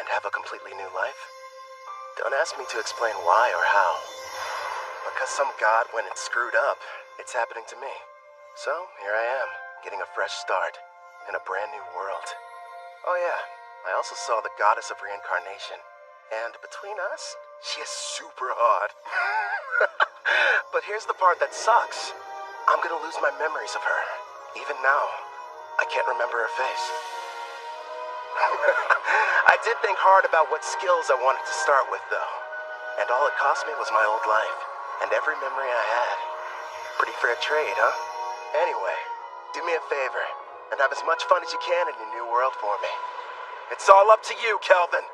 and have a completely new life? Don't ask me to explain why or how. Because some god went and screwed up, it's happening to me. So, here I am, getting a fresh start, in a brand new world. Oh yeah, I also saw the goddess of reincarnation. And between us, she is super hot. But here's the part that sucks. I'm gonna lose my memories of her. Even now, I can't remember her face. I did think hard about what skills I wanted to start with, though. And all it cost me was my old life, and every memory I had. Pretty fair trade, huh? Anyway, do me a favor, and have as much fun as you can in your new world for me. It's all up to you, Kelvin.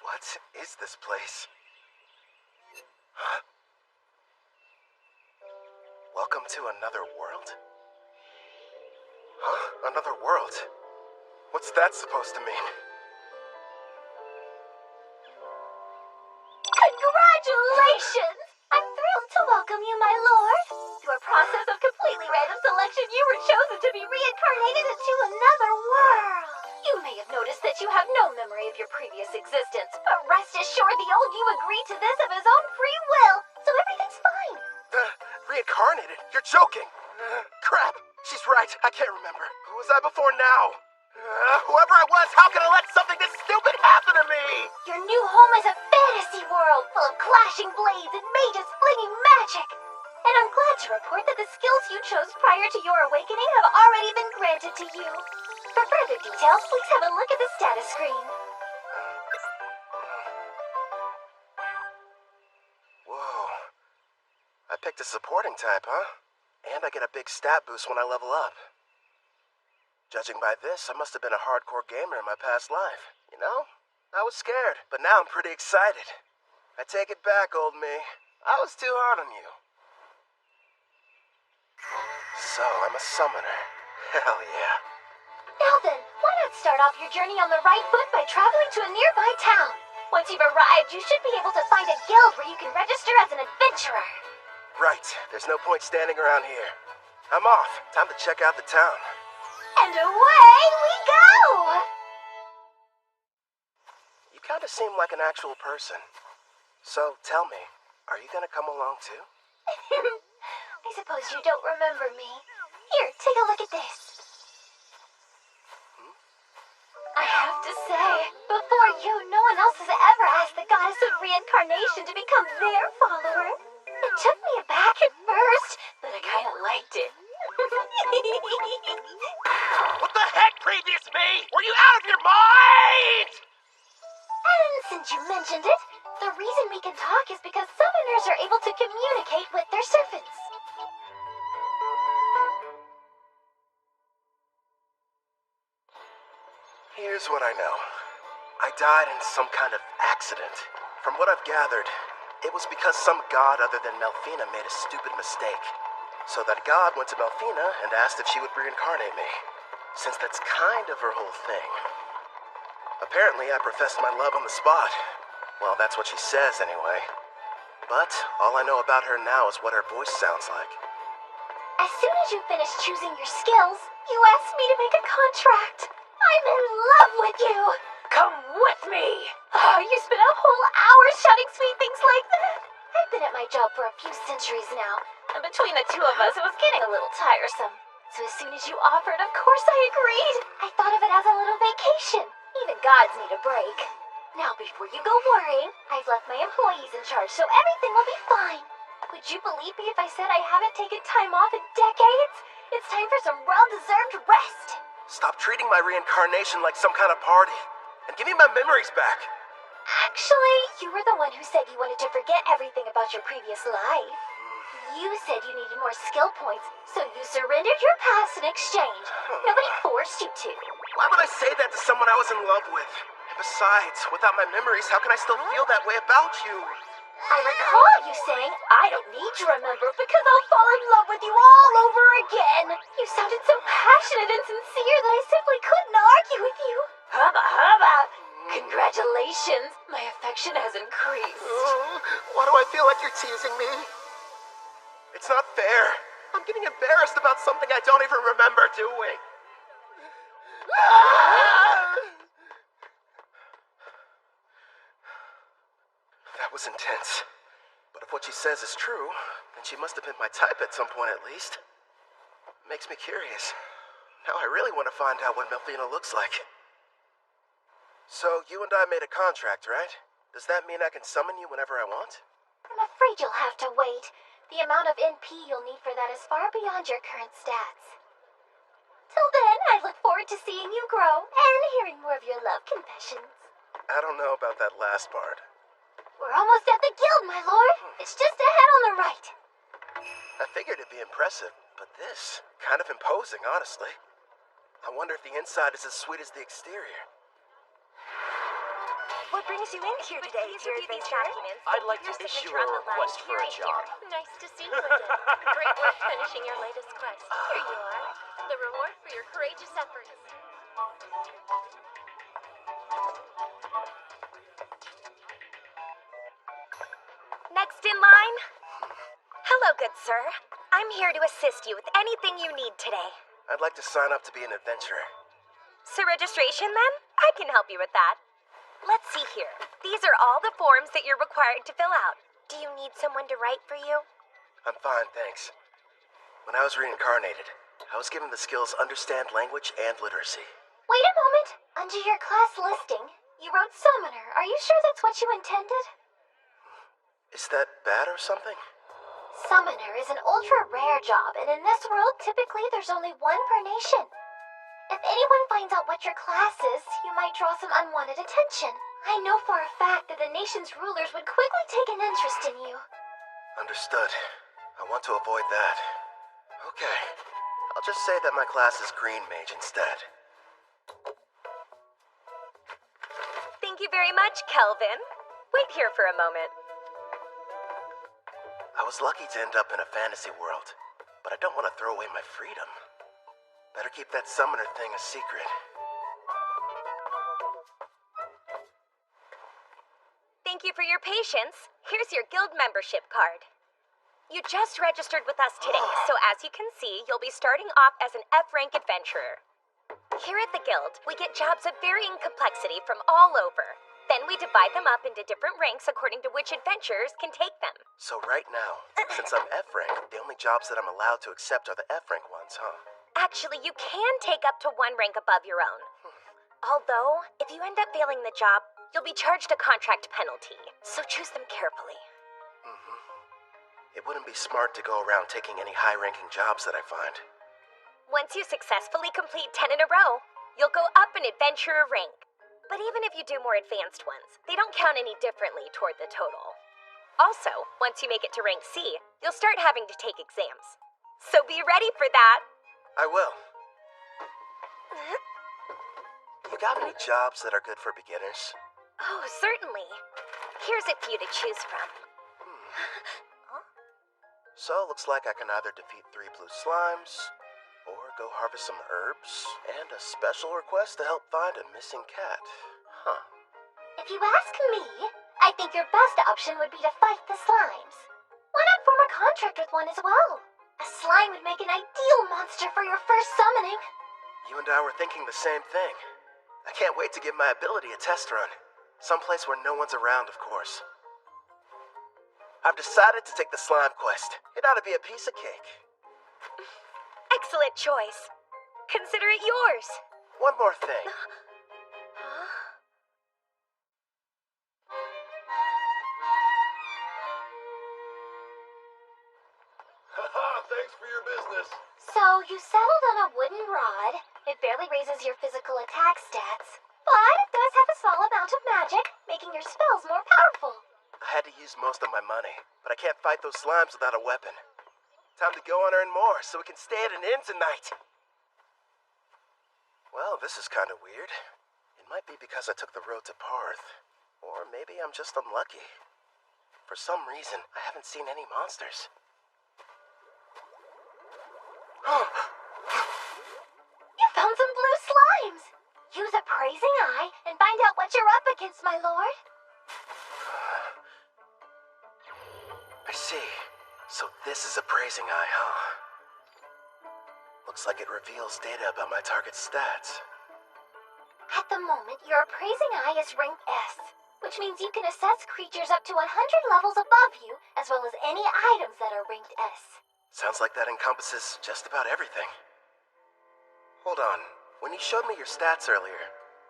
What is this place? Huh? Welcome to another world? Huh? Another world? What's that supposed to mean? Congratulations! I'm thrilled to welcome you, my lord. Through a process of completely random selection, you were chosen to be reincarnated into another world. You may have noticed that you have no memory of your previous existence, but rest assured the old you agreed to this of his own free will, so everything's fine. Reincarnated? You're joking! Crap! She's right, I can't remember. Who was I before now? Whoever I was, how can I let something this stupid happen to me? Your new home is a fantasy world full of clashing blades and mages flinging magic. And I'm glad to report that the skills you chose prior to your awakening have already been granted to you. For further details, please have a look at the status screen. Whoa. I picked a supporting type, huh? And I get a big stat boost when I level up. Judging by this, I must have been a hardcore gamer in my past life. You know? I was scared, but now I'm pretty excited. I take it back, old me. I was too hard on you. So, I'm a summoner. Hell yeah. Now then, why not start off your journey on the right foot by traveling to a nearby town? Once you've arrived, you should be able to find a guild where you can register as an adventurer. Right. There's no point standing around here. I'm off. Time to check out the town. And away we go! You kind of seem like an actual person. So, tell me, are you gonna come along too? I suppose you don't remember me. Here, take a look at this. I have to say, before you, no one else has ever asked the goddess of reincarnation to become their follower. It took me aback at first, but I kind of liked it. What the heck, previous me? Were you out of your mind? And since you mentioned it, the reason we can talk is because summoners are able to communicate with their servants. Here's what I know. I died in some kind of accident. From what I've gathered, it was because some god other than Melfina made a stupid mistake. So that god went to Melfina and asked if she would reincarnate me, since that's kind of her whole thing. Apparently, I professed my love on the spot. Well, that's what she says anyway. But all I know about her now is what her voice sounds like. As soon as you finish choosing your skills, you asked me to make a contract. I'm in love with you. Come with me. Oh, you spent a whole hour shouting sweet things like that. I've been at my job for a few centuries now, and between the two of us, it was getting a little tiresome. So as soon as you offered, of course I agreed. I thought of it as a little vacation. Even gods need a break. Now, before you go worrying, I've left my employees in charge, so everything will be fine. Would you believe me if I said I haven't taken time off in decades? It's time for some well-deserved rest. Stop treating my reincarnation like some kind of party, and give me my memories back. Actually, you were the one who said you wanted to forget everything about your previous life. You said you needed more skill points, so you surrendered your pass in exchange. Nobody forced you to. Why would I say that to someone I was in love with? And besides, without my memories, how can I still feel that way about you? I recall you saying, I don't need to remember because I'll fall in love with you all over again. You sounded so passionate and sincere that I simply couldn't argue with you. Hubba hubba! Congratulations, my affection has increased. Why do I feel like you're teasing me? It's not fair. I'm getting embarrassed about something I don't even remember doing. That was intense. But if what she says is true, then she must have been my type at some point at least. Makes me curious. Now I really want to find out what Melfina looks like. So you and I made a contract, right? Does that mean I can summon you whenever I want? I'm afraid you'll have to wait. The amount of NP you'll need for that is far beyond your current stats. Till then, I look forward to seeing you grow and hearing more of your love confessions. I don't know about that last part. We're almost at the guild, my lord. It's just ahead on the right. I figured it'd be impressive, but this, kind of imposing, honestly. I wonder if the inside is as sweet as the exterior. What brings you in here today, dear adventurer? I'd like to issue a request for a job. Nice to see you again. Great work finishing your latest quest. Here you are. The reward for your courageous efforts. Next in line? Hello, good sir. I'm here to assist you with anything you need today. I'd like to sign up to be an adventurer. So registration, then? I can help you with that. Let's see here. These are all the forms that you're required to fill out. Do you need someone to write for you? I'm fine, thanks. When I was reincarnated, I was given the skills understand language and literacy. Wait a moment. Under your class listing, you wrote summoner. Are you sure that's what you intended? Is that bad or something? Summoner is an ultra-rare job, and in this world, typically there's only one per nation. If anyone finds out what your class is, you might draw some unwanted attention. I know for a fact that the nation's rulers would quickly take an interest in you. Understood. I want to avoid that. Okay. I'll just say that my class is Green Mage instead. Thank you very much, Kelvin. Wait here for a moment. I was lucky to end up in a fantasy world, but I don't want to throw away my freedom. Better keep that summoner thing a secret. Thank you for your patience. Here's your guild membership card. You just registered with us today, so as you can see, you'll be starting off as an F-rank adventurer. Here at the guild, we get jobs of varying complexity from all over. Then we divide them up into different ranks according to which adventurers can take them. So right now, since I'm F-rank, the only jobs that I'm allowed to accept are the F-rank ones, huh? Actually, you can take up to one rank above your own. Although, if you end up failing the job, you'll be charged a contract penalty. So choose them carefully. It wouldn't be smart to go around taking any high-ranking jobs that I find. Once you successfully complete 10 in a row, you'll go up an adventurer rank. But even if you do more advanced ones, they don't count any differently toward the total. Also, once you make it to rank C, you'll start having to take exams. So be ready for that. I will. You got any jobs that are good for beginners? Oh, certainly. Here's a few to choose from. So, looks like I can either defeat 3 blue slimes, or go harvest some herbs, and a special request to help find a missing cat. Huh. If you ask me, I think your best option would be to fight the slimes. Why not form a contract with one as well? A slime would make an ideal monster for your first summoning. You and I were thinking the same thing. I can't wait to give my ability a test run. Someplace where no one's around, of course. I've decided to take the slime quest. It ought to be a piece of cake. Excellent choice. Consider it yours. One more thing. Thanks for your business. So, you settled on a wooden rod. It barely raises your physical attack stats, but it does have a small amount of magic, making your spells more powerful. I had to use most of my money, but I can't fight those slimes without a weapon. Time to go and earn more so we can stay at an inn tonight. Well, this is kind of weird. It might be because I took the road to Parth. Or maybe I'm just unlucky. For some reason, I haven't seen any monsters. You found some blue slimes! Use appraising eye and find out what you're up against, my lord. I see. So this is appraising eye, huh? Looks like it reveals data about my target's stats. At the moment, your appraising eye is rank S, which means you can assess creatures up to 100 levels above you, as well as any items that are ranked S. Sounds like that encompasses just about everything. Hold on. When you showed me your stats earlier,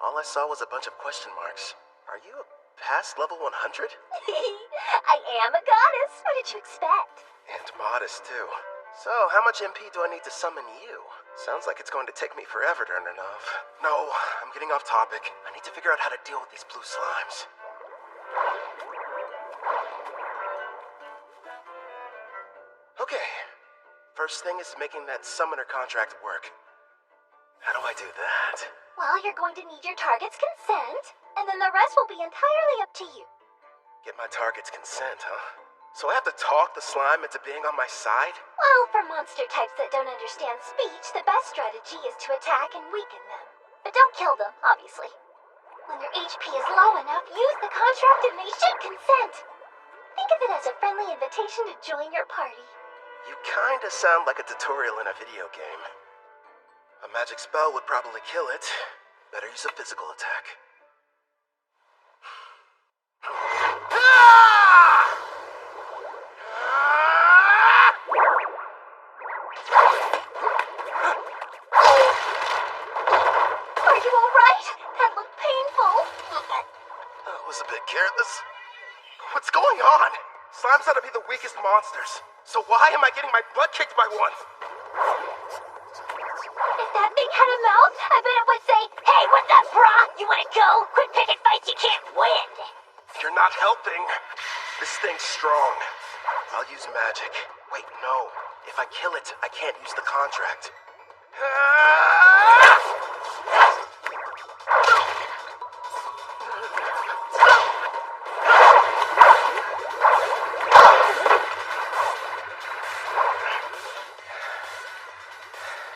all I saw was a bunch of question marks. Are you past level 100? I am a goddess. What did you expect? And modest, too. So, how much MP do I need to summon you? Sounds like it's going to take me forever to earn enough. No, I'm getting off topic. I need to figure out how to deal with these blue slimes. Okay. First thing is making that summoner contract work. How do I do that? Well, you're going to need your target's consent, and then the rest will be entirely up to you. Get my target's consent, huh? So I have to talk the slime into being on my side? Well, for monster types that don't understand speech, the best strategy is to attack and weaken them. But don't kill them, obviously. When their HP is low enough, use the contract and they should consent. Think of it as a friendly invitation to join your party. You kinda sound like a tutorial in a video game. A magic spell would probably kill it. Better use a physical attack. Are you alright? That looked painful. That was a bit careless. What's going on? Slimes ought to be the weakest monsters. So why am I getting my butt kicked by one? If that thing had a mouth, I bet it would say, "Hey, what's up, brah? You wanna go? Quit picking fights you can't win." You're not helping. This thing's strong. I'll use magic. Wait, no. If I kill it, I can't use the contract.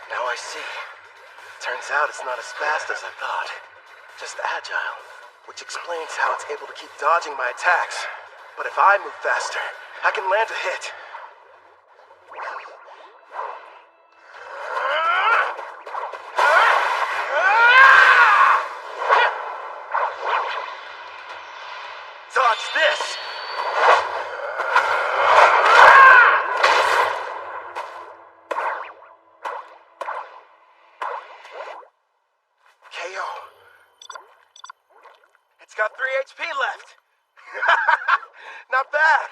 Now I see. Turns out it's not as fast as I thought. Just agile, which explains how it's able to keep dodging my attacks. But if I move faster, I can land a hit. Dodge this! KO. It's got 3 HP left. Not bad.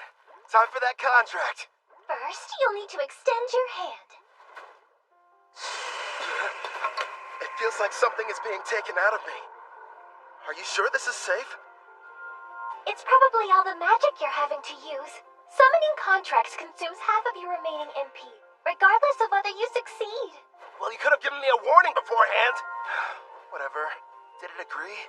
Time for that contract. First, you'll need to extend your hand. It feels like something is being taken out of me. Are you sure this is safe? It's probably all the magic you're having to use. Summoning contracts consumes half of your remaining MP, regardless of whether you succeed. Well, you could have given me a warning beforehand. Whatever. Did it agree?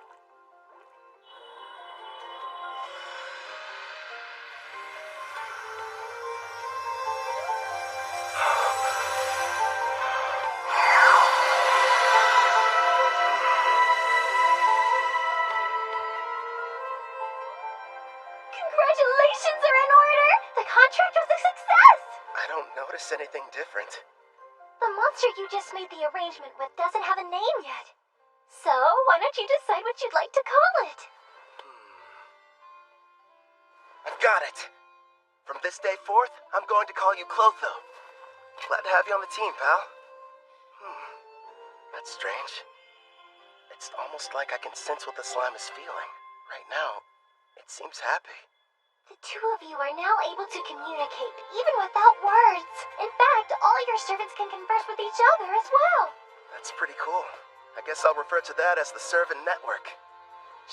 Congratulations are in order! The contract was a success! I don't notice anything different. The monster you just made the arrangement with doesn't have a name yet. So, why don't you decide what you'd like to call it? I've got it. From this day forth, I'm going to call you Clotho. Glad to have you on the team, pal. That's strange. It's almost like I can sense what the slime is feeling. Right now, it seems happy. The two of you are now able to communicate, even without words. In fact, all your servants can converse with each other as well. That's pretty cool. I guess I'll refer to that as the servant network.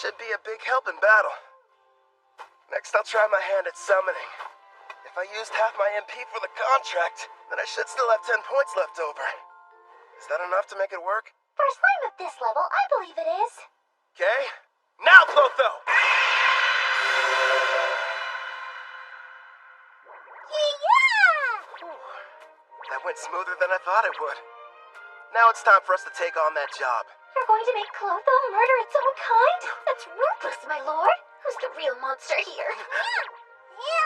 Should be a big help in battle. Next, I'll try my hand at summoning. If I used half my MP for the contract, then I should still have 10 points left over. Is that enough to make it work? For a slime of this level, I believe it is. Okay. Now, Clotho! Yeah! That went smoother than I thought it would. Now it's time for us to take on that job. You're going to make Clotho murder its own kind? That's ruthless, my lord. Who's the real monster here?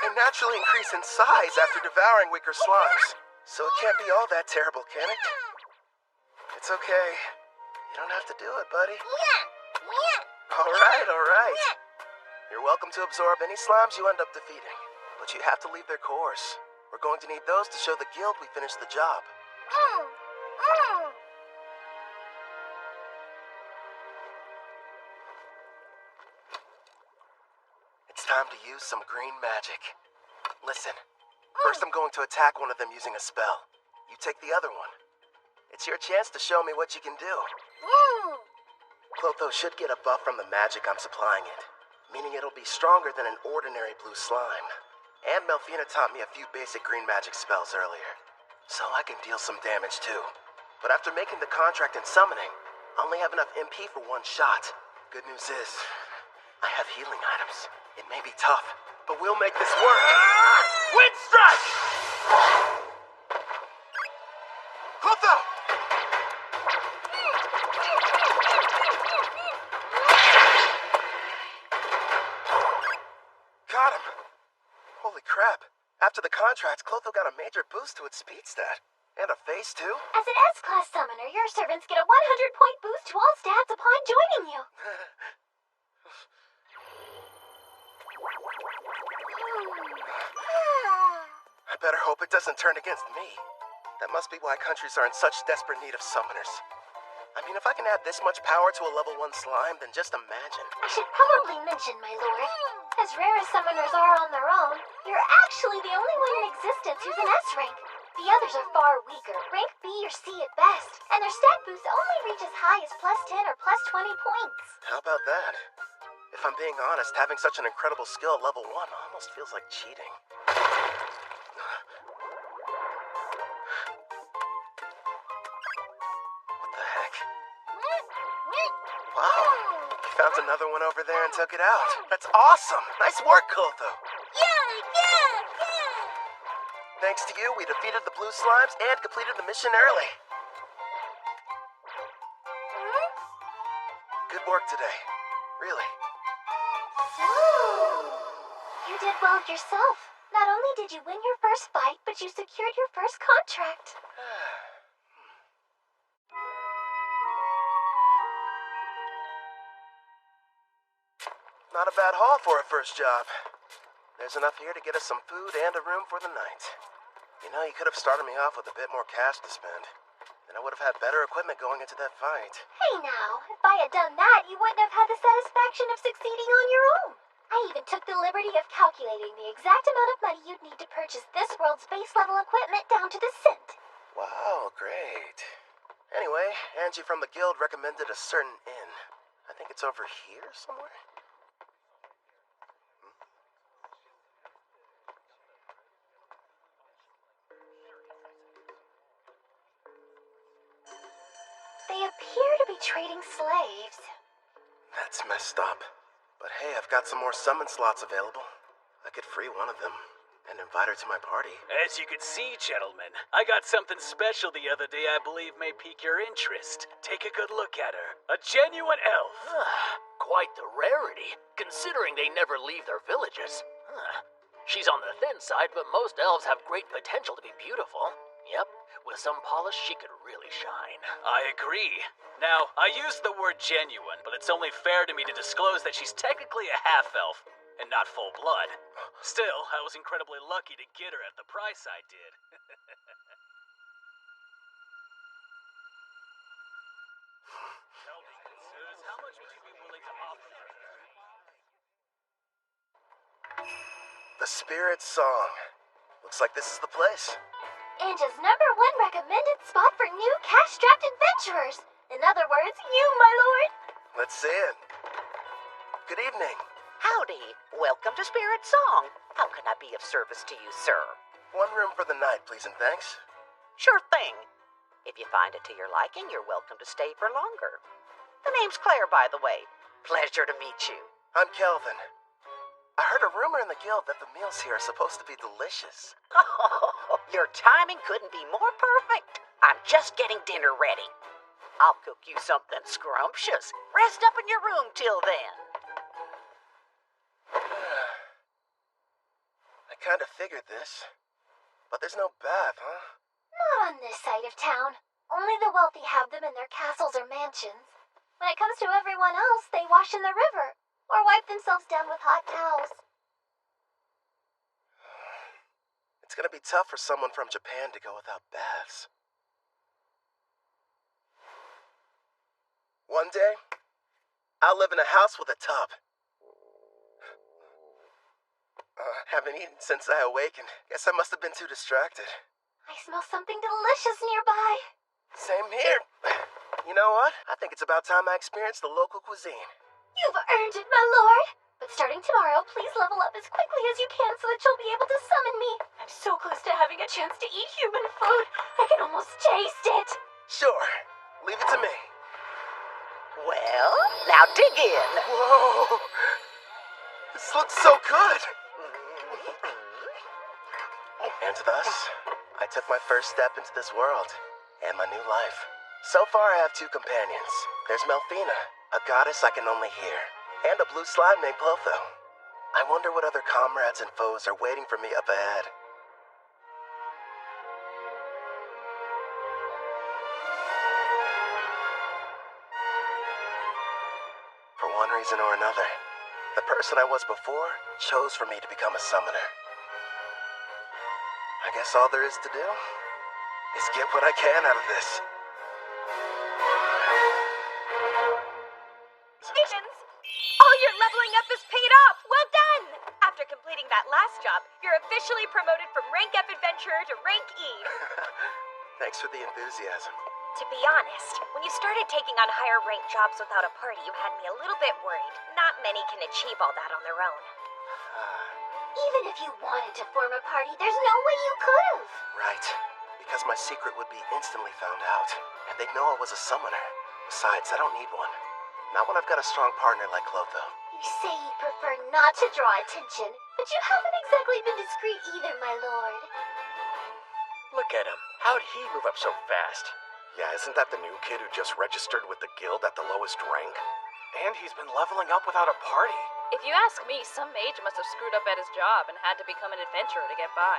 They naturally increase in size after devouring weaker slimes. So it can't be all that terrible, can it? It's okay. You don't have to do it, buddy. Alright. You're welcome to absorb any slimes you end up defeating. But you have to leave their cores. We're going to need those to show the guild we finished the job. It's time to use some green magic. Listen, first I'm going to attack one of them using a spell. You take the other one. It's your chance to show me what you can do. Clotho should get a buff from the magic I'm supplying it, meaning it'll be stronger than an ordinary blue slime. And Melfina taught me a few basic green magic spells earlier, so I can deal some damage too. But after making the contract and summoning, I only have enough MP for one shot. Good news is, I have healing items. It may be tough, but we'll make this work. Wind strike! Clotho! Got him. Holy crap. After the contract, Clotho got a major boost to its speed stat. And a face, too. As an S-Class summoner, your servants get a 100-point boost to all stats upon joining you. I better hope it doesn't turn against me. That must be why countries are in such desperate need of summoners. I mean, if I can add this much power to a level 1 slime, then just imagine. I should probably mention, my lord, as rare as summoners are on their own, you're actually the only one in existence who's an S rank. The others are far weaker, rank B or C at best, and their stat boosts only reach as high as +10 or +20 points. How about that? If I'm being honest, having such an incredible skill at level 1 almost feels like cheating. What the heck? Wow, you found another one over there and took it out. That's awesome! Nice work, Clotho! Thanks to you, we defeated the blue slimes and completed the mission early. Good work today. Really. You did well yourself. Not only did you win your first fight, but you secured your first contract. Not a bad haul for a first job. There's enough here to get us some food and a room for the night. You know, you could have started me off with a bit more cash to spend. Then I would have had better equipment going into that fight. Hey now, if I had done that, you wouldn't have had the satisfaction of succeeding on your own. I even took the liberty of calculating the exact amount of money you'd need to purchase this world's base level equipment down to the cent. Wow, great. Anyway, Angie from the guild recommended a certain inn. I think it's over here somewhere? They appear to be trading slaves. That's messed up. But hey, I've got some more summon slots available. I could free one of them and invite her to my party. As you can see, gentlemen, I got something special the other day I believe may pique your interest. Take a good look at her. A genuine elf. Quite the rarity, considering they never leave their villages. She's on the thin side, but most elves have great potential to be beautiful. Yep, with some polish, she could really shine. I agree. Now, I used the word genuine, but it's only fair to me to disclose that she's technically a half-elf, and not full blood. Still, I was incredibly lucky to get her at the price I did. Tell me, Zeus, how much would you be willing to offer her? The Spirit Song. Looks like this is the place. Anja's #1 recommended spot for new cash-strapped adventurers. In other words, you, my lord. Let's see it. Good evening. Howdy. Welcome to Spirit Song. How can I be of service to you, sir? One room for the night, please and thanks. Sure thing. If you find it to your liking, you're welcome to stay for longer. The name's Claire, by the way. Pleasure to meet you. I'm Kelvin. I heard a rumor in the guild that the meals here are supposed to be delicious. Your timing couldn't be more perfect. I'm just getting dinner ready. I'll cook you something scrumptious. Rest up in your room till then. I kind of figured this. But there's no bath, huh? Not on this side of town. Only the wealthy have them in their castles or mansions. When it comes to everyone else, they wash in the river or wipe themselves down with hot towels. It's gonna be tough for someone from Japan to go without baths. One day, I'll live in a house with a tub. Haven't eaten since I awakened. Guess I must have been too distracted. I smell something delicious nearby. Same here. You know what? I think it's about time I experienced the local cuisine. You've earned it, my lord. But starting tomorrow, please level up as quickly as you can so that you'll be able to summon me. I'm so close to having a chance to eat human food. I can almost taste it. Sure. Leave it to me. Well, now dig in. Whoa! This looks so good! And thus, I took my first step into this world and my new life. So far, I have 2 companions. There's Melfina, a goddess I can only hear, and a blue slime named Plotho. I wonder what other comrades and foes are waiting for me up ahead. For one reason or another, the person I was before chose for me to become a summoner. I guess all there is to do is get what I can out of this. Congratulations! All your leveling up is paid off! Well done! After completing that last job, you're officially promoted from rank F adventurer to rank E. Thanks for the enthusiasm. To be honest, when you started taking on higher rank jobs without a party, you had me a little bit worried. Not many can achieve all that on their own. Even if you wanted to form a party, there's no way you could've. Right. Because my secret would be instantly found out, and they'd know I was a summoner. Besides, I don't need one. Not when I've got a strong partner like Clotho. You say you prefer not to draw attention, but you haven't exactly been discreet either, my lord. Look at him. How'd he move up so fast? Yeah, isn't that the new kid who just registered with the guild at the lowest rank? And he's been leveling up without a party. If you ask me, some mage must have screwed up at his job and had to become an adventurer to get by.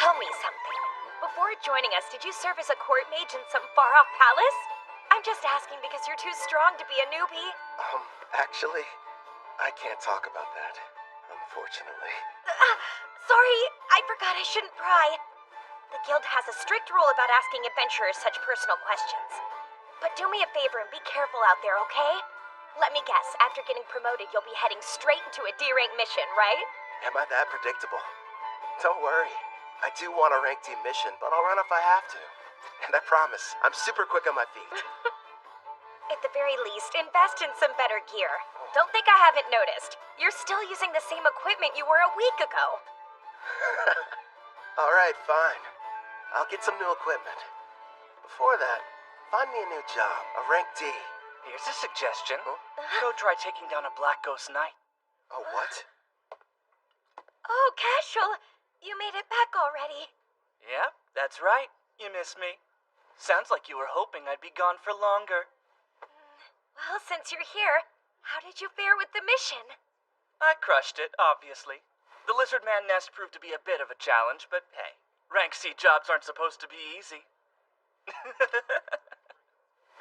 Tell me something. Before joining us, did you serve as a court mage in some far-off palace? I'm just asking because you're too strong to be a newbie. Actually, I can't talk about that, unfortunately. Sorry, I forgot I shouldn't pry. The guild has a strict rule about asking adventurers such personal questions. But do me a favor and be careful out there, okay? Let me guess, after getting promoted, you'll be heading straight into a D-rank mission, right? Am I that predictable? Don't worry. I do want a rank D mission, but I'll run if I have to. And I promise, I'm super quick on my feet. At the very least, invest in some better gear. Don't think I haven't noticed. You're still using the same equipment you were a week ago. Alright, fine. I'll get some new equipment. Before that, find me a new job, a rank D. Here's a suggestion. Go try taking down a Black Ghost Knight. Oh, what? Oh, Casual, you made it back already. Yeah, that's right. You missed me. Sounds like you were hoping I'd be gone for longer. Well, since you're here, how did you fare with the mission? I crushed it, obviously. The Lizard Man nest proved to be a bit of a challenge, but hey, rank C jobs aren't supposed to be easy.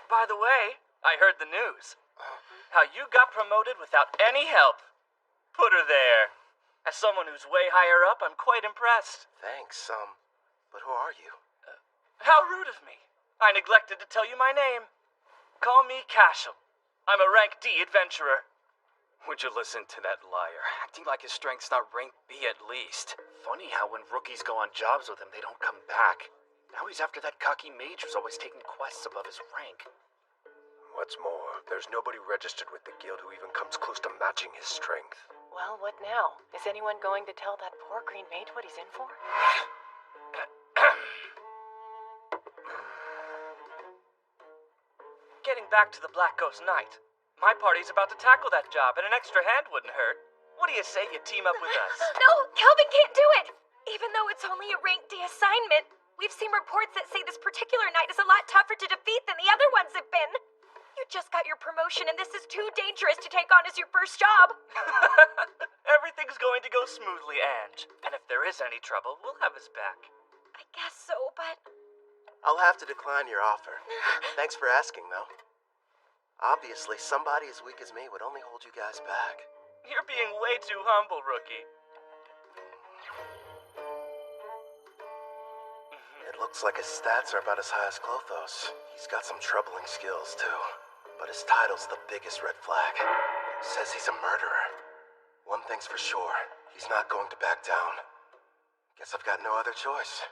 By the way, I heard the news. How you got promoted without any help. Put her there. As someone who's way higher up, I'm quite impressed. Thanks, but who are you? How rude of me. I neglected to tell you my name. Call me Cashel. I'm a rank D adventurer. Would you listen to that liar? Acting like his strength's not rank B at least. Funny how when rookies go on jobs with him, they don't come back. Now he's after that cocky mage who's always taking quests above his rank. What's more, there's nobody registered with the guild who even comes close to matching his strength. Well, what now? Is anyone going to tell that poor green mage what he's in for? Getting back to the Black Ghost Knight. My party's about to tackle that job, and an extra hand wouldn't hurt. What do you say you team up with us? No, Kelvin can't do it! Even though it's only a rank D assignment, we've seen reports that say this particular knight is a lot tougher to defeat than the other ones have been. You just got your promotion and this is too dangerous to take on as your first job. Everything's going to go smoothly, Ange. And if there is any trouble, we'll have his back. I guess so, but... I'll have to decline your offer. Thanks for asking, though. Obviously, somebody as weak as me would only hold you guys back. You're being way too humble, rookie. It looks like his stats are about as high as Clotho's. He's got some troubling skills, too. But his title's the biggest red flag. Says he's a murderer. One thing's for sure, he's not going to back down. Guess I've got no other choice.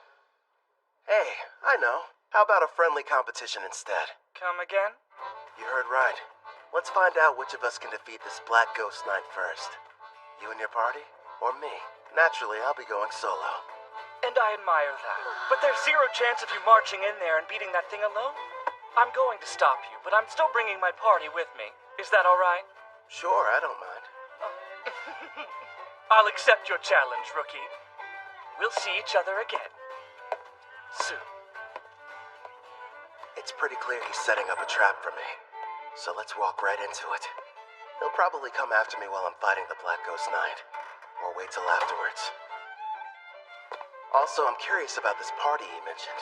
Hey, I know. How about a friendly competition instead? Come again? You heard right. Let's find out which of us can defeat this Black Ghost Knight first. You and your party? Or me? Naturally, I'll be going solo. And I admire that. But there's zero chance of you marching in there and beating that thing alone. I'm going to stop you, but I'm still bringing my party with me. Is that all right? Sure, I don't mind. I'll accept your challenge, rookie. We'll see each other again. Soon. It's pretty clear he's setting up a trap for me. So let's walk right into it. He'll probably come after me while I'm fighting the Black Ghost Knight. Or wait till afterwards. Also, I'm curious about this party he mentioned.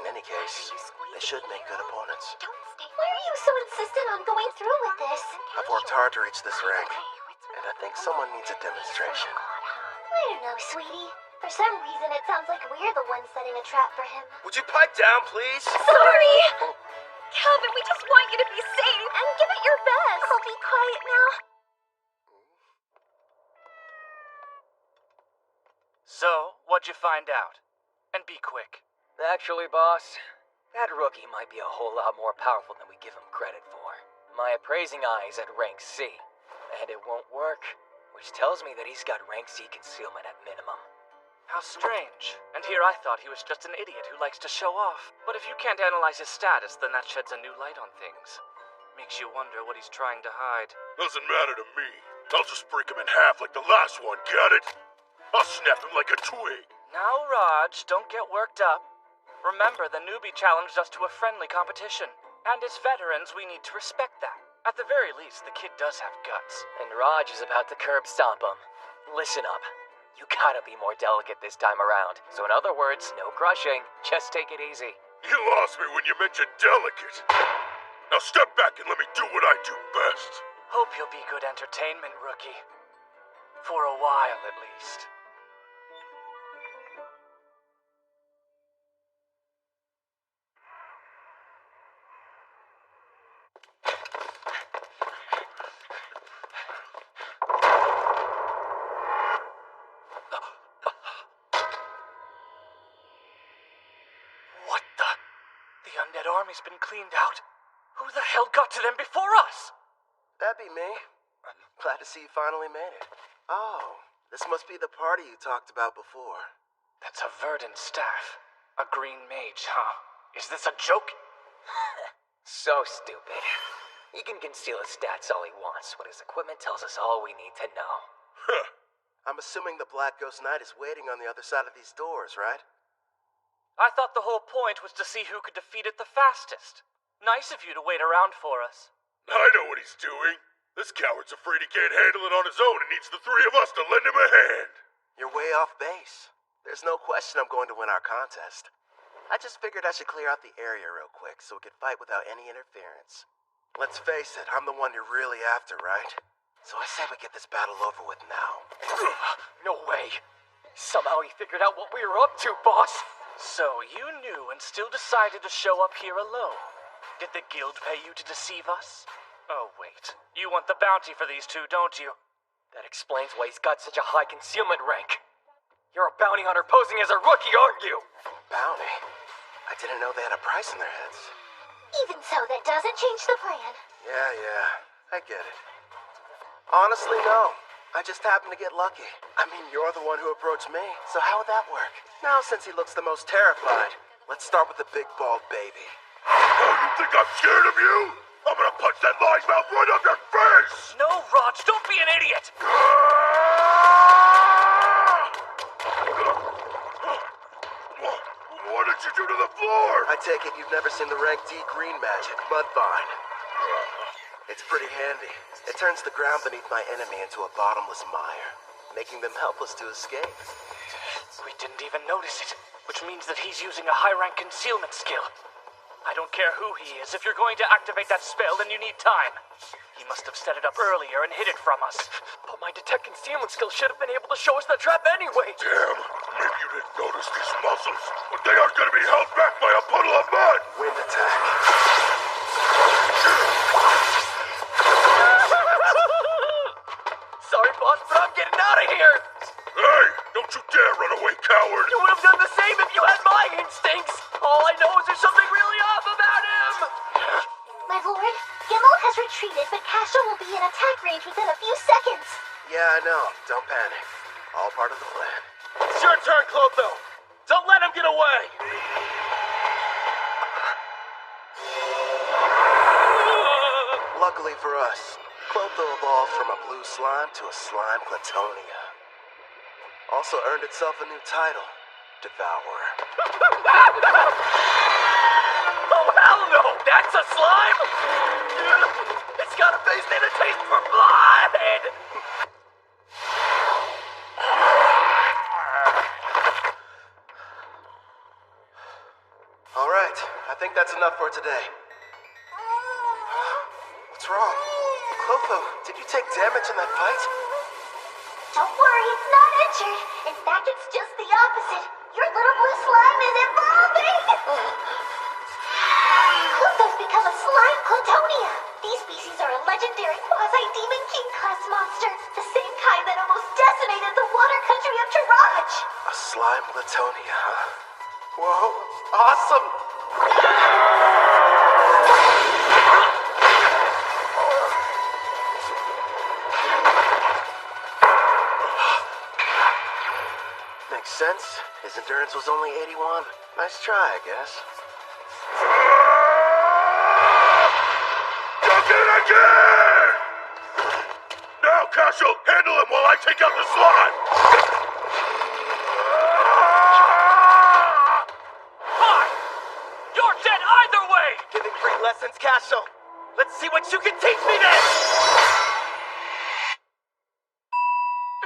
In any case, they should make good opponents. Don't stay. Why are you so insistent on going through with this? I've worked hard to reach this rank, and I think someone needs a demonstration. I don't know, sweetie. For some reason, it sounds like we're the ones setting a trap for him. Would you pipe down, please? Sorry! Kelvin, we just want you to be safe and give it your best. I'll be quiet now. So, what'd you find out? And be quick. Actually, boss, that rookie might be a whole lot more powerful than we give him credit for. My appraising eye is at rank C, and it won't work, which tells me that he's got rank C concealment at minimum. How strange. And here I thought he was just an idiot who likes to show off. But if you can't analyze his status, then that sheds a new light on things. Makes you wonder what he's trying to hide. Doesn't matter to me. I'll just break him in half like the last one, got it? I'll snap him like a twig. Now, Raj, don't get worked up. Remember, the newbie challenged us to a friendly competition. And as veterans, we need to respect that. At the very least, the kid does have guts. And Raj is about to curb stomp him. Listen up. You gotta be more delicate this time around. So in other words, no crushing. Just take it easy. You lost me when you mentioned delicate. Now step back and let me do what I do best. Hope you'll be good entertainment, rookie. For a while, at least. Army's been cleaned out? Who the hell got to them before us? That'd be me. Glad to see you finally made it. Oh, this must be the party you talked about before. That's a verdant staff. A green mage, huh? Is this a joke? So stupid. He can conceal his stats all he wants, but his equipment tells us all we need to know. I'm assuming the Black Ghost Knight is waiting on the other side of these doors, right? I thought the whole point was to see who could defeat it the fastest. Nice of you to wait around for us. I know what he's doing. This coward's afraid he can't handle it on his own and needs the three of us to lend him a hand. You're way off base. There's no question I'm going to win our contest. I just figured I should clear out the area real quick so we could fight without any interference. Let's face it, I'm the one you're really after, right? So I say we get this battle over with now. No way. Somehow he figured out what we were up to, boss. So you knew and still decided to show up here alone. Did the guild pay you to deceive us? Oh, wait. You want the bounty for these two, don't you? That explains why he's got such a high concealment rank. You're a bounty hunter posing as a rookie, aren't you? Bounty? I didn't know they had a price in their heads. Even so, that doesn't change the plan. Yeah, I get it. Honestly, no. I just happened to get lucky. I mean, you're the one who approached me, so how would that work? Now, since he looks the most terrified, let's start with the big bald baby. Oh, you think I'm scared of you? I'm gonna punch that lying mouth right up your face! No, Raj, don't be an idiot! What did you do to the floor? I take it you've never seen the rank D green magic, Mudvine. It's pretty handy. It turns the ground beneath my enemy into a bottomless mire, making them helpless to escape. We didn't even notice it, which means that he's using a high-rank concealment skill. I don't care who he is. If you're going to activate that spell, then you need time. He must have set it up earlier and hid it from us. But my detect concealment skill should have been able to show us the trap anyway. Damn, maybe you didn't notice these muscles, but they aren't gonna be held back by a puddle of mud! Wind attack. Sorry, boss, but I'm getting out of here. Hey, don't you dare run away, coward! You would have done the same if you had my instincts. All I know is there's something really off about him. My lord, Gimel has retreated, but Cashel will be in attack range within a few seconds. Yeah, I know. Don't panic. All part of the plan. It's your turn, Clotho. Don't let him get away. Luckily for us, Clotho evolved from a blue slime to a slime Platonia. Also earned itself a new title, Devourer. Oh, hell no! That's a slime? It's got a face and a taste for blood! All right, I think that's enough for today. What's wrong? Clotho, did you take damage in that fight? Don't worry, it's not injured. In fact, it's just the opposite. Your little blue slime is evolving! Clutho's become a slime Clatonia. These species are a legendary quasi-demon king-class monster, the same kind that almost decimated the water country of Taraj. A slime Platonia, huh? Whoa, awesome! Makes sense. His endurance was only 81. Nice try, I guess. Duck it again! Now, Cashel, handle him while I take out the slime! Fine! You're dead either way! Giving free lessons, Cashel. Let's see what you can teach me then!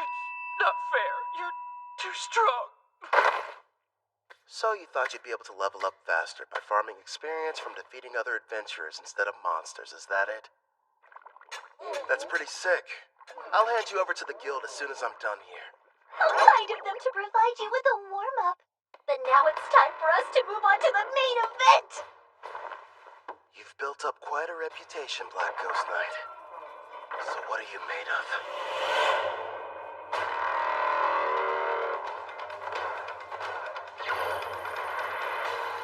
It's not fair. You're too strong. So you thought you'd be able to level up faster by farming experience from defeating other adventurers instead of monsters, is that it? That's pretty sick. I'll hand you over to the guild as soon as I'm done here. How kind of them to provide you with a warm-up. But now it's time for us to move on to the main event! You've built up quite a reputation, Black Ghost Knight. So what are you made of?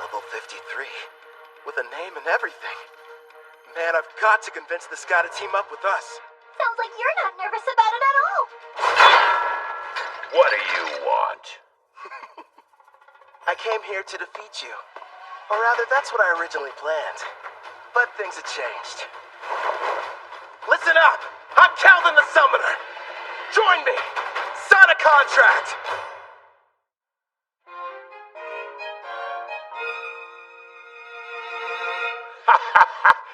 Level 53. With a name and everything. Man, I've got to convince this guy to team up with us. Sounds like you're not nervous about it at all. What do you want? I came here to defeat you. Or rather, that's what I originally planned. But things have changed. Listen up! I'm Calvin the Summoner! Join me! Sign a contract!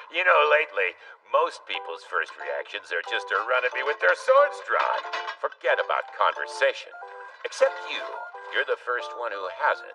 You know, lately, most people's first reactions are just to run at me with their swords drawn. Forget about conversation. Except you. You're the first one who hasn't.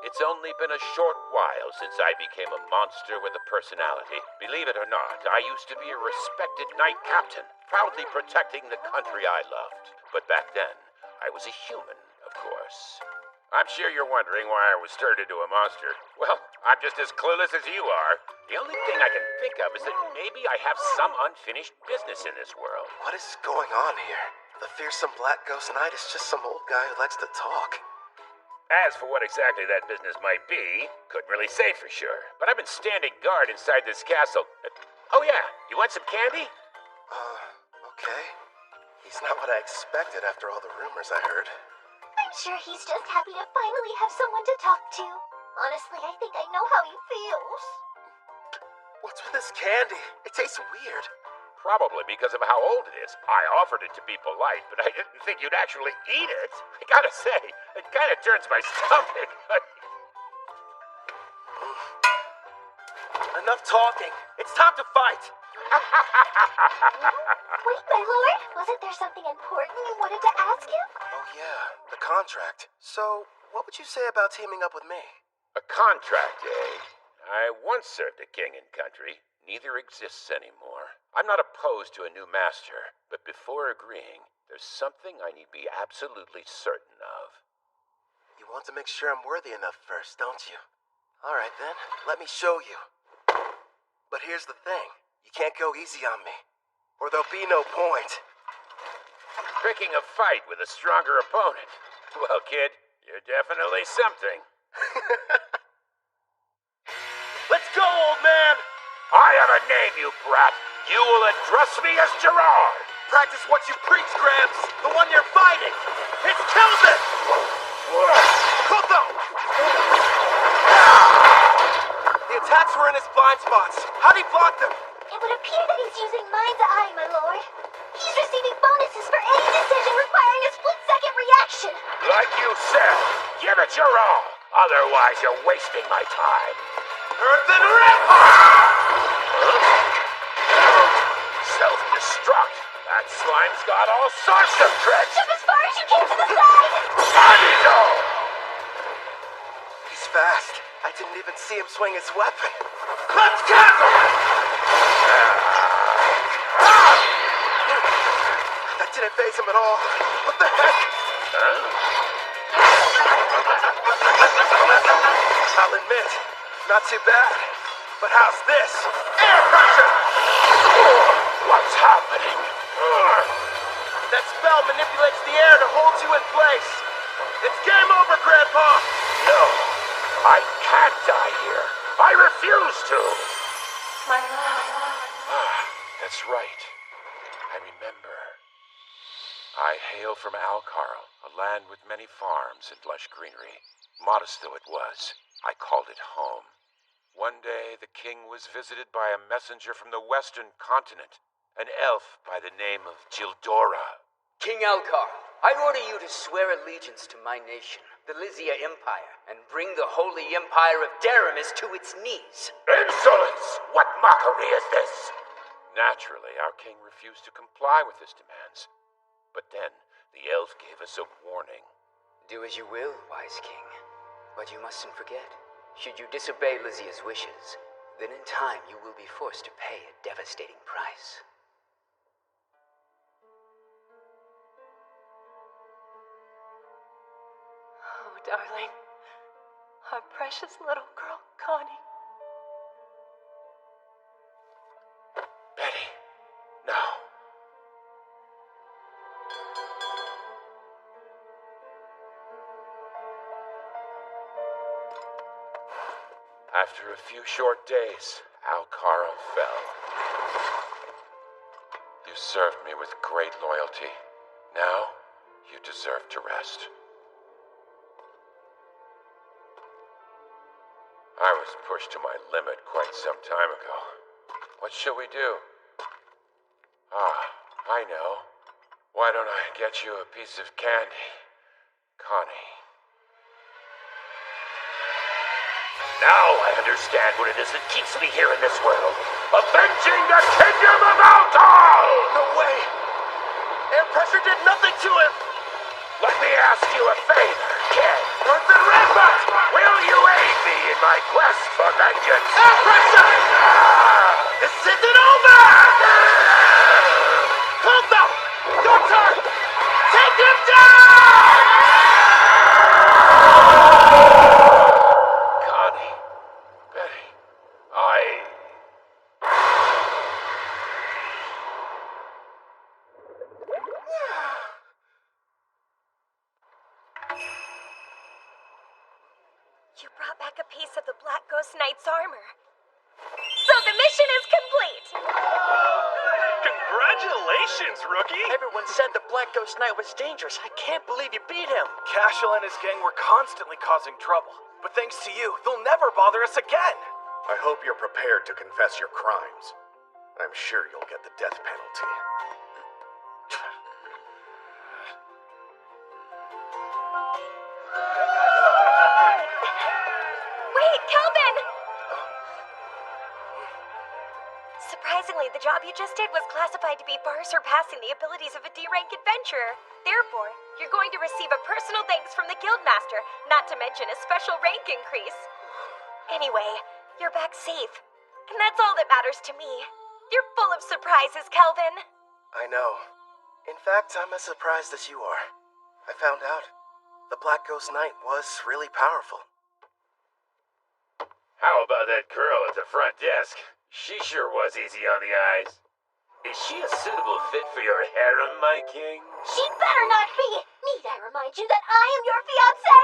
It's only been a short while since I became a monster with a personality. Believe it or not, I used to be a respected knight captain, proudly protecting the country I loved. But back then, I was a human, of course. I'm sure you're wondering why I was turned into a monster. Well, I'm just as clueless as you are. The only thing I can think of is that maybe I have some unfinished business in this world. What is going on here? The fearsome Black Ghost Knight is just some old guy who likes to talk. As for what exactly that business might be, couldn't really say for sure. But I've been standing guard inside this castle. Oh yeah, you want some candy? Okay. He's not what I expected after all the rumors I heard. I'm sure he's just happy to finally have someone to talk to. Honestly, I think I know how he feels. What's with this candy? It tastes weird. Probably because of how old it is. I offered it to be polite, but I didn't think you'd actually eat it. I gotta say, it kind of turns my stomach. Enough talking. It's time to fight. Wait, my lord, wasn't there something important you wanted to ask him? Oh yeah, the contract. So, what would you say about teaming up with me? A contract, eh? I once served a king and country. Neither exists anymore. I'm not opposed to a new master, but before agreeing, there's something I need to be absolutely certain of. You want to make sure I'm worthy enough first, don't you? Alright then, let me show you. But here's the thing. You can't go easy on me, or there'll be no point. Picking a fight with a stronger opponent. Well, kid, you're definitely something. Let's go, old man! I have a name, you brat. You will address me as Gerard. Practice what you preach, Gramps. The one you're fighting. It's Kelvin! Koto! The attacks were in his blind spots. How'd he block them? It would appear that he's using Mind's Eye, my lord. He's receiving bonuses for any decision requiring a split-second reaction. Like you said, give it your all. Otherwise, you're wasting my time. Earth and Rip! Self-destruct. That slime's got all sorts of tricks. Jump as far as you can to the side! Bonito! He's fast. I didn't even see him swing his weapon. Let's cackle! That didn't faze him at all. What the heck? I'll admit, not too bad. But how's this? Air pressure! What's happening? That spell manipulates the air to hold you in place. It's game over, Grandpa! No, I can't die here. I refuse to. My love. That's right. I remember. I hail from Alcarl, a land with many farms and lush greenery. Modest though it was, I called it home. One day, the king was visited by a messenger from the western continent, an elf by the name of Gildora. King Alcar, I order you to swear allegiance to my nation, the Lysia Empire, and bring the holy empire of Daramis to its knees. Insolence! What mockery is this? Naturally, our king refused to comply with his demands. But then, the elf gave us a warning. Do as you will, wise king. But you mustn't forget, should you disobey Lysia's wishes, then in time you will be forced to pay a devastating price. Oh, darling. Our precious little girl, Connie. Betty, no. After a few short days, Alcarl fell. You served me with great loyalty. Now, you deserve to rest. I was pushed to my limit quite some time ago. What shall we do? I know. Why don't I get you a piece of candy, Connie? Now I understand what it is that keeps me here in this world. Avenging the kingdom of Altar! No way! Air pressure did nothing to him! Let me ask you a favor, kid. Earth and Rainbow! Will you aid me in my quest for vengeance? Air pressure! This isn't over! Koto! Your turn! Take him down! Connie, Betty, You brought back a piece of the Black Ghost Knight's armor. So the mission is complete! Congratulations, rookie! Everyone said the Black Ghost Knight was dangerous. I can't believe you beat him. Cashel and his gang were constantly causing trouble. But thanks to you, they'll never bother us again. I hope you're prepared to confess your crimes. I'm sure you'll get the death penalty. Wait, Kelvin! Surprisingly, the job you just did was classified to be far surpassing the abilities of a D-rank adventurer. Therefore, you're going to receive a personal thanks from the Guildmaster, not to mention a special rank increase. Anyway, you're back safe. And that's all that matters to me. You're full of surprises, Kelvin. I know. In fact, I'm as surprised as you are. I found out the Black Ghost Knight was really powerful. How about that girl at the front desk? She sure was easy on the eyes. Is she a suitable fit for your harem, my king? She better not be! Need I remind you that I am your fiancé?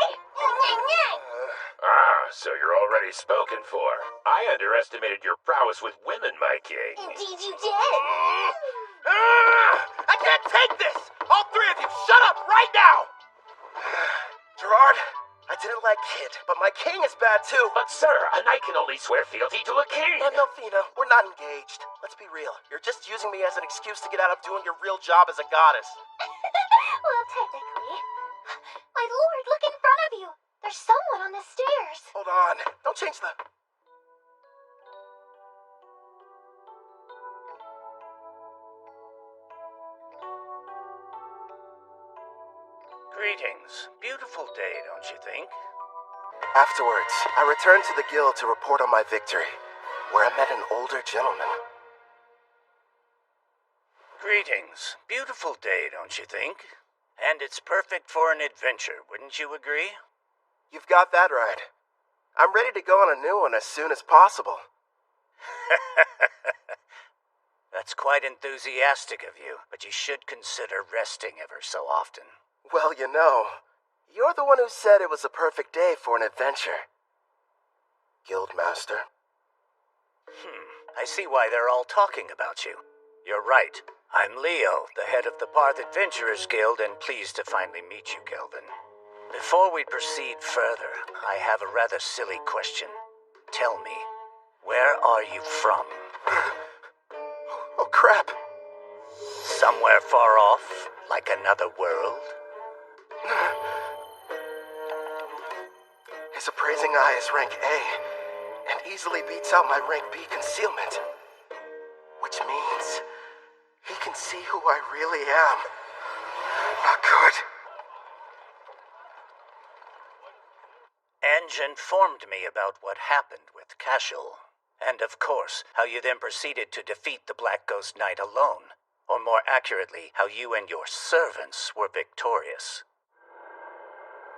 So you're already spoken for. I underestimated your prowess with women, my king. Indeed you did! I can't take this! All three of you, shut up right now! Gerard, I didn't like Kid, but my king is bad too. But sir, a knight can only swear fealty to a king. No, Fina, we're not engaged. Let's be real. You're just using me as an excuse to get out of doing your real job as a goddess. Well, technically. My lord, look in front of you. There's someone on the stairs. Hold on. Don't change the... Greetings. Beautiful day, don't you think? Afterwards, I returned to the guild to report on my victory, where I met an older gentleman. Greetings. Beautiful day, don't you think? And it's perfect for an adventure, wouldn't you agree? You've got that right. I'm ready to go on a new one as soon as possible. That's quite enthusiastic of you, but you should consider resting ever so often. Well, you know, you're the one who said it was a perfect day for an adventure. Guildmaster. I see why they're all talking about you. You're right. I'm Leo, the head of the Parth Adventurers Guild, and pleased to finally meet you, Kelvin. Before we proceed further, I have a rather silly question. Tell me, where are you from? Oh, crap. Somewhere far off, like another world? His appraising eye is rank A, and easily beats out my rank B concealment. Which means he can see who I really am. Not good. Ange informed me about what happened with Cashel, and of course, how you then proceeded to defeat the Black Ghost Knight alone, or more accurately, how you and your servants were victorious.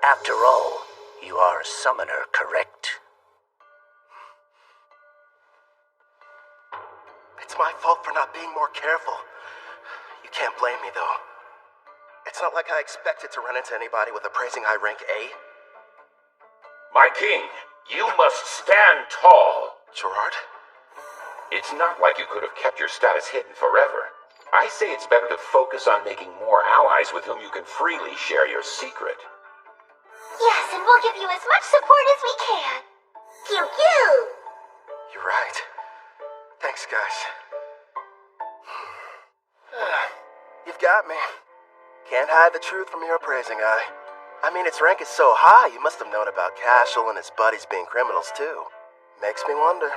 After all, you are a summoner, correct? It's my fault for not being more careful. You can't blame me, though. It's not like I expected to run into anybody with appraising eye rank A. My king, you must stand tall. Gerard? It's not like you could have kept your status hidden forever. I say it's better to focus on making more allies with whom you can freely share your secret. Yes, and we'll give you as much support as we can. Pew pew! You're right. Thanks, guys. You've got me. Can't hide the truth from your appraising eye. I mean, its rank is so high, you must have known about Cashel and his buddies being criminals, too. Makes me wonder,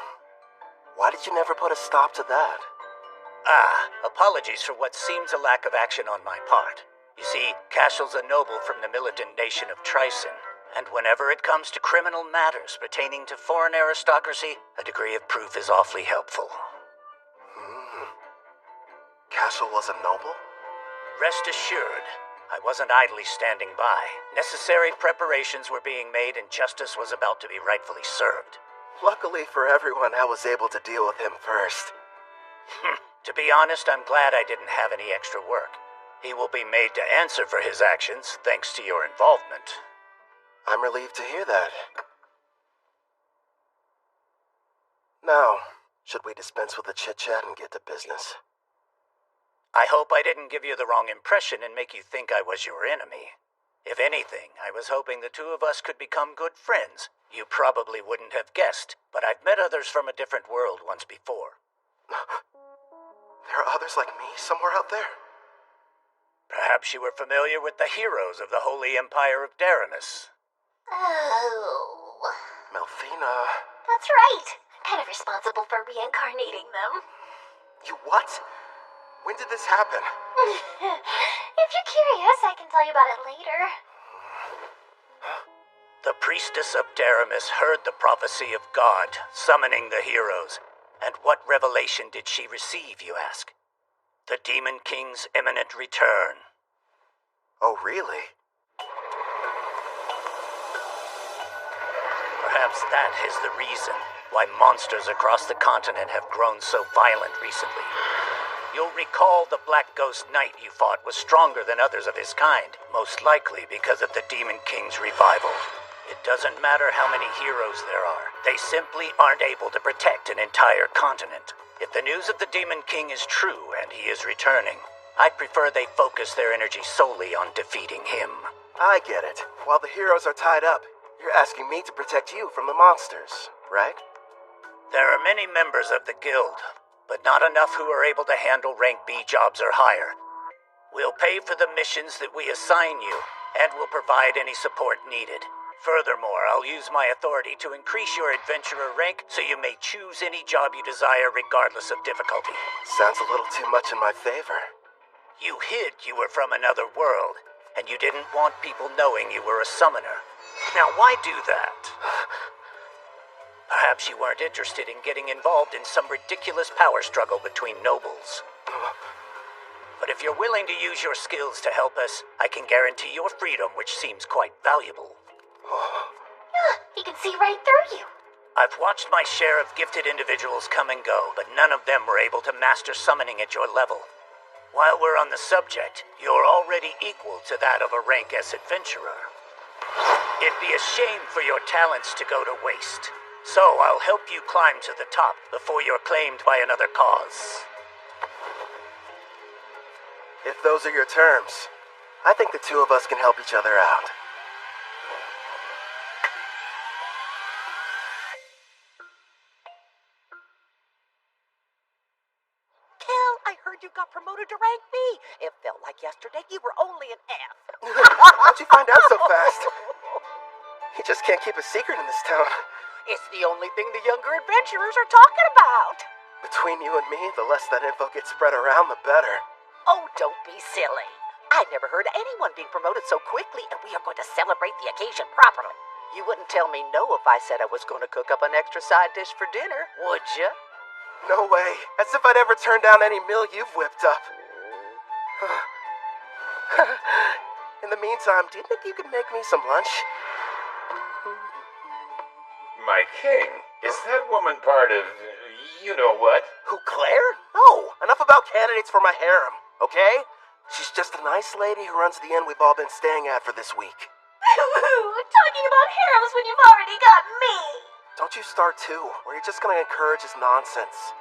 why did you never put a stop to that? Apologies for what seems a lack of action on my part. You see, Cashel's a noble from the militant nation of Tryson, and whenever it comes to criminal matters pertaining to foreign aristocracy, a degree of proof is awfully helpful. Cashel was a noble? Rest assured, I wasn't idly standing by. Necessary preparations were being made and justice was about to be rightfully served. Luckily for everyone, I was able to deal with him first. To be honest, I'm glad I didn't have any extra work. He will be made to answer for his actions, thanks to your involvement. I'm relieved to hear that. Now, should we dispense with the chit-chat and get to business? I hope I didn't give you the wrong impression and make you think I was your enemy. If anything, I was hoping the two of us could become good friends. You probably wouldn't have guessed, but I've met others from a different world once before. There are others like me somewhere out there? Perhaps you were familiar with the heroes of the Holy Empire of Daramus. Oh. Melfina... That's right. I'm kind of responsible for reincarnating them. You what? When did this happen? If you're curious, I can tell you about it later. The priestess of Daramus heard the prophecy of God, summoning the heroes. And what revelation did she receive, you ask? The Demon King's imminent return. Oh, really? Perhaps that is the reason why monsters across the continent have grown so violent recently. You'll recall the Black Ghost Knight you fought was stronger than others of his kind, most likely because of the Demon King's revival. It doesn't matter how many heroes there are. They simply aren't able to protect an entire continent. If the news of the Demon King is true and he is returning, I'd prefer they focus their energy solely on defeating him. I get it. While the heroes are tied up, you're asking me to protect you from the monsters, right? There are many members of the guild, but not enough who are able to handle rank B jobs or higher. We'll pay for the missions that we assign you, and we'll provide any support needed. Furthermore, I'll use my authority to increase your adventurer rank so you may choose any job you desire regardless of difficulty. Sounds a little too much in my favor. You hid you were from another world, and you didn't want people knowing you were a summoner. Now, why do that? Perhaps you weren't interested in getting involved in some ridiculous power struggle between nobles. But if you're willing to use your skills to help us, I can guarantee your freedom, which seems quite valuable. He can see right through you. I've watched my share of gifted individuals come and go, but none of them were able to master summoning at your level. While we're on the subject, you're already equal to that of a rank S adventurer. It'd be a shame for your talents to go to waste. So I'll help you climb to the top before you're claimed by another cause. If those are your terms, I think the two of us can help each other out. I heard you got promoted to rank B. It felt like yesterday you were only an F. How'd you find out so fast? You just can't keep a secret in this town. It's the only thing the younger adventurers are talking about. Between you and me, the less that info gets spread around, the better. Oh, don't be silly. I've never heard of anyone being promoted so quickly, and we are going to celebrate the occasion properly. You wouldn't tell me no if I said I was going to cook up an extra side dish for dinner, would you? No way. As if I'd ever turn down any meal you've whipped up. In the meantime, do you think you could make me some lunch? My king, is that woman part of you-know-what? Who, Claire? No. Enough about candidates for my harem, okay? She's just a nice lady who runs the inn we've all been staying at for this week. Talking about harems when you've already got me. Don't you start too, or you're just gonna encourage his nonsense.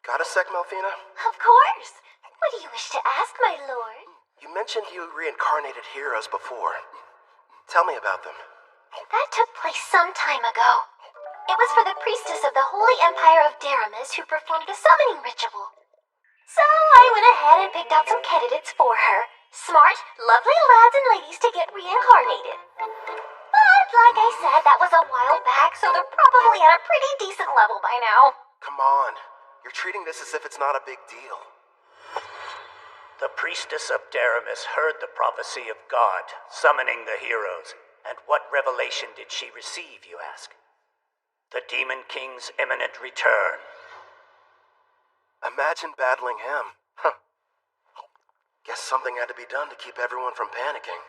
Got a sec, Melfina? Of course. What do you wish to ask, my lord? You mentioned you reincarnated heroes before. Tell me about them. That took place some time ago. It was for the priestess of the Holy Empire of Daramus who performed the summoning ritual. So I went ahead and picked out some candidates for her. Smart, lovely lads and ladies to get reincarnated. But like I said, that was a while back, so they're probably at a pretty decent level by now. Come on. You're treating this as if it's not a big deal. The priestess of Daramus heard the prophecy of God, summoning the heroes. And what revelation did she receive, you ask? The Demon King's imminent return. Imagine battling him. Huh. Guess something had to be done to keep everyone from panicking.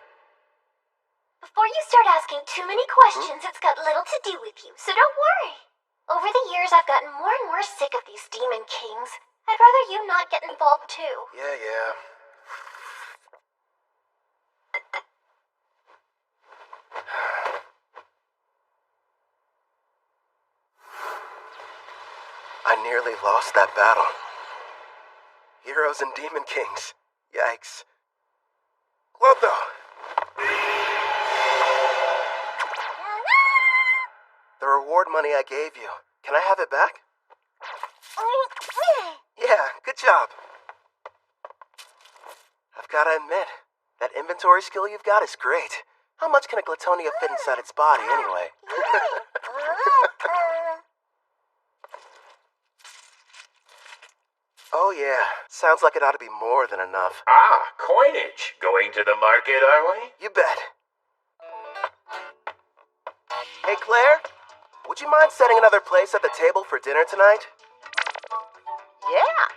Before you start asking too many questions, it's got little to do with you, so don't worry. Over the years, I've gotten more and more sick of these Demon Kings. I'd rather you not get involved too. Yeah. nearly lost that battle. Heroes and Demon Kings. Yikes. Lotho! The reward money I gave you. Can I have it back? Yeah, good job. I've gotta admit, that inventory skill you've got is great. How much can a Glatonia fit inside its body, anyway? Oh yeah, sounds like it ought to be more than enough. Ah, coinage. Going to the market, are we? You bet. Hey Claire, would you mind setting another place at the table for dinner tonight? Yeah.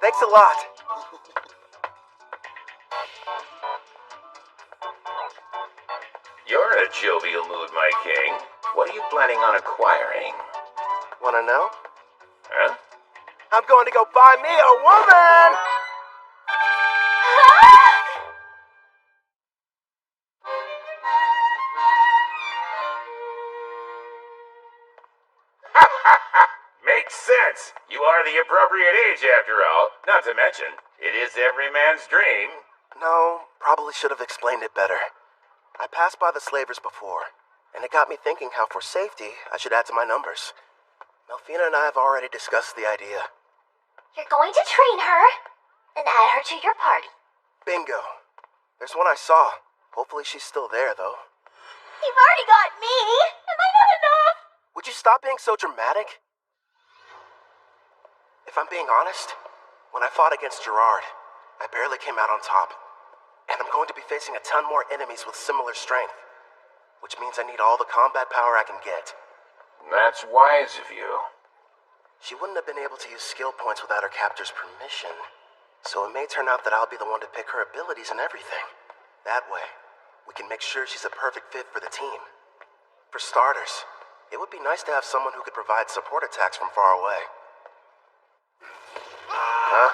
Thanks a lot. You're in a jovial mood, my king. What are you planning on acquiring? Wanna know? Huh? I'm going to go buy me a woman! Makes sense. You are the appropriate age, after all. Not to mention, it is every man's dream. No, probably should have explained it better. I passed by the slavers before, and it got me thinking how for safety, I should add to my numbers. Melfina and I have already discussed the idea. You're going to train her and add her to your party. Bingo. There's one I saw. Hopefully she's still there, though. You've already got me. Am I not enough? Would you stop being so dramatic? If I'm being honest, when I fought against Gerard, I barely came out on top. And I'm going to be facing a ton more enemies with similar strength. Which means I need all the combat power I can get. That's wise of you. She wouldn't have been able to use skill points without her captor's permission. So it may turn out that I'll be the one to pick her abilities and everything. That way, we can make sure she's a perfect fit for the team. For starters, it would be nice to have someone who could provide support attacks from far away. Huh?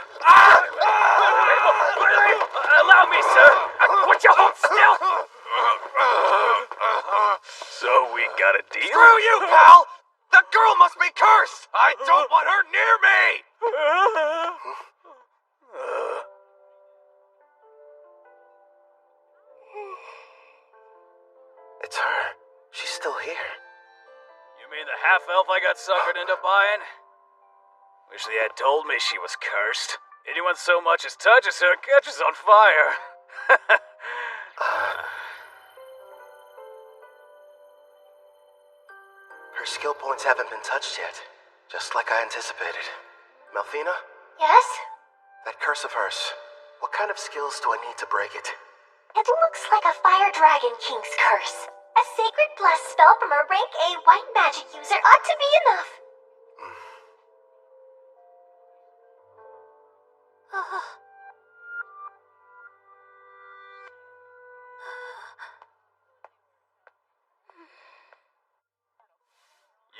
Allow me, sir! Would you hold still? So we got a deal? Screw you, pal! The girl must be cursed! I don't want her near me! It's her. She's still here. You mean the half-elf I got suckered into buying? Wish they had told me she was cursed. Anyone so much as touches her catches on fire. Her skill points haven't been touched yet, just like I anticipated. Melfina? Yes? That curse of hers, what kind of skills do I need to break it? It looks like a Fire Dragon King's curse. A sacred blessed spell from a rank A white magic user ought to be enough.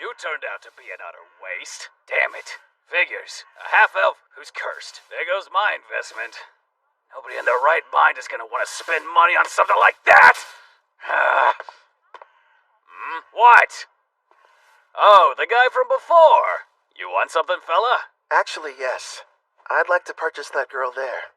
You turned out to be an utter waste. Damn it. Figures. A half-elf who's cursed. There goes my investment. Nobody in their right mind is gonna want to spend money on something like that! What? Oh, the guy from before. You want something, fella? Actually, yes. I'd like to purchase that girl there.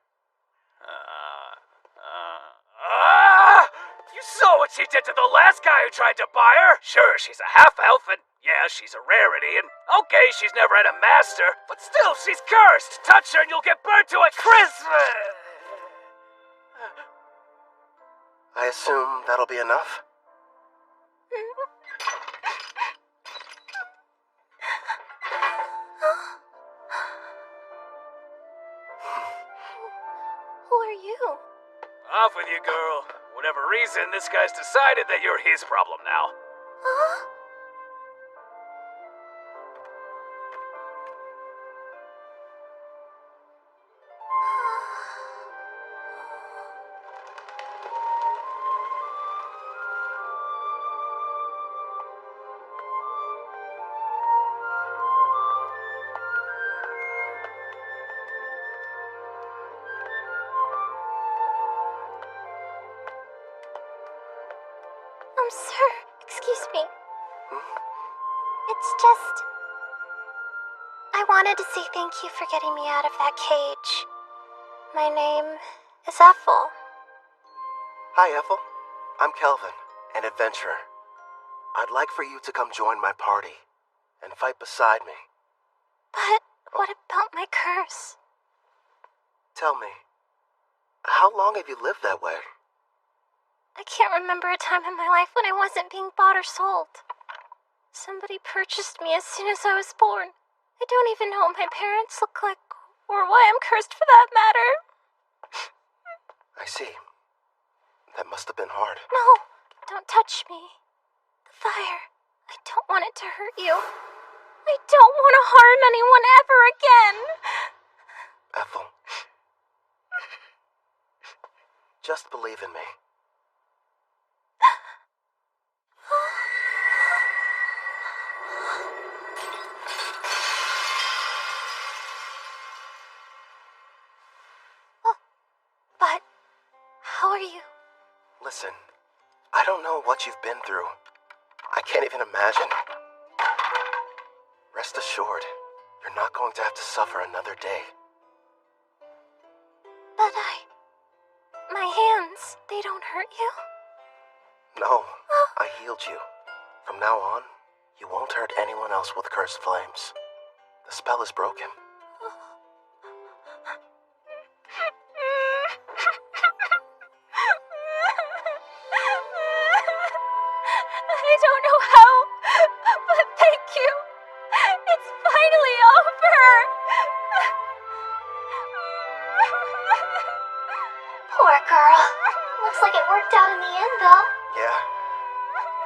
You saw what she did to the last guy who tried to buy her? Sure, she's a half-elf, and yeah, she's a rarity, and okay, she's never had a master, but still, she's cursed! Touch her and you'll get burned to a crisp! I assume that'll be enough? Who are you? Off with you, girl. Whatever reason, this guy's decided that you're his problem now. Huh? Sir, excuse me. It's just... I wanted to say thank you for getting me out of that cage. My name is Ethel. Hi, Ethel. I'm Kelvin, an adventurer. I'd like for you to come join my party and fight beside me. But what about my curse? Tell me, how long have you lived that way? I can't remember a time in my life when I wasn't being bought or sold. Somebody purchased me as soon as I was born. I don't even know what my parents look like, or why I'm cursed for that matter. I see. That must have been hard. No, don't touch me. The fire. I don't want it to hurt you. I don't want to harm anyone ever again. Ethel. Just believe in me. But how are you? Listen, I don't know what you've been through. I can't even imagine. Rest assured, you're not going to have to suffer another day. But my hands, they don't hurt you? No, I healed you. From now on, you won't hurt anyone else with cursed flames. The spell is broken. I don't know how, but thank you. It's finally over. Poor girl. Looks like it worked out in the end, though. Yeah,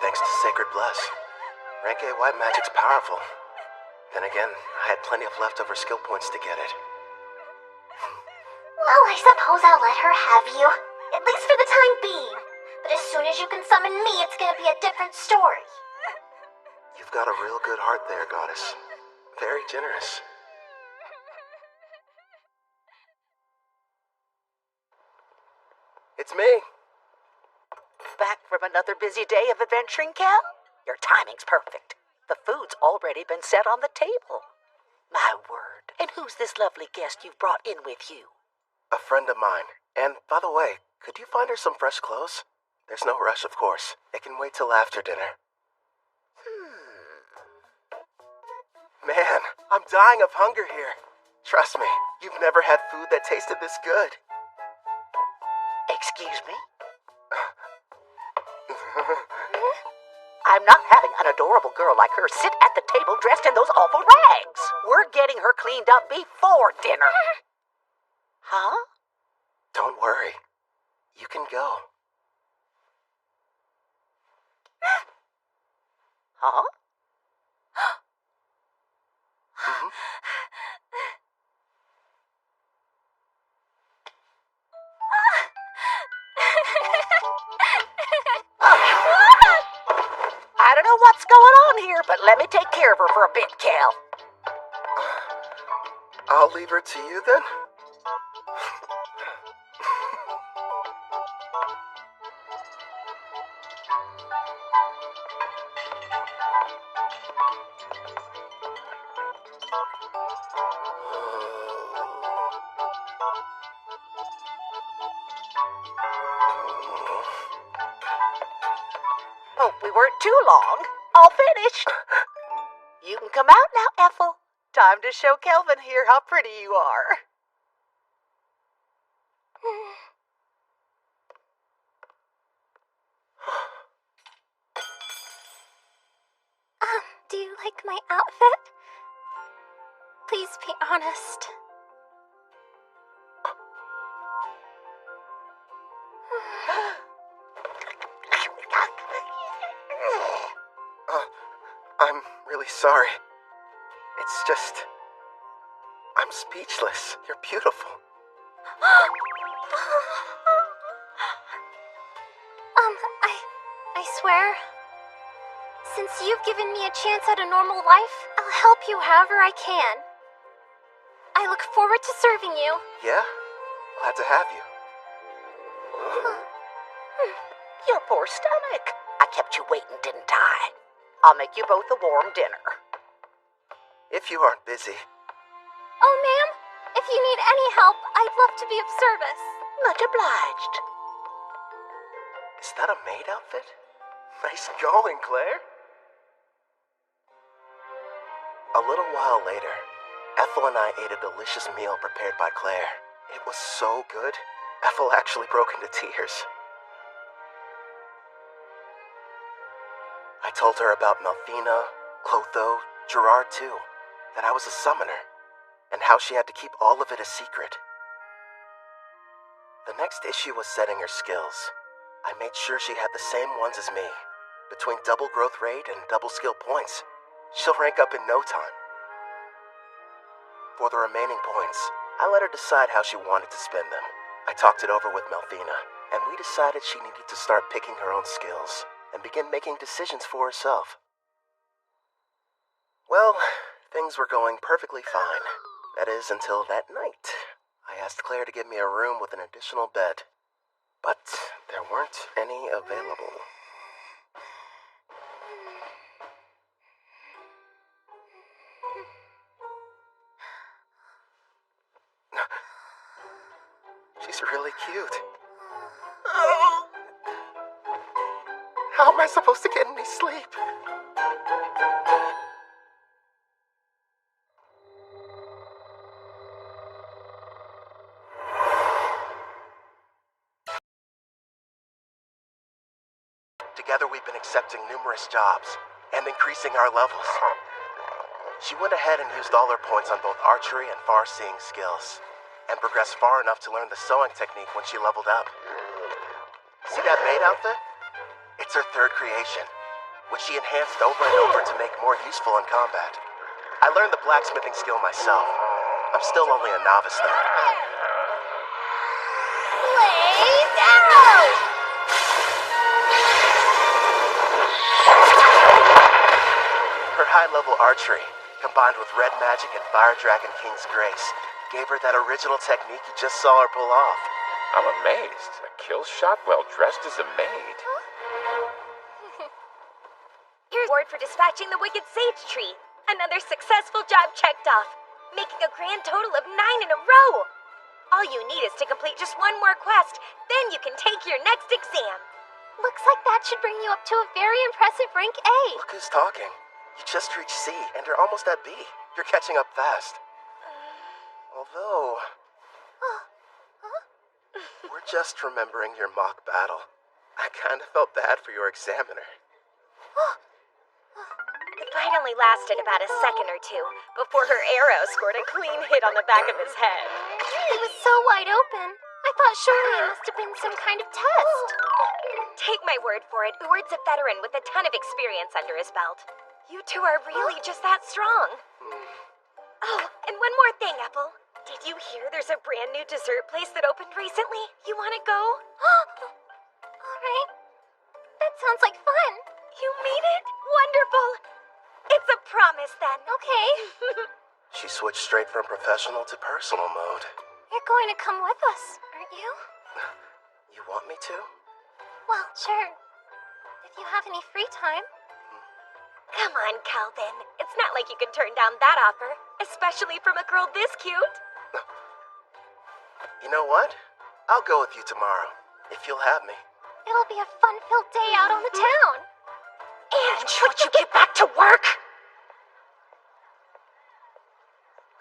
thanks to Sacred Bless. Rank A white magic's powerful. Then again, I had plenty of leftover skill points to get it. Well, I suppose I'll let her have you. At least for the time being. But as soon as you can summon me, it's gonna be a different story. You've got a real good heart there, Goddess. Very generous. It's me. Back from another busy day of adventuring, Cal? Your timing's perfect. The food's already been set on the table. My word. And who's this lovely guest you've brought in with you? A friend of mine. And, by the way, could you find her some fresh clothes? There's no rush, of course. It can wait till after dinner. Man, I'm dying of hunger here. Trust me, you've never had food that tasted this good. Excuse me? I'm not having an adorable girl like her sit at the table dressed in those awful rags. We're getting her cleaned up before dinner. Huh? Don't worry. You can go. Huh? Mm-hmm. I don't know what's going on here, but let me take care of her for a bit, Cal. I'll leave her to you then. Hope we weren't too long. All finished. You can come out now, Ethel. Time to show Kelvin here how pretty you are. Do you like my outfit? Please be honest. I'm really sorry. It's just... I'm speechless. You're beautiful. I swear, since you've given me a chance at a normal life, I'll help you however I can. I look forward to serving you. Yeah? Glad to have you. Your poor stomach. I kept you waiting, didn't I? I'll make you both a warm dinner. If you aren't busy, Oh, ma'am, if you need any help, I'd love to be of service. Much obliged. Is that a maid outfit? Nice going, Claire. A little while later, Ethel and I ate a delicious meal prepared by Claire. It was so good, Ethel actually broke into tears. I told her about Melfina, Clotho, Gerard too, that I was a summoner, and how she had to keep all of it a secret. The next issue was setting her skills. I made sure she had the same ones as me. Between double growth rate and double skill points, she'll rank up in no time. For the remaining points, I let her decide how she wanted to spend them. I talked it over with Melfina, and we decided she needed to start picking her own skills and begin making decisions for herself. Well, things were going perfectly fine. That is, until that night. I asked Claire to give me a room with an additional bed, but there weren't any available. She's really cute. Oh. How am I supposed to get any sleep? Together we've been accepting numerous jobs and increasing our levels. She went ahead and used all her points on both archery and far-seeing skills, and progressed far enough to learn the sewing technique when she leveled up. See that maid outfit? It's her third creation, which she enhanced over and over to make more useful in combat. I learned the blacksmithing skill myself. I'm still only a novice though. Blaze arrow! Her high-level archery, combined with red magic and Fire Dragon King's grace, gave her that original technique you just saw her pull off. I'm amazed. A kill shot while dressed as a maid. Here's a reward for dispatching the wicked sage tree. Another successful job checked off, making a grand total of 9 in a row. All you need is to complete just one more quest, then you can take your next exam. Looks like that should bring you up to a very impressive rank A. Look who's talking. You just reached C, and you're almost at B. You're catching up fast. Although... we're just remembering your mock battle. I kind of felt bad for your examiner. The fight only lasted about a second or two before her arrow scored a clean hit on the back of his head. It was so wide open. I thought surely it must have been some kind of test. Take my word for it, Uward's a veteran with a ton of experience under his belt. You two are really just that strong. Oh, and one more thing, Apple. Did you hear there's a brand new dessert place that opened recently? You want to go? All right. That sounds like fun. You mean it? Wonderful. It's a promise then. Okay. She switched straight from professional to personal mode. You're going to come with us, aren't you? You want me to? Well, sure. If you have any free time. Come on, Calvin. It's not like you can turn down that offer, especially from a girl this cute. You know what? I'll go with you tomorrow, if you'll have me. It'll be a fun-filled day out on the town. And would you get back to work?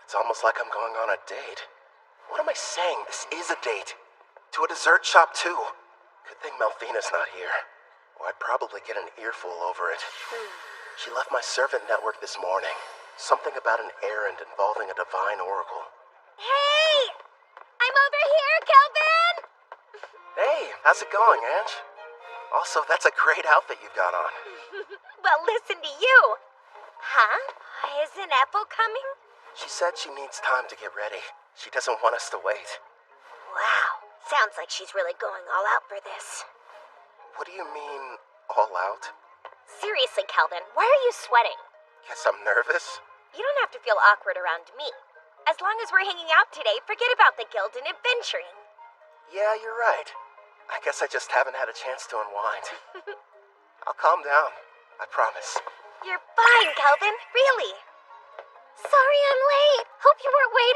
It's almost like I'm going on a date. What am I saying? This is a date. To a dessert shop, too. Good thing Melfina's not here, or I'd probably get an earful over it. She left my servant network this morning. Something about an errand involving a divine oracle. Hey! I'm over here, Calvin! Hey, how's it going, Ange? Also, that's a great outfit you've got on. Well, listen to you. Huh? Isn't Apple coming? She said she needs time to get ready. She doesn't want us to wait. Wow. Sounds like she's really going all out for this. What do you mean, all out? Seriously, Calvin, why are you sweating? Guess I'm nervous. You don't have to feel awkward around me. As long as we're hanging out today, forget about the guild and adventuring. Yeah, you're right. I guess I just haven't had a chance to unwind. I'll calm down. I promise. You're fine, Calvin. Really. Sorry I'm late. Hope you weren't waiting.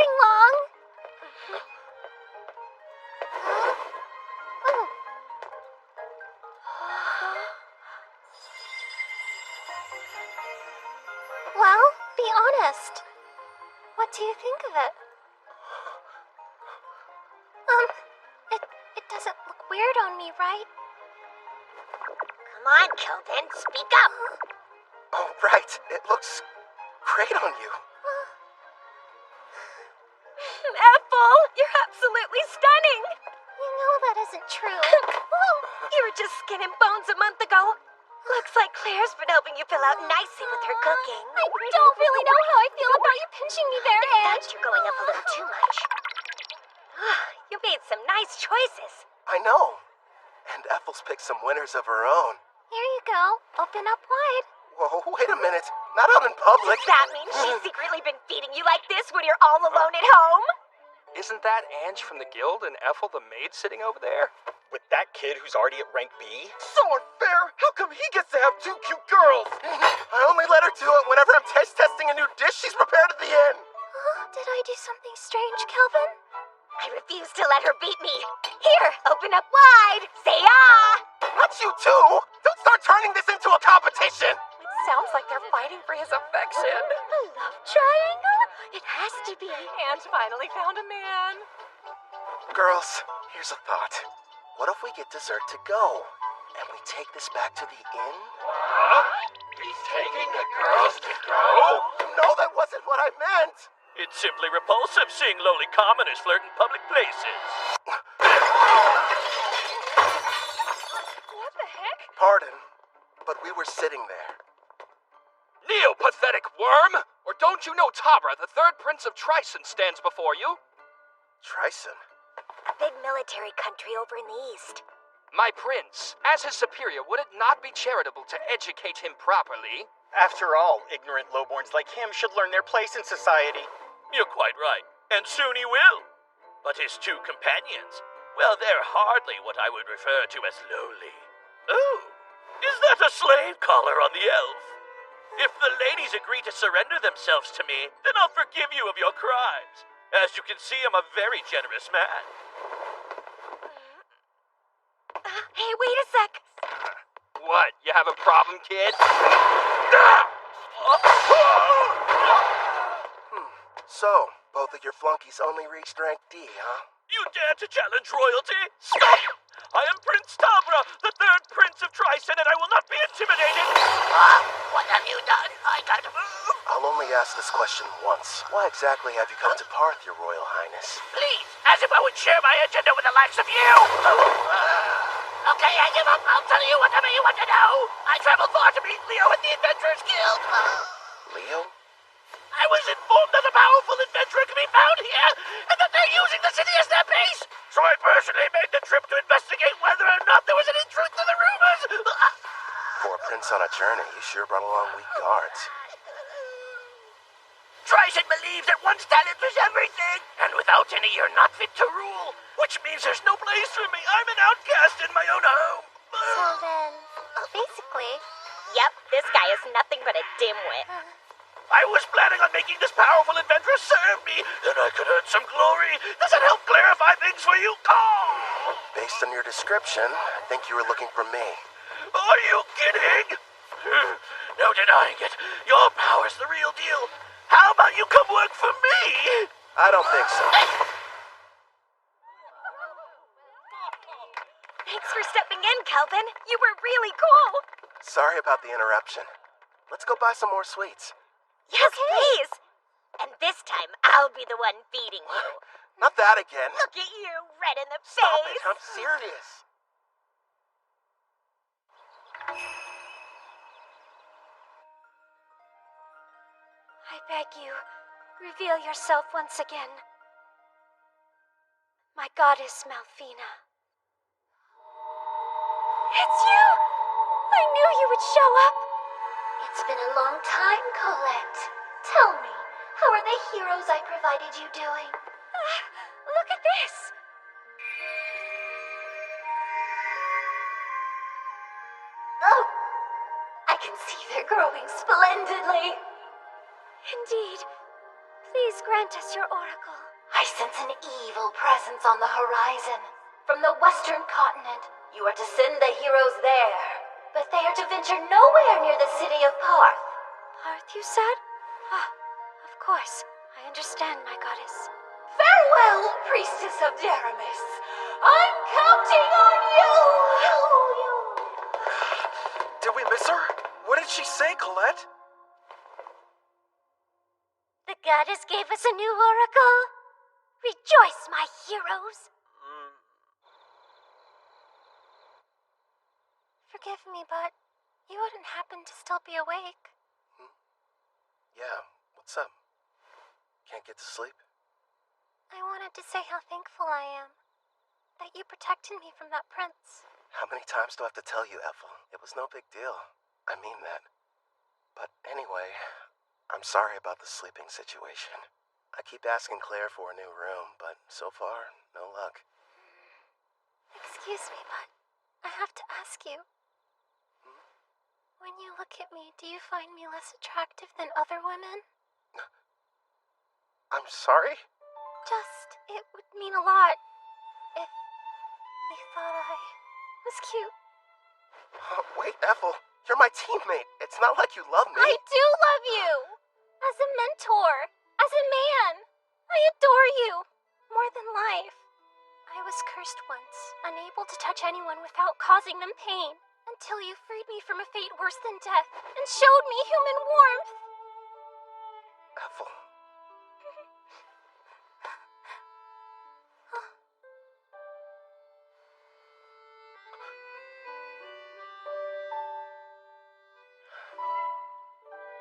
What do you think of it? It doesn't look weird on me, right? Come on, Kelvin, speak up. Oh, right. It looks great on you. Ethel, you're absolutely stunning. You know that isn't true. You were just skin and bones a month ago. Looks like Claire's been helping you fill out nicely with her cooking. I don't really know how I feel about you pinching me there, Ange. You're going up a little too much. You made some nice choices. I know. And Ethel's picked some winners of her own. Here you go. Open up wide. Whoa, wait a minute. Not out in public. That means she's secretly been feeding you like this when you're all alone at home? Isn't that Ange from the guild and Ethel the maid sitting over there? With that kid who's already at rank B? So unfair! How come he gets to have two cute girls? I only let her do it whenever I'm taste testing a new dish she's prepared at the inn. Did I do something strange, Kelvin? I refuse to let her beat me. Here, open up wide. Say ah! Not you too! Don't start turning this into a competition! It sounds like they're fighting for his affection. A love triangle? It has to be. Ange finally found a man. Girls, here's a thought. What if we get dessert to go? And we take this back to the inn? Huh? He's taking the girls to go? No, that wasn't what I meant! It's simply repulsive seeing lowly commoners flirt in public places. What the heck? Pardon, but we were sitting there. Neo-pathetic worm! Or don't you know Tabra, the third prince of Tryson, stands before you? Tryson? A big military country over in the east. My prince, as his superior, would it not be charitable to educate him properly? After all, ignorant lowborns like him should learn their place in society. You're quite right, and soon he will. But his two companions, well, they're hardly what I would refer to as lowly. Oh, is that a slave collar on the elf? If the ladies agree to surrender themselves to me, then I'll forgive you of your crimes. As you can see, I'm a very generous man. Hey, wait a sec. What, you have a problem, kid? So, both of your flunkies only reached rank D, huh? You dare to challenge royalty? Stop! I am Prince Tabra, the third prince of Tryson, and I will not be intimidated! What have you done? I can't move. I'll only ask this question once. Why exactly have you come to Parth, your royal highness? Please, as if I would share my agenda with the likes of you. Okay, I give up. I'll tell you whatever you want to know. I traveled far to meet Leo at the Adventurers Guild. Leo? I was informed that a powerful adventurer can be found here, and that they're using the city as their base. So I personally made the trip to investigate whether or not there was any truth to the rumors. For a prince on a journey, you sure brought along weak guards. Tryson believes that one's talent is everything, and without any, you're not fit to rule. Which means there's no place for me. I'm an outcast in my own home. So then, basically... Yep, this guy is nothing but a dimwit. I was planning on making this powerful adventurer serve me, then I could earn some glory. Does that help clarify things for you? Oh! Based on your description, I think you were looking for me. Are you kidding? No denying it. Your power's the real deal. How about you come work for me? I don't think so. Thanks for stepping in, Kelvin. You were really cool. Sorry about the interruption. Let's go buy some more sweets. Yes, please. And this time, I'll be the one feeding you. Not that again. Look at you, red in the Stop face. it, I'm serious. I beg you, reveal yourself once again. My goddess Malfina. It's you! I knew you would show up! It's been a long time, Colette. Tell me, how are the heroes I provided you doing? Look at this! Oh, I can see they're growing splendidly. Indeed. Please grant us your oracle. I sense an evil presence on the horizon. From the western continent, you are to send the heroes there. But they are to venture nowhere near the city of Parth. Parth, you said? Ah, of course. I understand, my goddess. Farewell, priestess of Daramis. I'm counting on you! Did we miss her? What did she say, Colette? The goddess gave us a new oracle. Rejoice, my heroes. Forgive me, but you wouldn't happen to still be awake. Yeah, what's up? Can't get to sleep? I wanted to say how thankful I am that you protected me from that prince. How many times do I have to tell you, Ethel? It was no big deal. I mean that. But anyway, I'm sorry about the sleeping situation. I keep asking Claire for a new room, but so far, no luck. Excuse me, but I have to ask you. When you look at me, do you find me less attractive than other women? I'm sorry? It would mean a lot if you thought I was cute. Wait, Ethel, you're my teammate. It's not like you love me. I do love you! As a mentor, as a man. I adore you, more than life. I was cursed once, unable to touch anyone without causing them pain, until you freed me from a fate worse than death and showed me human warmth. Ethel.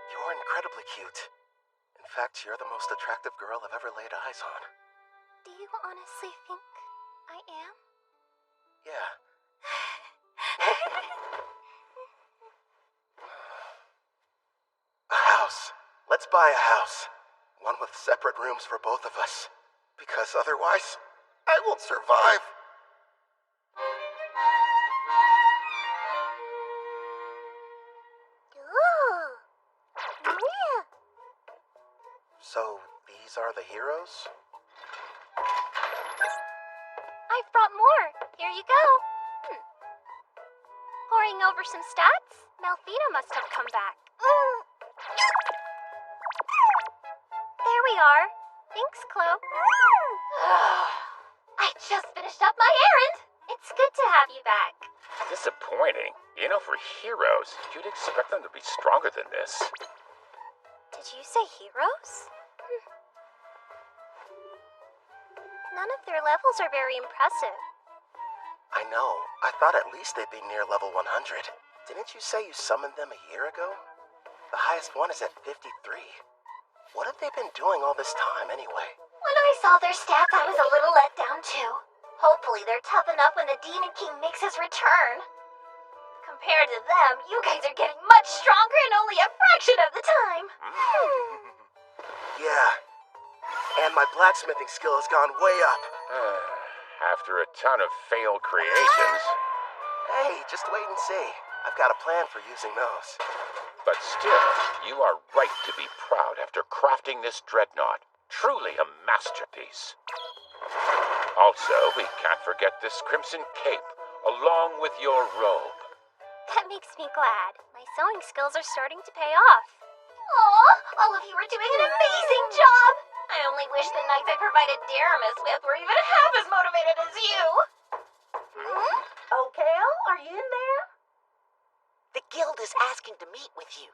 You're incredibly cute. In fact, you're the most attractive girl I've ever laid eyes on. Do you honestly think I am? Yeah. A house. Let's buy a house. One with separate rooms for both of us. Because otherwise, I won't survive. So, these are the heroes? I've brought more. Here you go. Poring over some stats? Malthina must have come back. There we are. Thanks, Chloe. I just finished up my errand. It's good to have you back. Disappointing. You know, for heroes, you'd expect them to be stronger than this. Did you say heroes? None of their levels are very impressive. I know. I thought at least they'd be near level 100. Didn't you say you summoned them a year ago? The highest one is at 53. What have they been doing all this time, anyway? When I saw their stats, I was a little let down, too. Hopefully they're tough enough when the Demon King makes his return. Compared to them, you guys are getting much stronger in only a fraction of the time. Yeah. And my blacksmithing skill has gone way up. After a ton of failed creations. Hey, just wait and see. I've got a plan for using those. But still, you are right to be proud after crafting this dreadnought. Truly a masterpiece. Also, we can't forget this crimson cape, along with your robe. That makes me glad. My sewing skills are starting to pay off. Aw, all of you are doing an amazing job. I only wish the knights I provided Daramis with were even half as motivated as you. Okay, are you in there? The guild is asking to meet with you.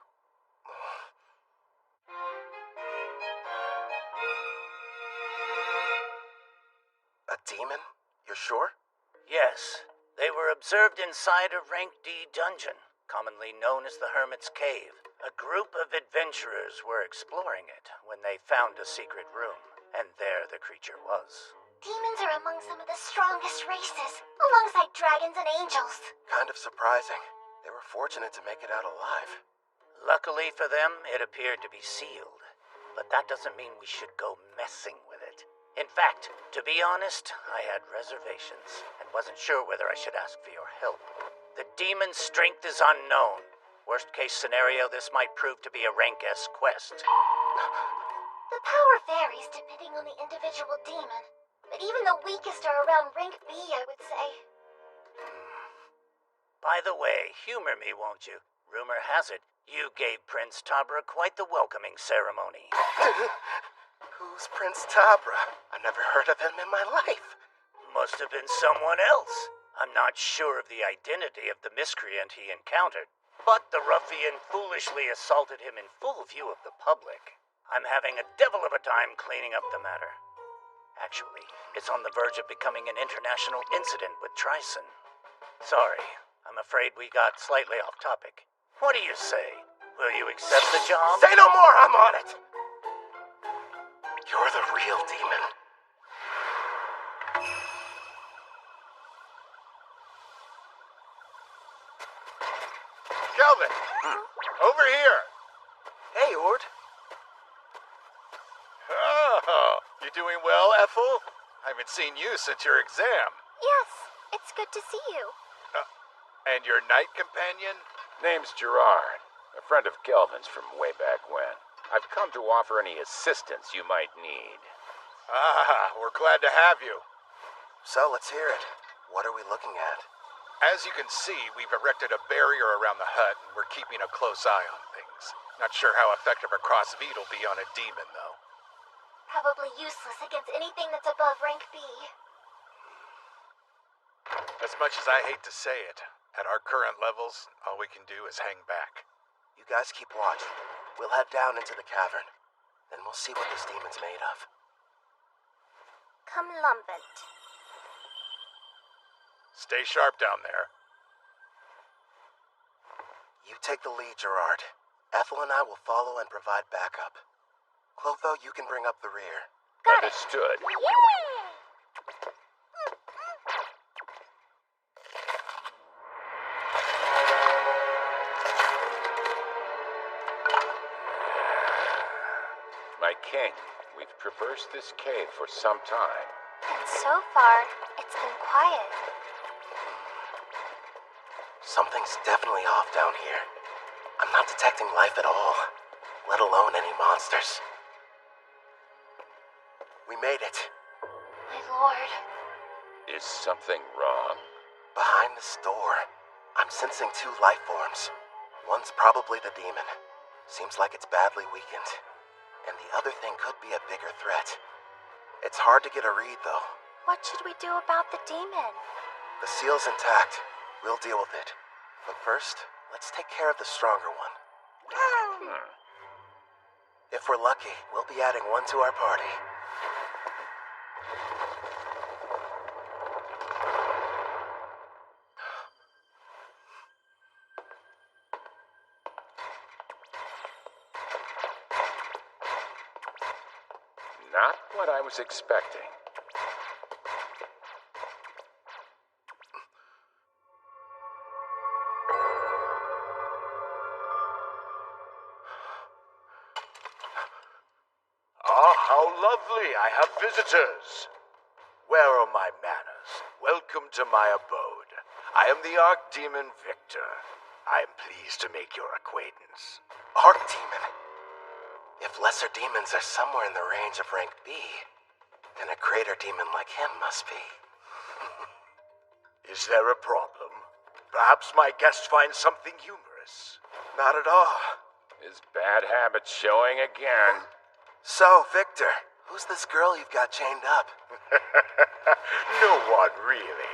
A demon? You're sure? Yes. They were observed inside a Rank D dungeon, commonly known as the Hermit's Cave. A group of adventurers were exploring it when they found a secret room, and there the creature was. Demons are among some of the strongest races, alongside dragons and angels. Kind of surprising. They were fortunate to make it out alive. Luckily for them, it appeared to be sealed. But that doesn't mean we should go messing with it. In fact, to be honest, I had reservations and wasn't sure whether I should ask for your help. The demon's strength is unknown. Worst case scenario, this might prove to be a Rank S quest. The power varies depending on the individual demon, but even the weakest are around Rank B, I would say. By the way, humor me, won't you? Rumor has it, you gave Prince Tabra quite the welcoming ceremony. Who's Prince Tabra? I've never heard of him in my life. Must have been someone else. I'm not sure of the identity of the miscreant he encountered, but the ruffian foolishly assaulted him in full view of the public. I'm having a devil of a time cleaning up the matter. Actually, it's on the verge of becoming an international incident with Trison. Sorry, I'm afraid we got slightly off topic. What do you say? Will you accept the job? Say no more, I'm on it! You're the real demon. Kelvin! Over here! Hey, Ord. Oh, you doing well, Ethel? I haven't seen you since your exam. Yes, it's good to see you. And your knight companion? Name's Gerard, a friend of Kelvin's from way back when. I've come to offer any assistance you might need. Ah, we're glad to have you. So, let's hear it. What are we looking at? As you can see, we've erected a barrier around the hut, and we're keeping a close eye on things. Not sure how effective a crossfeed will be on a demon, though. Probably useless against anything that's above rank B. As much as I hate to say it, at our current levels, all we can do is hang back. You guys keep watch. We'll head down into the cavern. Then we'll see what this demon's made of. Come lumbent. Stay sharp down there. You take the lead, Gerard. Ethel and I will follow and provide backup. Clotho, you can bring up the rear. Understood. My king, we've traversed this cave for some time. And so far, it's been quiet. Something's definitely off down here. I'm not detecting life at all, let alone any monsters. We made it. My lord. Is something wrong? Behind this door, I'm sensing two life forms. One's probably the demon. Seems like it's badly weakened. And the other thing could be a bigger threat. It's hard to get a read, though. What should we do about the demon? The seal's intact. We'll deal with it. But first, let's take care of the stronger one. If we're lucky, we'll be adding one to our party. Not what I was expecting. Ah, how lovely! I have visitors. Where are my manners? Welcome to my abode. I am the Archdemon Victor. I am pleased to make your acquaintance. Archdemon? If lesser demons are somewhere in the range of rank B, then a greater demon like him must be. Is there a problem? Perhaps my guest finds something humorous. Not at all. His bad habits showing again. So, Victor, who's this girl you've got chained up? No one, really.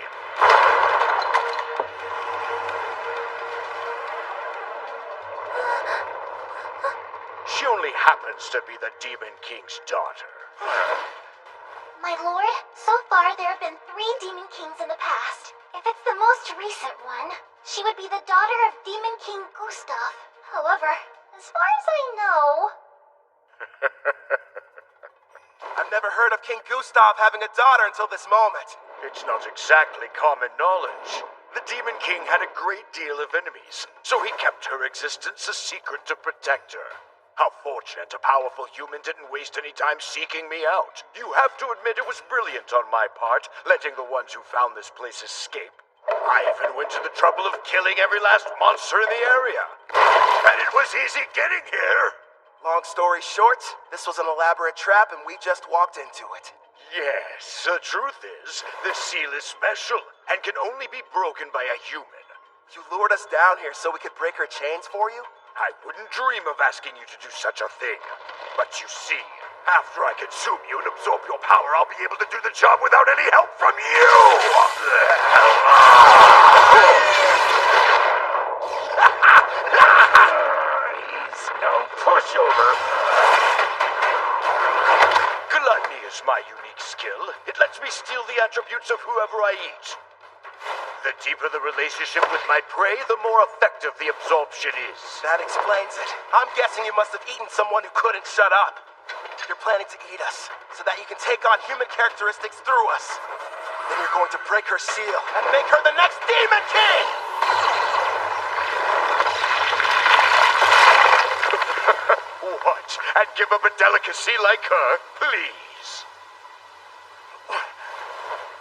She only happens to be the Demon King's daughter. My lord, so far there have been 3 Demon Kings in the past. If it's the most recent one, she would be the daughter of Demon King Gustav. However, as far as I know... I've never heard of King Gustav having a daughter until this moment. It's not exactly common knowledge. The Demon King had a great deal of enemies, so he kept her existence a secret to protect her. How fortunate a powerful human didn't waste any time seeking me out. You have to admit it was brilliant on my part, letting the ones who found this place escape. I even went to the trouble of killing every last monster in the area. And it was easy getting here. Long story short, this was an elaborate trap and we just walked into it. Yes, the truth is, this seal is special and can only be broken by a human. You lured us down here so we could break her chains for you? I wouldn't dream of asking you to do such a thing. But you see, After I consume you and absorb your power, I'll be able to do the job without any help from you! He's no pushover. Gluttony is my unique skill. It lets me steal the attributes of whoever I eat. The deeper the relationship with my prey, the more effective the absorption is. That explains it. I'm guessing you must have eaten someone who couldn't shut up. You're planning to eat us, so that you can take on human characteristics through us. Then you're going to break her seal and make her the next Demon King! What? And give up a delicacy like her? Please.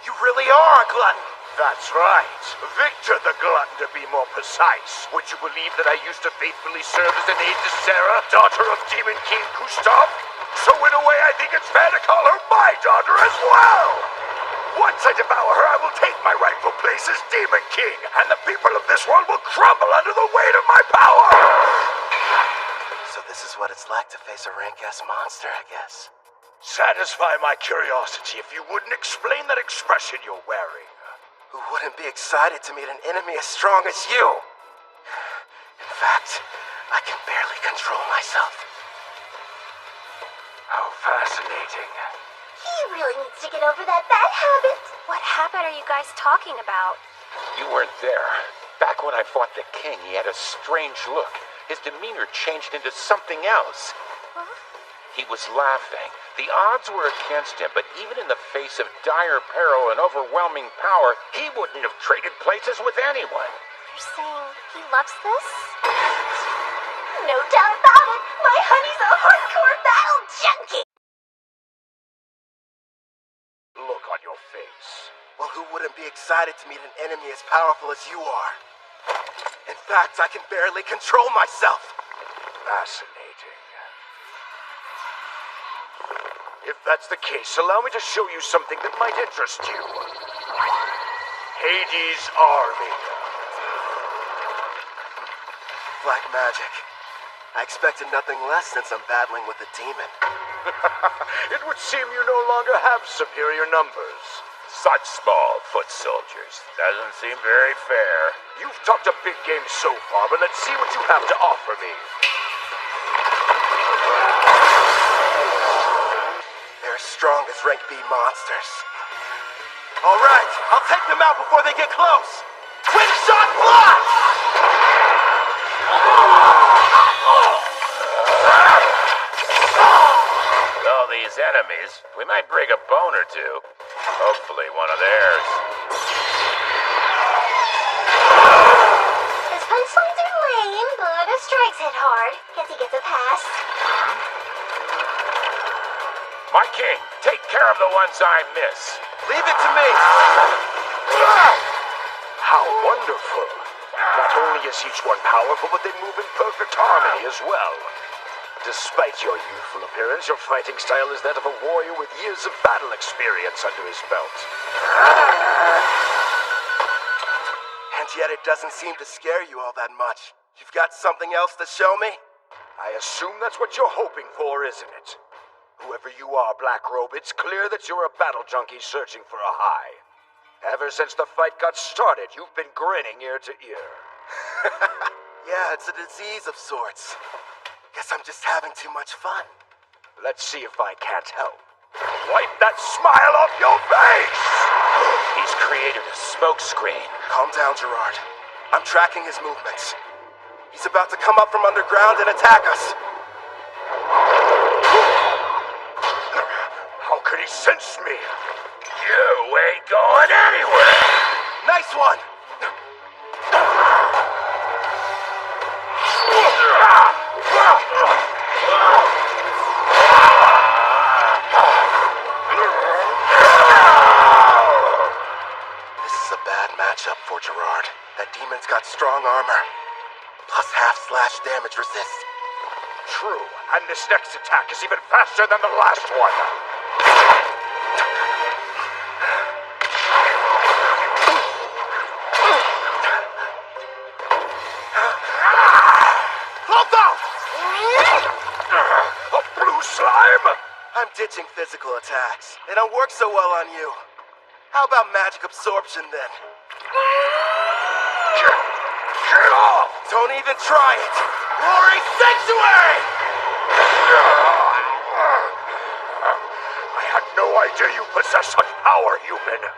You really are a glutton! That's right. Victor the Glutton, to be more precise. Would you believe that I used to faithfully serve as an aide to Sarah, daughter of Demon King Gustav? So in a way, I think it's fair to call her my daughter as well! Once I devour her, I will take my rightful place as Demon King, and the people of this world will crumble under the weight of my power! So this is what it's like to face a rank-ass monster, I guess. Satisfy my curiosity if you wouldn't explain that expression you're wearing. Who wouldn't be excited to meet an enemy as strong as you? In fact, I can barely control myself. How fascinating. He really needs to get over that bad habit. What habit are you guys talking about? You weren't there. Back when I fought the king, he had a strange look. His demeanor changed into something else. Huh? He was laughing. The odds were against him, but even in the face of dire peril and overwhelming power, he wouldn't have traded places with anyone. You're saying he loves this? No doubt about it. My honey's a hardcore battle junkie. Look on your face. Well, who wouldn't be excited to meet an enemy as powerful as you are? In fact, I can barely control myself. Fascinating. If that's the case, allow me to show you something that might interest you. Hades' army. Black magic. I expected nothing less since I'm battling with a demon. It would seem you no longer have superior numbers. Such small foot soldiers. Doesn't seem very fair. You've talked a big game so far, but let's see what you have to offer me. They're as strong as rank B monsters. All right, I'll take them out before they get close. Twin shot block! With all these enemies, we might break a bone or two. Hopefully one of theirs. His punchlines are lame, but his strikes hit hard. Guess he gets a pass. My king, take care of the ones I miss. Leave it to me. How wonderful. Not only is each one powerful, but they move in perfect harmony as well. Despite your youthful appearance, your fighting style is that of a warrior with years of battle experience under his belt. And yet it doesn't seem to scare you all that much. You've got something else to show me? I assume that's what you're hoping for, isn't it? Whoever you are, Black Robe, it's clear that you're a battle junkie searching for a high. Ever since the fight got started, you've been grinning ear to ear. Yeah, it's a disease of sorts. Guess I'm just having too much fun. Let's see if I can't help. Wipe that smile off your face! He's created a smoke screen. Calm down, Gerard. I'm tracking his movements. He's about to come up from underground and attack us. How could he sense me? You ain't going anywhere! Nice one! This is a bad matchup for Gerard. That demon's got strong armor. Plus half-slash damage resist. True, and this next attack is even faster than the last one. Hold on! A blue slime? I damaging physical attacks. They don't work so well on you. How about magic absorption then? Get off! Don't even try it! Glory Sanctuary! I had no idea you possess such power, human.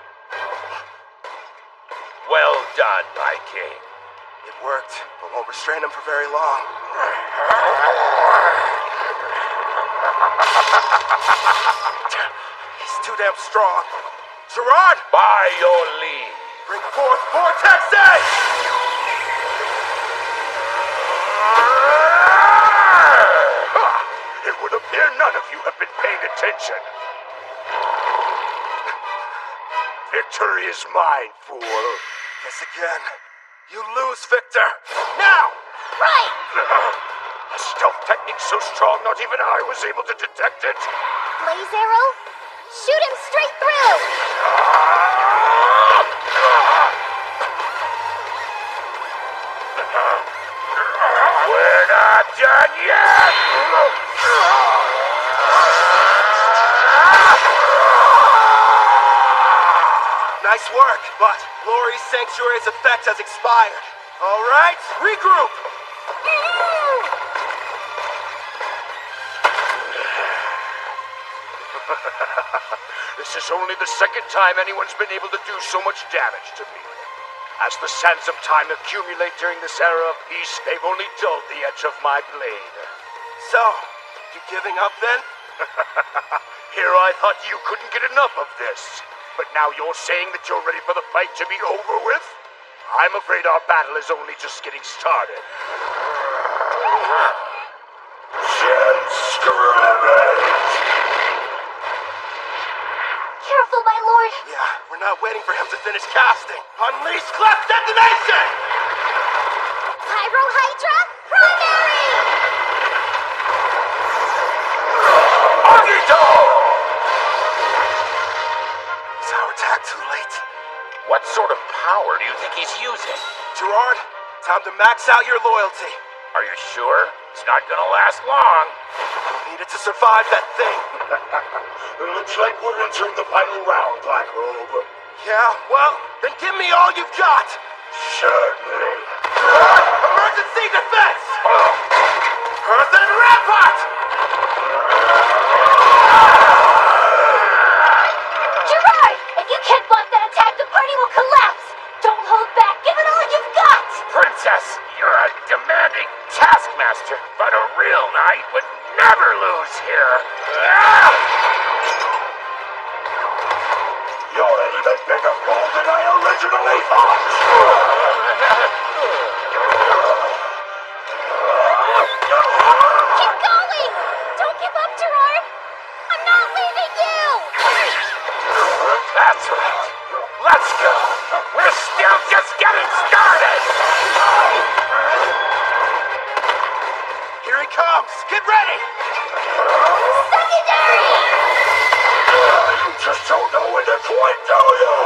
Well done, my king. It worked, but won't restrain him for very long. He's too damn strong. Gerard! By your leave. Bring forth Vortex Edge! It would appear none of you have been paying attention. Victory is mine, fool. Guess again. You lose, Victor. Now! Right! A stealth technique so strong not even I was able to detect it. Blaze arrow? Shoot him straight through! We're not done yet! Nice work, but Glory's Sanctuary's effect has expired. All right, regroup! This is only the second time anyone's been able to do so much damage to me. As the sands of time accumulate during this era of peace, they've only dulled the edge of my blade. So, you giving up then? Here I thought you couldn't get enough of this. But now you're saying that you're ready for the fight to be over with? I'm afraid our battle is only just getting started. Careful, my lord! Yeah, we're not waiting for him to finish casting. Unleash Clef Detonation! Pyro Hydra, primary! Agito! Is our attack too late? What sort of power do you think he's using? Gerard, time to max out your loyalty. Are you sure? It's not gonna last long. You needed to survive that thing. It looks like we're entering the final round, Black Robe. Yeah, well, then give me all you've got. Certainly. Gerard, emergency defense! Earthen Rampart! Gerard! If you can't block that attack, the party will collapse! Don't hold back! Give it all you've got! Princess, you're a demanding taskmaster, but a real knight would never lose here. You're an even bigger fool than I originally thought! Keep going! Don't give up, Gerard! I'm not leaving you! That's right. Let's go. We're still just getting started. Here he comes! Get ready! Secondary! You just don't know when to quit, do you?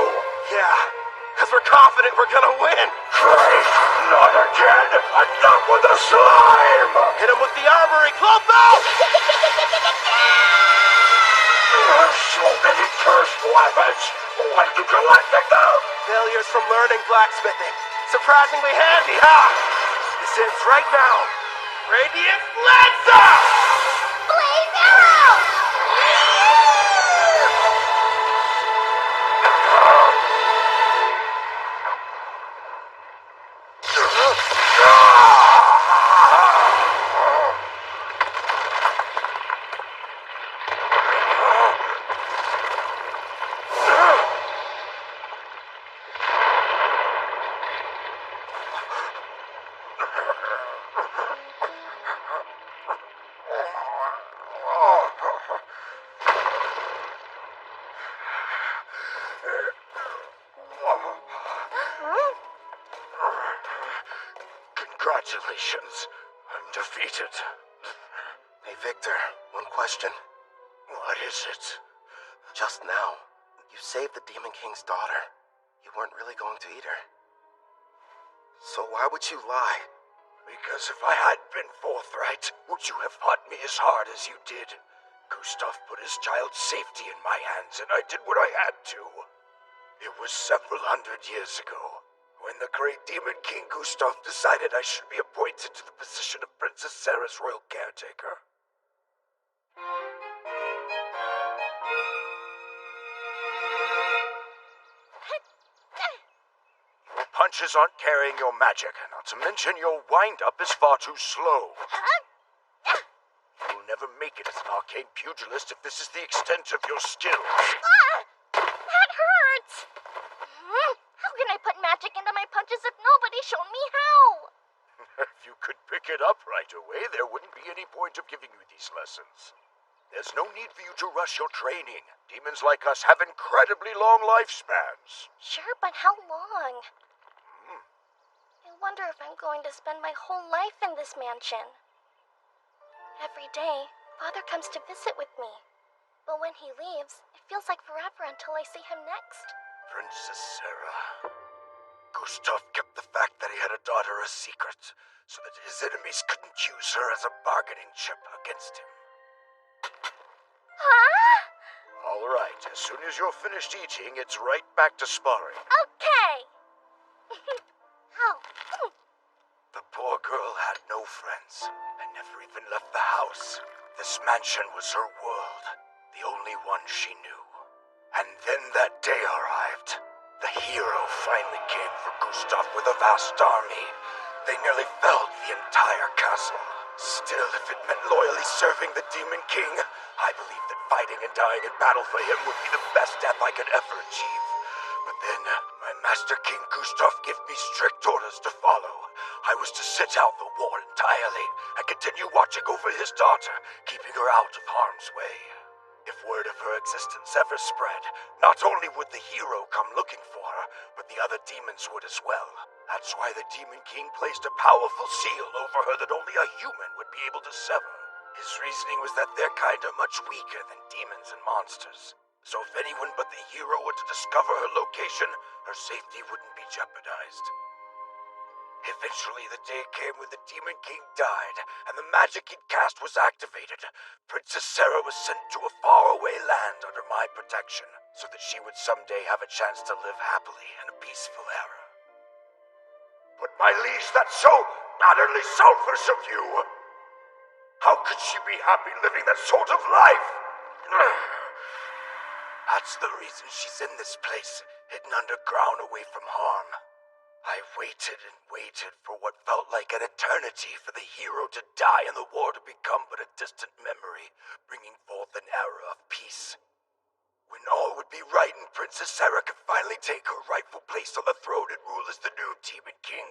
Yeah, because we're confident we're gonna win. Christ, not again! Enough with the slime! Hit him with the armory, Clotho! So many cursed weapons! When did you like them? Failures from learning blacksmithing. Surprisingly handy, huh? This ends right now. Radiant Lancer! Blaze arrow! Congratulations. I'm defeated. Hey, Victor, one question. What is it? Just now, you saved the Demon King's daughter. You weren't really going to eat her. So why would you lie? Because if I had been forthright, would you have fought me as hard as you did? Gustav put his child's safety in my hands, and I did what I had to. It was several hundred years ago, when the great demon king Gustav decided I should be appointed to the position of Princess Sarah's royal caretaker. Your punches aren't carrying your magic, not to mention your wind-up is far too slow. You'll never make it as an arcane pugilist if this is the extent of your skills. That hurts! How can I put magic into my punches if nobody's shown me how? If you could pick it up right away, there wouldn't be any point of giving you these lessons. There's no need for you to rush your training. Demons like us have incredibly long lifespans. Sure, but how long? I wonder if I'm going to spend my whole life in this mansion. Every day, Father comes to visit with me. But when he leaves, it feels like forever until I see him next. Princess Sarah. Gustav kept the fact that he had a daughter a secret, so that his enemies couldn't use her as a bargaining chip against him. Huh? All right, as soon as you're finished eating, it's right back to sparring. Okay. Ow. The poor girl had no friends, and never even left the house. This mansion was her world, the only one she knew. And then that day arrived. The hero finally came for Gustav with a vast army. They nearly felled the entire castle. Still, if it meant loyally serving the Demon King, I believed that fighting and dying in battle for him would be the best death I could ever achieve. But then, my Master King Gustav gave me strict orders to follow. I was to sit out the war entirely and continue watching over his daughter, keeping her out of harm's way. If word of her existence ever spread, not only would the hero come looking for her, but the other demons would as well. That's why the Demon King placed a powerful seal over her that only a human would be able to sever. His reasoning was that their kind are much weaker than demons and monsters. So if anyone but the hero were to discover her location, her safety wouldn't be jeopardized. Eventually, the day came when the Demon King died, and the magic he'd cast was activated. Princess Sarah was sent to a faraway land under my protection, so that she would someday have a chance to live happily in a peaceful era. But my liege, that's so utterly selfish of you! How could she be happy living that sort of life? That's the reason she's in this place, hidden underground away from harm. I waited and waited for what felt like an eternity for the hero to die and the war to become but a distant memory, bringing forth an era of peace. When all would be right and Princess Sarah could finally take her rightful place on the throne and rule as the new Demon King.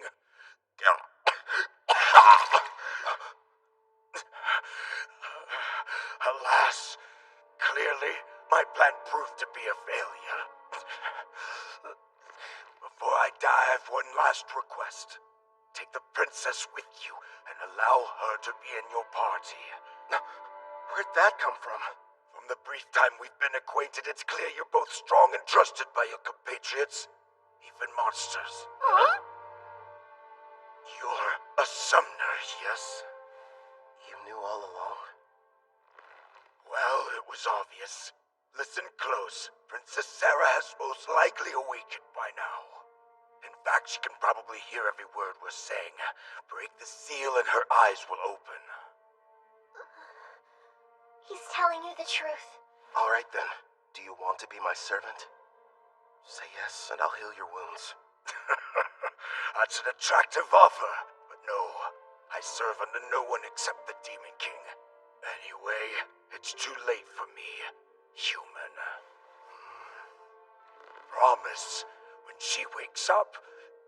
Alas, clearly my plan proved to be a failure. Before I die, I have one last request. Take the princess with you and allow her to be in your party. Where'd that come from? From the brief time we've been acquainted, it's clear you're both strong and trusted by your compatriots, even monsters. Huh? You're a summoner, yes? You knew all along? Well, it was obvious. Listen close. Princess Sarah has most likely awakened by now. In fact, she can probably hear every word we're saying. Break the seal and her eyes will open. He's telling you the truth. All right then. Do you want to be my servant? Say yes, and I'll heal your wounds. That's an attractive offer. But no, I serve under no one except the Demon King. Anyway, it's too late for me, human. Promise, when she wakes up,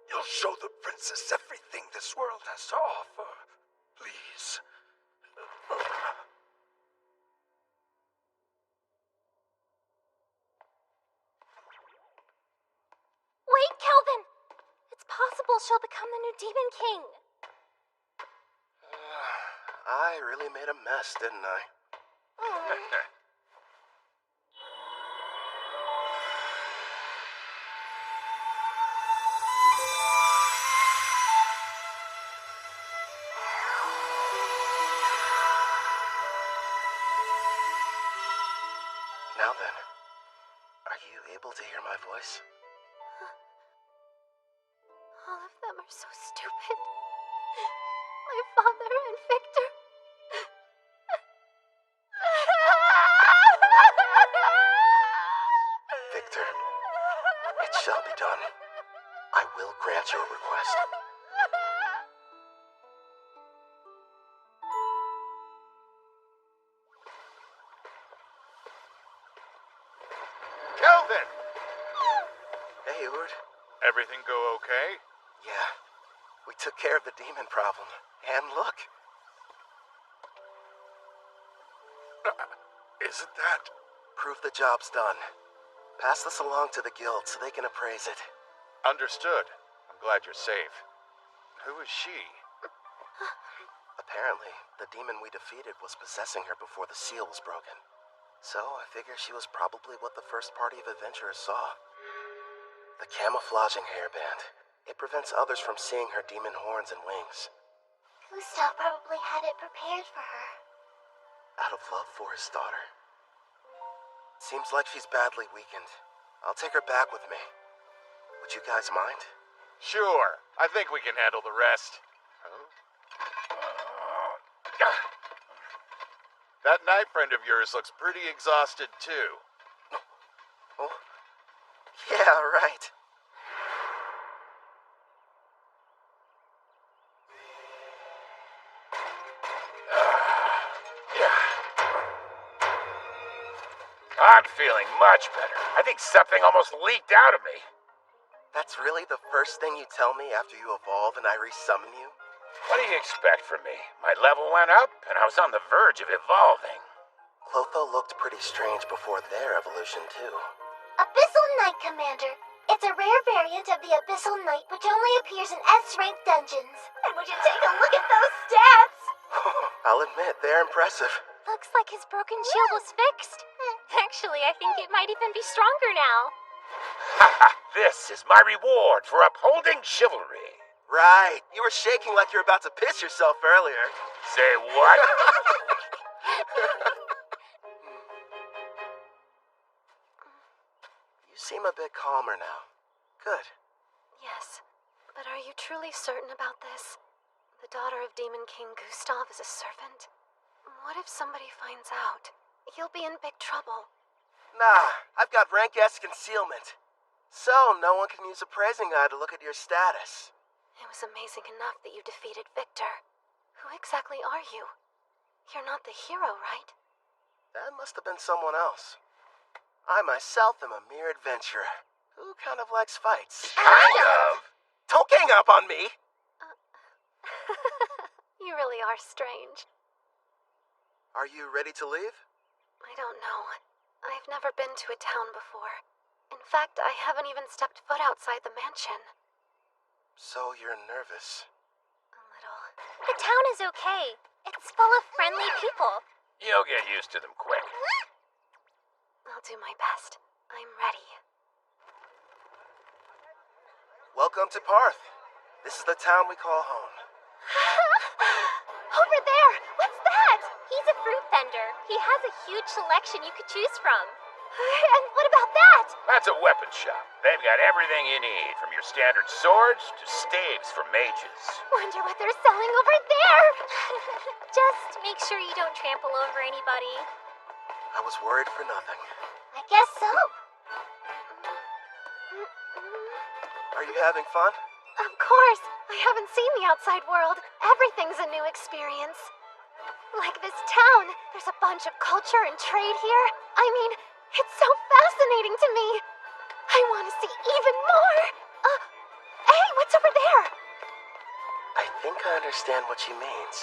you'll show the princess everything this world has to offer. Please. Wait, Kelvin! It's possible she'll become the new Demon King. I really made a mess, didn't I? Are you able to hear my voice? All of them are so stupid. My father and Victor. Victor, it shall be done. I will grant your request. Kelvin! Hey, Ord. Everything go okay? Yeah, we took care of the demon problem. And look. Isn't that? Proof the job's done. Pass this along to the guild so they can appraise it. Understood. I'm glad you're safe. Who is she? Apparently, the demon we defeated was possessing her before the seal was broken. So I figure she was probably what the first party of adventurers saw. The camouflaging hairband. It prevents others from seeing her demon horns and wings. Gustav probably had it prepared for her. Out of love for his daughter? Seems like she's badly weakened. I'll take her back with me. Would you guys mind? Sure. I think we can handle the rest. That knight friend of yours looks pretty exhausted, too. Oh, yeah, right. I'm feeling much better. I think something almost leaked out of me. That's really the first thing you tell me after you evolve and I resummon you? What do you expect from me? My level went up, and I was on the verge of evolving. Clotho looked pretty strange before their evolution, too. Abyssal Knight, Commander. It's a rare variant of the Abyssal Knight which only appears in S-rank dungeons. And would you take a look at those stats? I'll admit, they're impressive. Looks like his broken shield was fixed. Actually, I think it might even be stronger now. Haha, this is my reward for upholding chivalry. Right. You were shaking like you were about to piss yourself earlier. Say what? You seem a bit calmer now. Good. Yes, but are you truly certain about this? The daughter of Demon King Gustav is a servant? What if somebody finds out? You'll be in big trouble. Nah, I've got rank S concealment. So no one can use a praising eye to look at your status. It was amazing enough that you defeated Victor. Who exactly are you? You're not the hero, right? That must have been someone else. I myself am a mere adventurer who kind of likes fights. Kind of? Don't gang up on me! You really are strange. Are you ready to leave? I don't know. I've never been to a town before. In fact, I haven't even stepped foot outside the mansion. So you're nervous. A little. The town is okay. It's full of friendly people. You'll get used to them quick. I'll do my best. I'm ready. Welcome to Parth. This is the town we call home. Over there! What's that? He's a fruit vendor. He has a huge selection you could choose from. And what about that? That's a weapon shop. They've got everything you need, from your standard swords to staves for mages. Wonder what they're selling over there. Just make sure you don't trample over anybody. I was worried for nothing. I guess so. Are you having fun? Of course. I haven't seen the outside world. Everything's a new experience. Like this town. There's a bunch of culture and trade here. I mean, it's so fascinating to me. I want to see even more. Hey, what's over there? I think I understand what she means.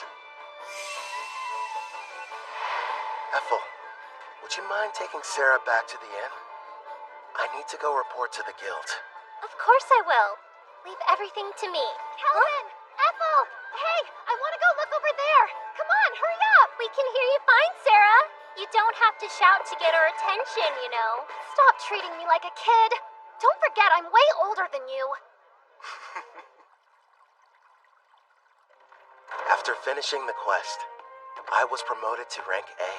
Ethel, would you mind taking Sarah back to the inn? I need to go report to the guild. Of course I will. Leave everything to me. Kelvin! Ethel! Hey, I want to go look over there. Come on, hurry up. We can hear you fine, Sarah. You don't have to shout to get her attention, you know. Stop treating me like a kid. Don't forget I'm way older than you. After finishing the quest, I was promoted to rank A,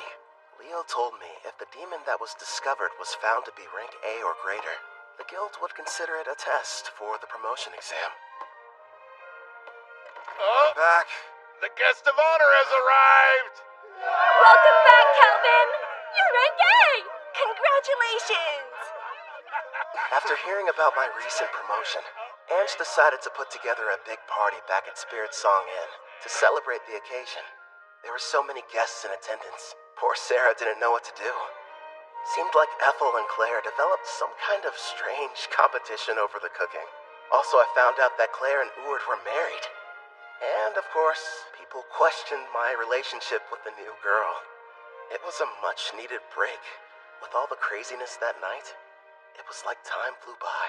Leo told me if the demon that was discovered was found to be rank A or greater, the guild would consider it a test for the promotion exam. Oh, Back. the guest of honor has arrived! Welcome back, Calvin! You're rank A! Congratulations! After hearing about my recent promotion, Ange decided to put together a big party back at Spirit Song Inn to celebrate the occasion. There were so many guests in attendance. Poor Sarah didn't know what to do. Seemed like Ethel and Claire developed some kind of strange competition over the cooking. Also, I found out that Claire and Ord were married. And, of course, people questioned my relationship with the new girl. It was a much-needed break. With all the craziness that night, it was like time flew by.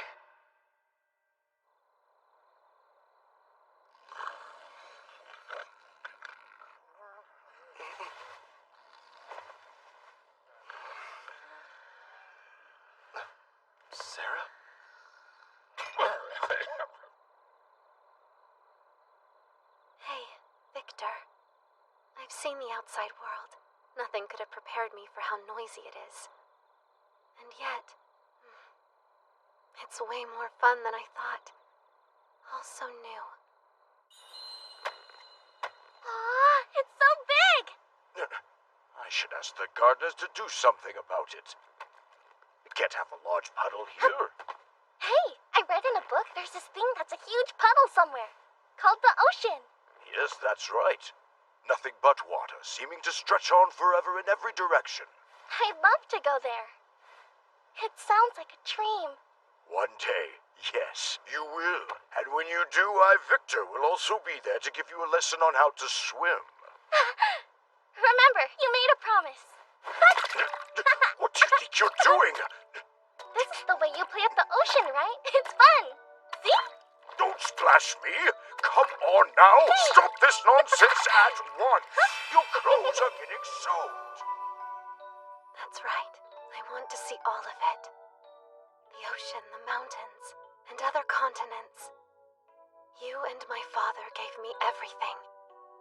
Sarah? Hey, Victor. I've seen the outside world. Nothing could have prepared me for how noisy it is. And yet, it's way more fun than I thought. All so new. Aw, it's so big! I should ask the gardeners to do something about it. We can't have a large puddle here. Hey, I read in a book there's this thing that's a huge puddle somewhere, called the ocean. Yes, that's right. Nothing but water, seeming to stretch on forever in every direction. I'd love to go there. It sounds like a dream. One day, yes, you will. And when you do, I, Victor, will also be there to give you a lesson on how to swim. Remember, you made a promise. What do you think you're doing? This is the way you play at the ocean, right? It's fun. See? Don't splash me! Come on now! Stop this nonsense at once! Your clothes are getting soaked! That's right. I want to see all of it. The ocean, the mountains, and other continents. You and my father gave me everything,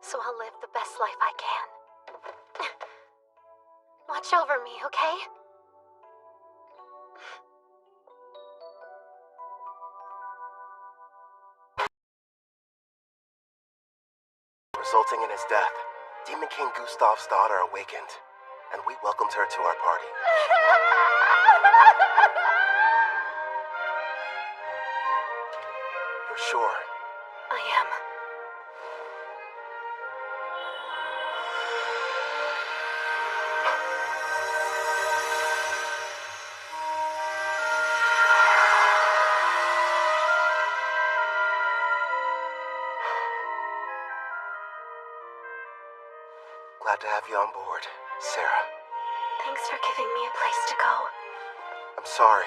so I'll live the best life I can. Watch over me, okay? Resulting in his death, Demon King Gustav's daughter awakened, and we welcomed her to our party. You're sure? I am. Glad to have you on board, Sarah. Thanks for giving me a place to go. I'm sorry.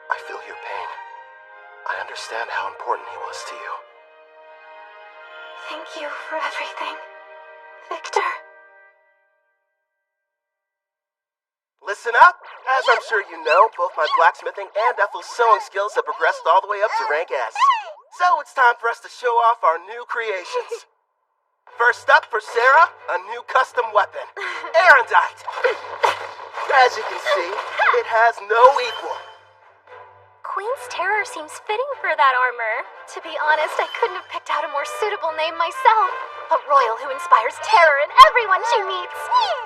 I feel your pain. I understand how important he was to you. Thank you for everything, Victor. Listen up! As I'm sure you know, both my blacksmithing and Ethel's sewing skills have progressed all the way up to rank S. So it's time for us to show off our new creations. First up for Sarah, a new custom weapon, Erendite. As you can see, it has no equal. Queen's Terror seems fitting for that armor. To be honest, I couldn't have picked out a more suitable name myself. A royal who inspires terror in everyone she meets.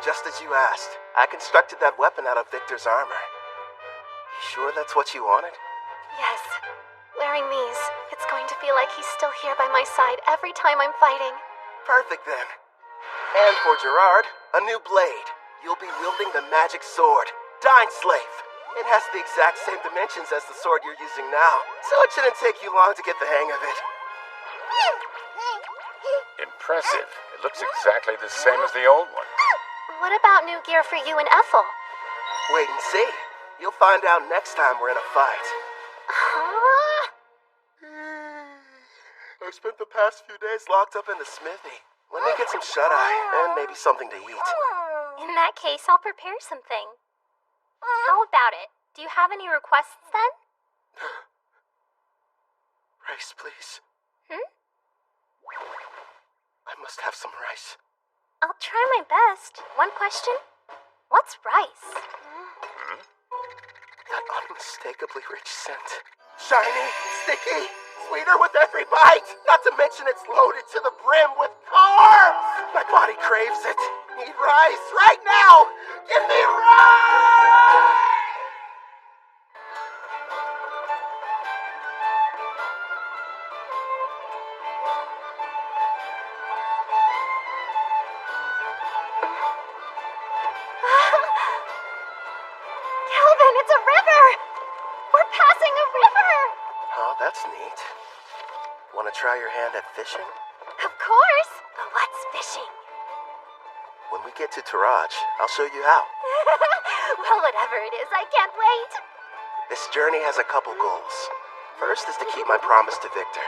Just as you asked, I constructed that weapon out of Victor's armor. You sure that's what you wanted? Yes. Wearing these, it's going to feel like he's still here by my side every time I'm fighting. Perfect then. And for Gerard, a new blade. You'll be wielding the magic sword, Dying Slave. It has the exact same dimensions as the sword you're using now, so it shouldn't take you long to get the hang of it. Impressive. It looks exactly the same as the old one. What about new gear for you and Ethel? Wait and see. You'll find out next time we're in a fight. I spent the past few days locked up in the smithy. Let me get some shut-eye and maybe something to eat. In that case, I'll prepare something. How about it? Do you have any requests then? Rice, please. Hmm? I must have some rice. I'll try my best. One question? What's rice? That unmistakably rich scent. Shiny, sticky, sweeter with every bite. Not to mention it's loaded to the brim with carbs. My body craves it. Need rice right now. Give me rice! Calvin, it's a river! We're passing a river! Oh, that's neat. Want to try your hand at fishing? Of course! But what's fishing? When we get to Taraj, I'll show you how. Well, whatever it is, I can't wait! This journey has a couple goals. First is to keep my promise to Victor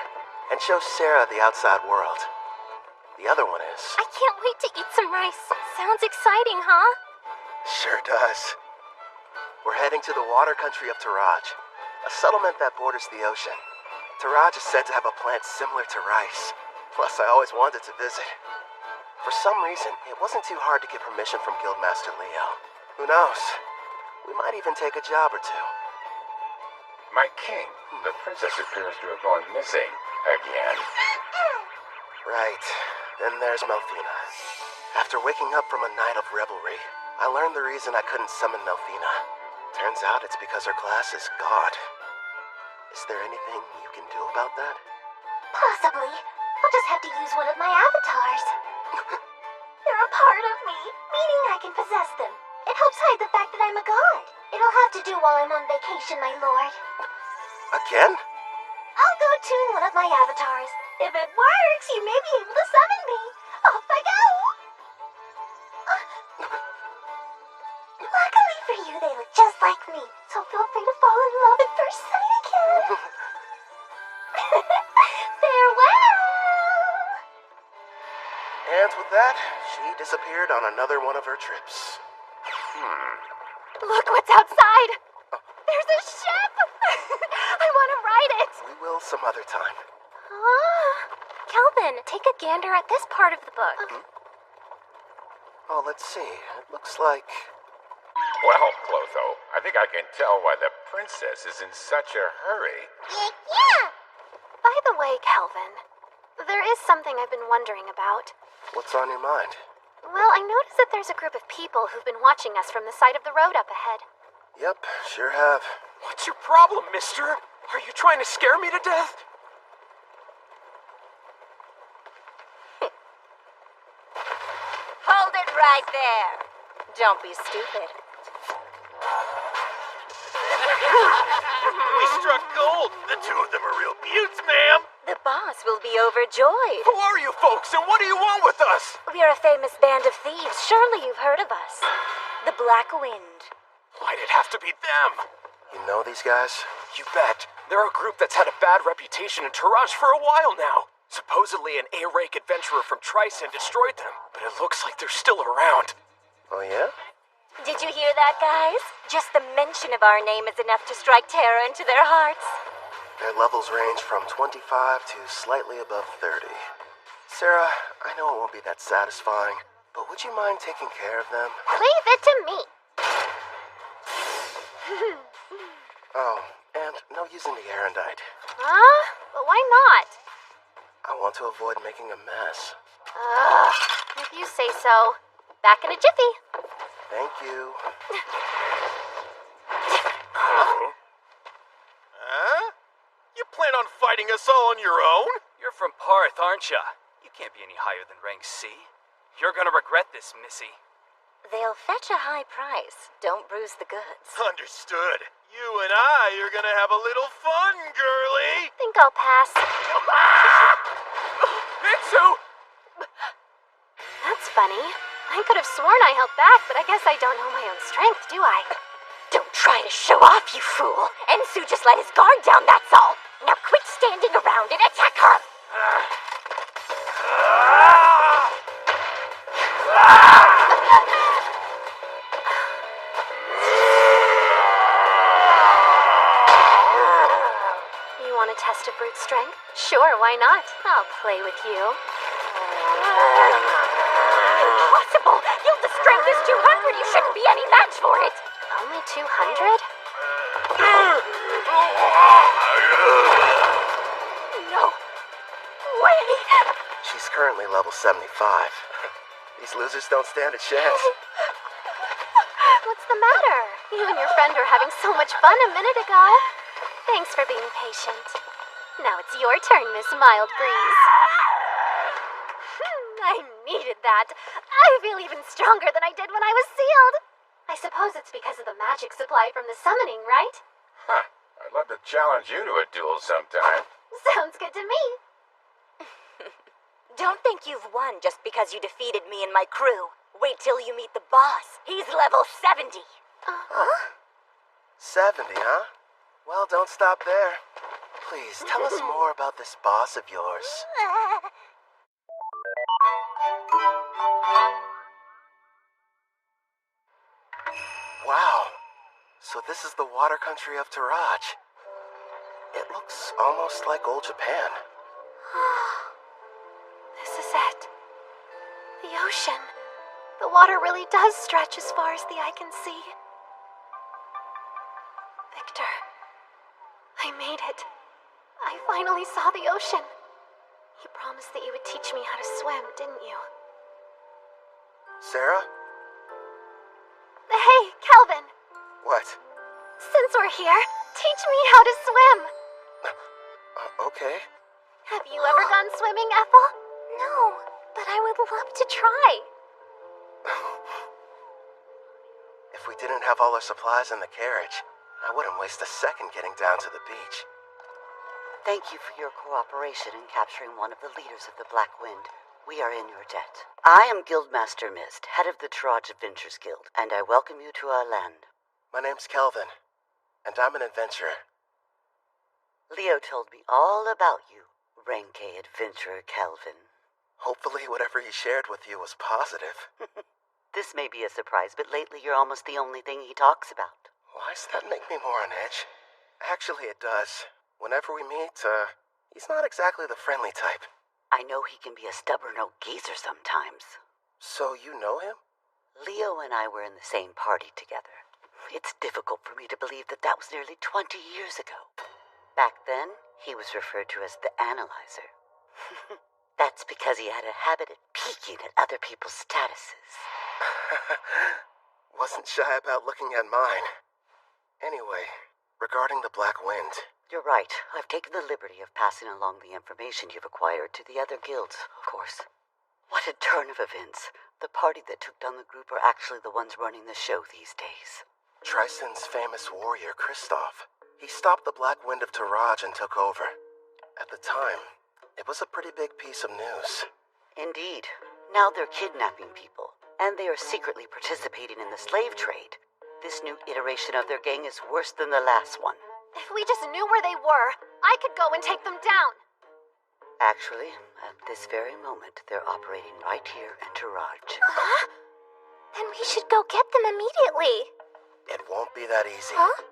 and show Sarah the outside world. The other one is... I can't wait to eat some rice. Sounds exciting, huh? Sure does. We're heading to the water country of Taraj, a settlement that borders the ocean. Taraj is said to have a plant similar to rice. Plus, I always wanted to visit. For some reason, it wasn't too hard to get permission from Guildmaster Leo. Who knows? We might even take a job or two. My king, the princess appears to have gone missing again. Right. Then there's Melfina. After waking up from a night of revelry, I learned the reason I couldn't summon Melfina. Turns out it's because her class is God. Is there anything you can do about that? Possibly. I'll just have to use one of my avatars. They're a part of me, meaning I can possess them. It helps hide the fact that I'm a god. It'll have to do while I'm on vacation, my lord. Again? I'll go tune one of my avatars. If it works, you may be able to summon me. Off I go! Luckily for you, they look just like me, so feel free to fall in love at first sight again. Farewell! And with that, she disappeared on another one of her trips. Look what's outside! There's a ship! I want to ride it! We will some other time. Calvin, take a gander at this part of the book. Oh, let's see. It looks like... Well, Clotho, I think I can tell why the princess is in such a hurry. Yeah! By the way, Calvin, there is something I've been wondering about. What's on your mind? Well, I noticed that there's a group of people who've been watching us from the side of the road up ahead. Yep, sure have. What's your problem, mister? Are you trying to scare me to death? Hold it right there. Don't be stupid. We struck gold. The two of them are real beauts, ma'am. The boss will be overjoyed. Who are you folks, and what do you want with us? We are a famous band of thieves. Surely you've heard of us. The Black Wind. Why'd it have to be them? You know these guys? You bet. They're a group that's had a bad reputation in Taraj for a while now. Supposedly an A-rank adventurer from Tryson destroyed them, but it looks like they're still around. Oh, yeah? Did you hear that, guys? Just the mention of our name is enough to strike terror into their hearts. Their levels range from 25 to slightly above 30. Sarah, I know it won't be that satisfying, but would you mind taking care of them? Leave it to me. Oh, and no using the erendite. Huh? But why not? I want to avoid making a mess. If you say so. Back in a jiffy. Thank you. Huh? You plan on fighting us all on your own? You're from Parth, aren't ya? You can't be any higher than rank C. You're gonna regret this, Missy. They'll fetch a high price. Don't bruise the goods. Understood. You and I are gonna have a little fun, girlie. Think I'll pass. Mitsu! That's funny. I could have sworn I held back, but I guess I don't know my own strength, do I? Don't try to show off, you fool. Ensu just let his guard down, that's all. Now quit standing around and attack her. You want a test of brute strength? Sure, why not? I'll play with you. Impossible! You'll destroy rank is 200. You shouldn't be any match for it. Only 200? No way. She's currently level 75. These losers don't stand a chance. What's the matter? You and your friend were having so much fun a minute ago. Thanks for being patient. Now it's your turn, Miss Mild Breeze. I needed that. I feel even stronger than I did when I was sealed. I suppose it's because of the magic supply from the summoning, right? Huh. I'd love to challenge you to a duel sometime. Sounds good to me. Don't think you've won just because you defeated me and my crew. Wait till you meet the boss. He's level 70. 70, huh? Well, don't stop there. Please, tell us more about this boss of yours. Wow. So this is the water country of Taraj. It looks almost like old Japan. This is it. The ocean. The water really does stretch as far as the eye can see. Victor, I made it. I finally saw the ocean. You promised that you would teach me how to swim, didn't you? Sarah? Hey, Kelvin. What? Since we're here, teach me how to swim. Okay. Have you ever gone swimming, Ethel? No, but I would love to try. If we didn't have all our supplies in the carriage, I wouldn't waste a second getting down to the beach. Thank you for your cooperation in capturing one of the leaders of the Black Wind. We are in your debt. I am Guildmaster Mist, head of the Taraj Adventures Guild, and I welcome you to our land. My name's Kelvin, and I'm an adventurer. Leo told me all about you, Renke Adventurer Kelvin. Hopefully whatever he shared with you was positive. This may be a surprise, but lately you're almost the only thing he talks about. Why does that make me more on edge? Actually, it does. Whenever we meet, he's not exactly the friendly type. I know he can be a stubborn old geezer sometimes. So you know him? Leo and I were in the same party together. It's difficult for me to believe that that was nearly 20 years ago. Back then, he was referred to as the Analyzer. That's because he had a habit of peeking at other people's statuses. Wasn't shy about looking at mine. Anyway, regarding the Black Wind. You're right. I've taken the liberty of passing along the information you've acquired to the other guilds, of course. What a turn of events. The party that took down the group are actually the ones running the show these days. Tristan's famous warrior, Kristoff. He stopped the Black Wind of Taraj and took over. At the time, it was a pretty big piece of news. Indeed. Now they're kidnapping people, and they are secretly participating in the slave trade. This new iteration of their gang is worse than the last one. If we just knew where they were, I could go and take them down. Actually, at this very moment, they're operating right here in Taraj. Huh? Then we should go get them immediately. It won't be that easy. Huh?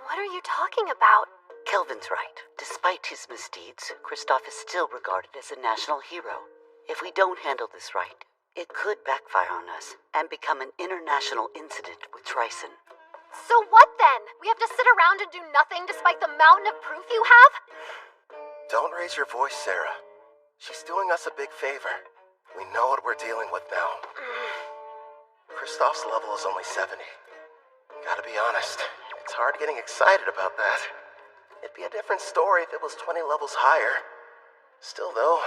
What are you talking about? Kelvin's right. Despite his misdeeds, Kristoff is still regarded as a national hero. If we don't handle this right, it could backfire on us and become an international incident with Tryson. So what then? We have to sit around and do nothing despite the mountain of proof you have? Don't raise your voice, Sarah. She's doing us a big favor. We know what we're dealing with now. Kristoff's level is only 70. Gotta be honest, it's hard getting excited about that. It'd be a different story if it was 20 levels higher. Still, though,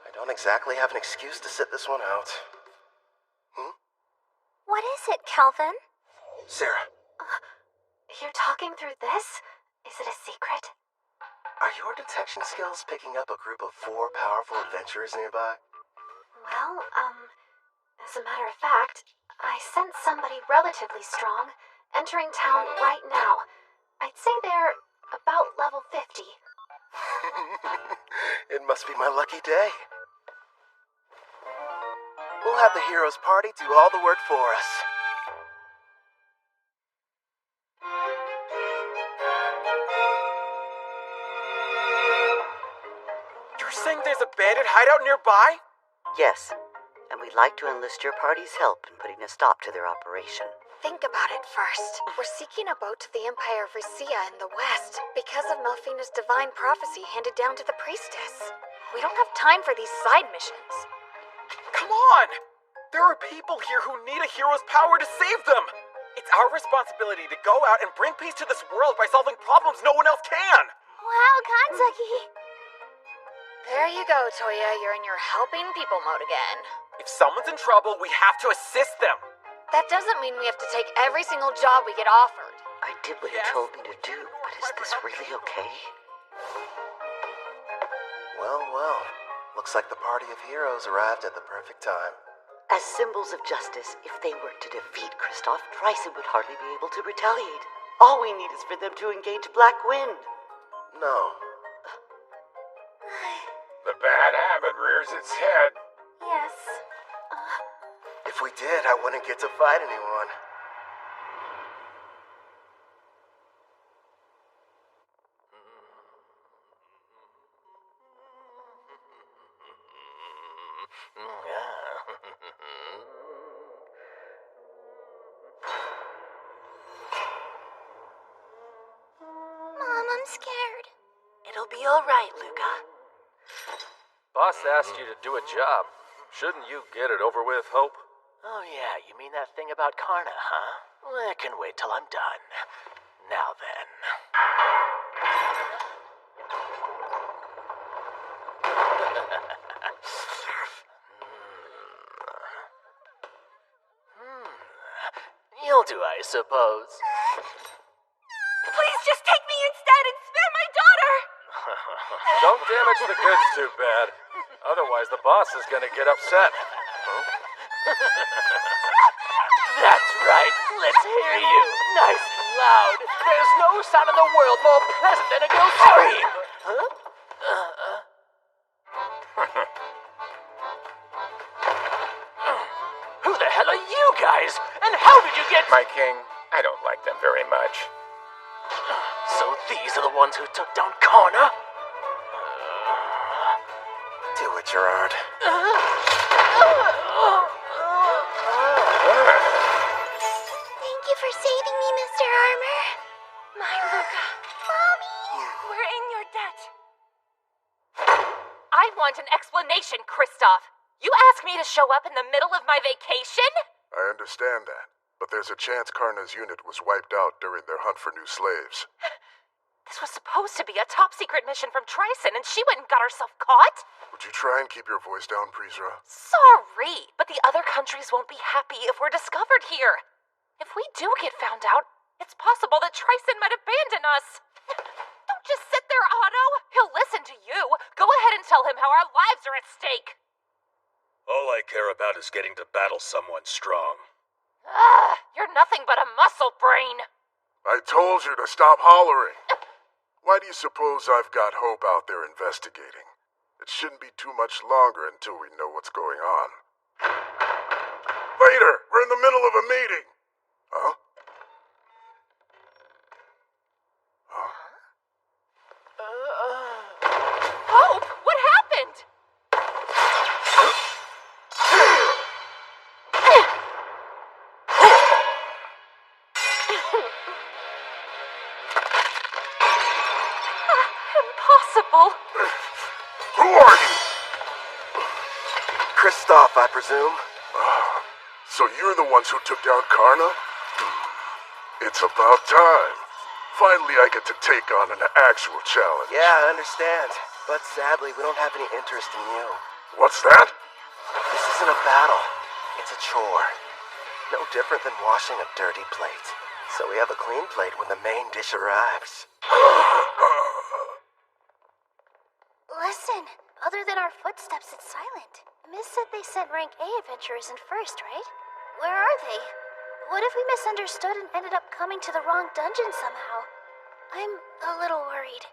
I don't exactly have an excuse to sit this one out. What is it, Kelvin? Sarah. You're talking through this? Is it a secret? Are your detection skills picking up a group of 4 powerful adventurers nearby? Well, as a matter of fact, I sense somebody relatively strong entering town right now. I'd say they're about level 50. It must be my lucky day. We'll have the heroes party do all the work for us. You're saying there's a bandit hideout nearby? Yes. and we'd like to enlist your party's help in putting a stop to their operation. Think about it first. We're seeking a boat to the Empire of Risia in the west because of Melfina's divine prophecy handed down to the priestess. We don't have time for these side missions. Come on! There are people here who need a hero's power to save them! It's our responsibility to go out and bring peace to this world by solving problems no one else can! Wow, Kanzaki! There you go, Toya. You're in your helping people mode again. If someone's in trouble, we have to assist them! That doesn't mean we have to take every single job we get offered. I did what you told me to do, but is this really okay? Well, well. Looks like the party of heroes arrived at the perfect time. As symbols of justice, if they were to defeat Kristoff, Tryson would hardly be able to retaliate. All we need is for them to engage Black Wind. No. The bad habit rears its head. Yes. If we did, I wouldn't get to fight anyone. Mom, I'm scared. It'll be all right, Luca. Boss asked you to do a job. Shouldn't you get it over with, Hope? Oh yeah, you mean that thing about Karna, huh? Well, I can wait till I'm done. Now then. You'll do, I suppose. Please just take me instead and spare my daughter! Don't damage the goods too bad. Otherwise, the boss is gonna get upset. Huh? That's right. Let's hear you. Nice and loud. There's no sound in the world more pleasant than a girl's scream. Huh? Who the hell are you guys? And how did you get... My king, I don't like them very much. So these are the ones who took down Karna? Do it, Gerard. Thank you for saving me, Mr. Armor. My Luca. Mommy! We're in your debt. I want an explanation, Kristoff. You asked me to show up in the middle of my vacation? I understand that, but there's a chance Karna's unit was wiped out during their hunt for new slaves. This was supposed to be a top-secret mission from Tryson, and she went and got herself caught? Would you try and keep your voice down, Prisra? Sorry, but the other countries won't be happy if we're discovered here. If we do get found out, it's possible that Tryson might abandon us. Don't just sit there, Otto. He'll listen to you. Go ahead and tell him how our lives are at stake. All I care about is getting to battle someone strong. You're nothing but a muscle brain. I told you to stop hollering. Why do you suppose I've got Hope out there investigating? It shouldn't be too much longer until we know what's going on. Later! We're in the middle of a meeting! Huh? Hope, what happened? Impossible. Who are you? Kristoff, I presume. So you're the ones who took down Karna? It's about time. Finally, I get to take on an actual challenge. Yeah, I understand. But sadly, we don't have any interest in you. What's that? This isn't a battle. It's a chore. No different than washing a dirty plate. So we have a clean plate when the main dish arrives. Listen, other than our footsteps, it's silent. Miss said they sent rank A adventurers in first, right? Where are they? What if we misunderstood and ended up coming to the wrong dungeon somehow? I'm a little worried.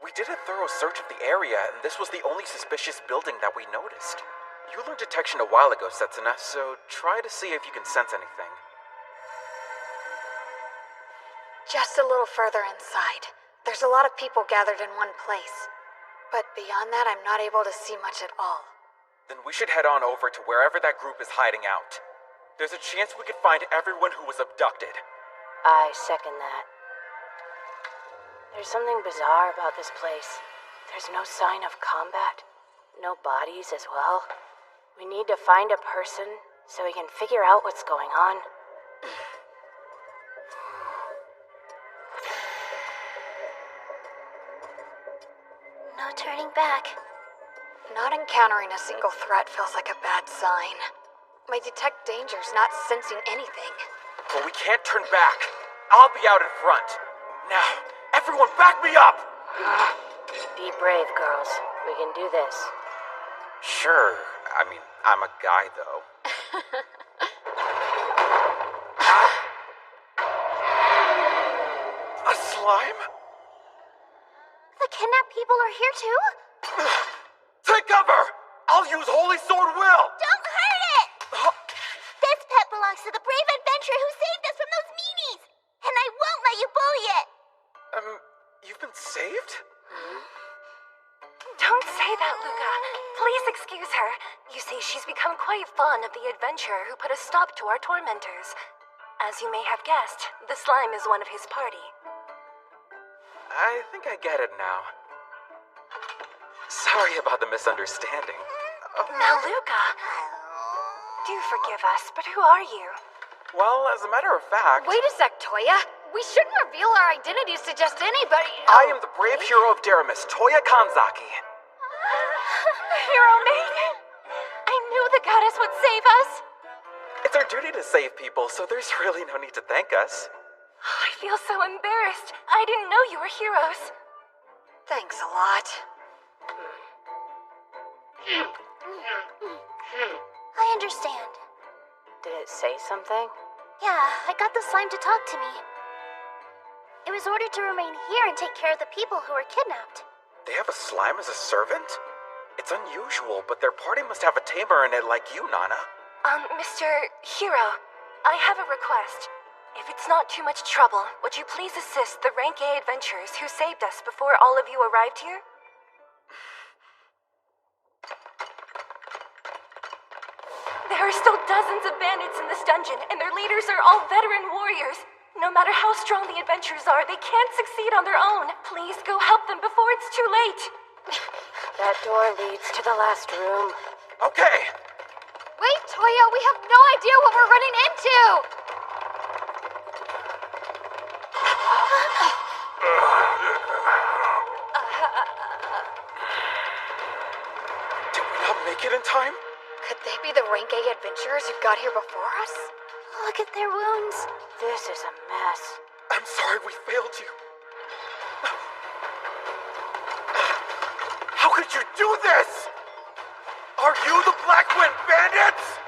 We did a thorough search of the area, and this was the only suspicious building that we noticed. You learned detection a while ago, Setsuna, so try to see if you can sense anything. Just a little further inside. There's a lot of people gathered in one place. But beyond that, I'm not able to see much at all. then we should head on over to wherever that group is hiding out. There's a chance we could find everyone who was abducted. I second that. There's something bizarre about this place. There's no sign of combat. No bodies as well. We need to find a person so we can figure out what's going on. No turning back. Not encountering a single threat feels like a bad sign. My detect danger's not sensing anything. But we can't turn back. I'll be out in front. Now, everyone back me up! Be brave, girls. We can do this. Sure. I mean, I'm a guy, though. A slime? The kidnapped people are here too? Take cover! I'll use Holy Sword Will! Don't hurt it! This pet belongs to the brave adventurer who saved us from those meanies! And I won't let you bully it! You've been saved? Don't say that, Luca. Please excuse her. You see, she's become quite fond of the adventurer who put a stop to our tormentors. As you may have guessed, the slime is one of his party. I think I get it now. Sorry about the misunderstanding. Now, Luca, do forgive us, but who are you? Well, as a matter of fact... Wait a sec, Toya. We shouldn't reveal our identities to just anybody. I am the brave hero of Deramis, Toya Kanzaki. Hero maiden! I knew the goddess would save us! It's our duty to save people, so there's really no need to thank us. I feel so embarrassed. I didn't know you were heroes. Thanks a lot. I understand. Did it say something? Yeah, I got the slime to talk to me. It was ordered to remain here and take care of the people who were kidnapped. They have a slime as a servant? It's unusual, but their party must have a tamer in it like you, Nana. Mr. Hero, I have a request. If it's not too much trouble, would you please assist the Rank A adventurers who saved us before all of you arrived here? There are still dozens of bandits in this dungeon, and their leaders are all veteran warriors. No matter how strong the adventurers are, they can't succeed on their own. Please go help them before it's too late. That door leads to the last room. Okay. Wait, Toya, we have no idea what we're running into! Did we not make it in time? Could they be the Rank A adventurers who got here before us? Look at their wounds. This is a mess. I'm sorry we failed you. How could you do this? Are you the Black Wind Bandits?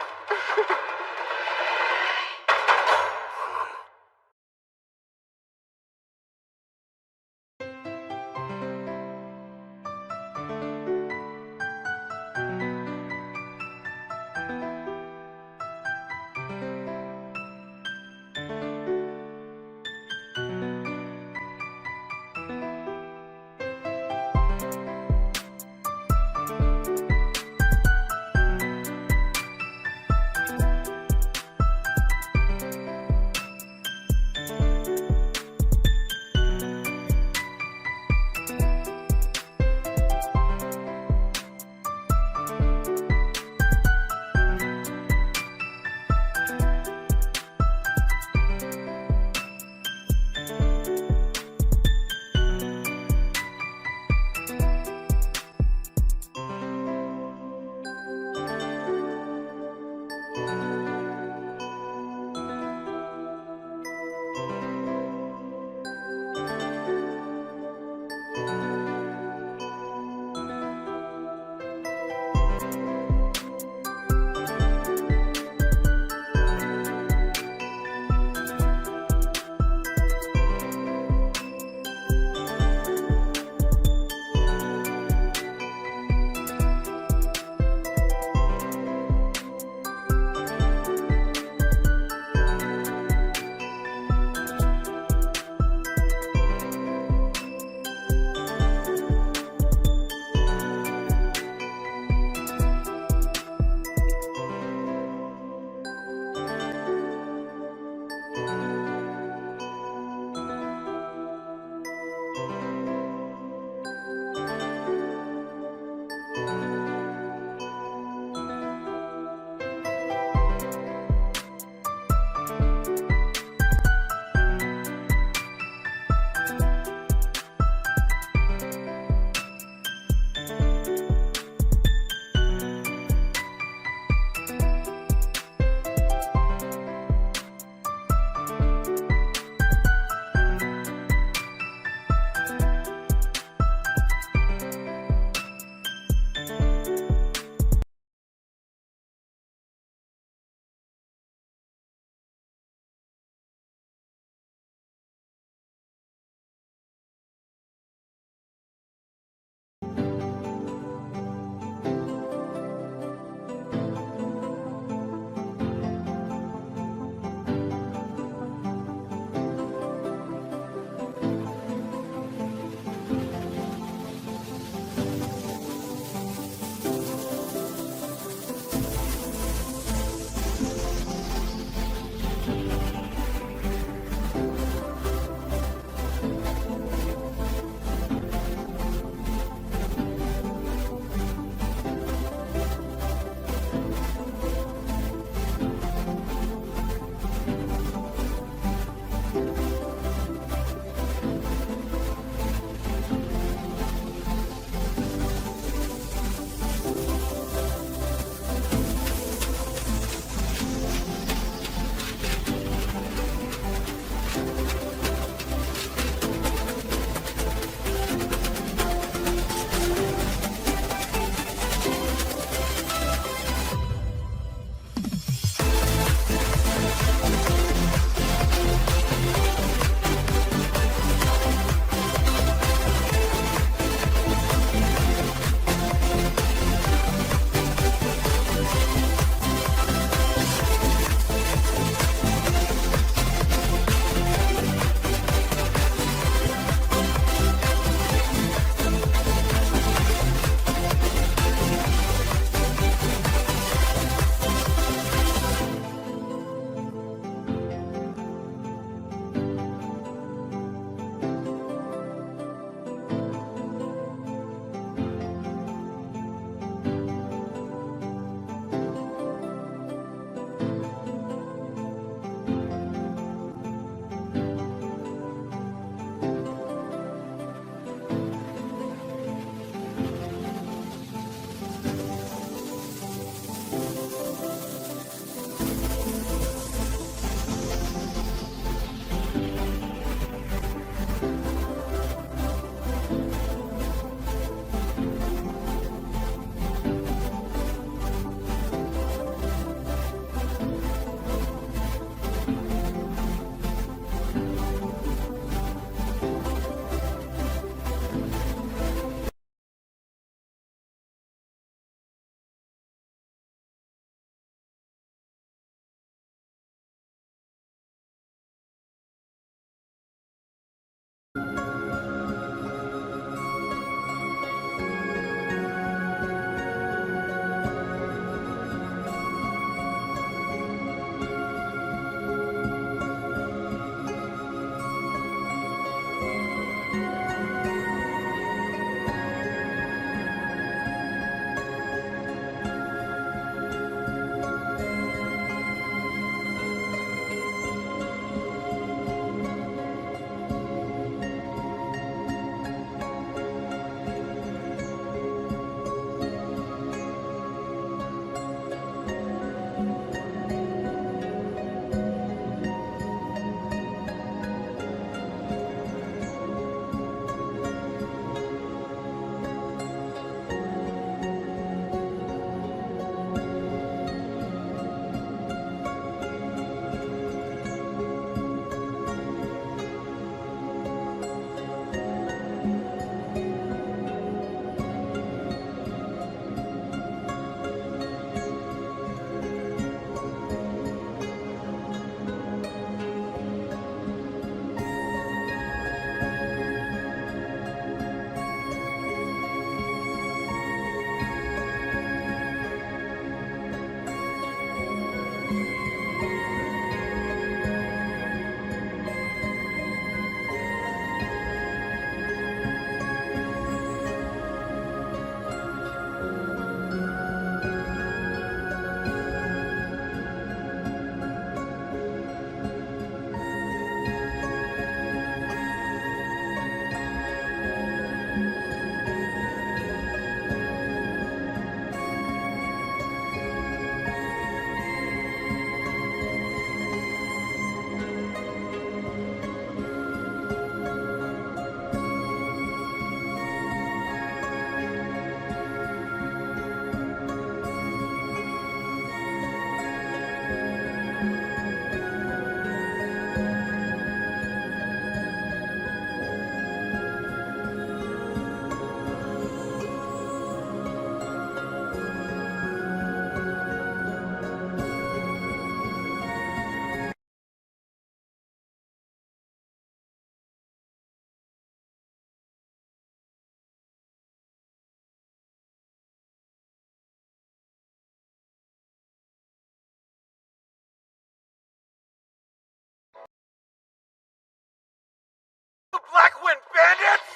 Black Wind Bandits!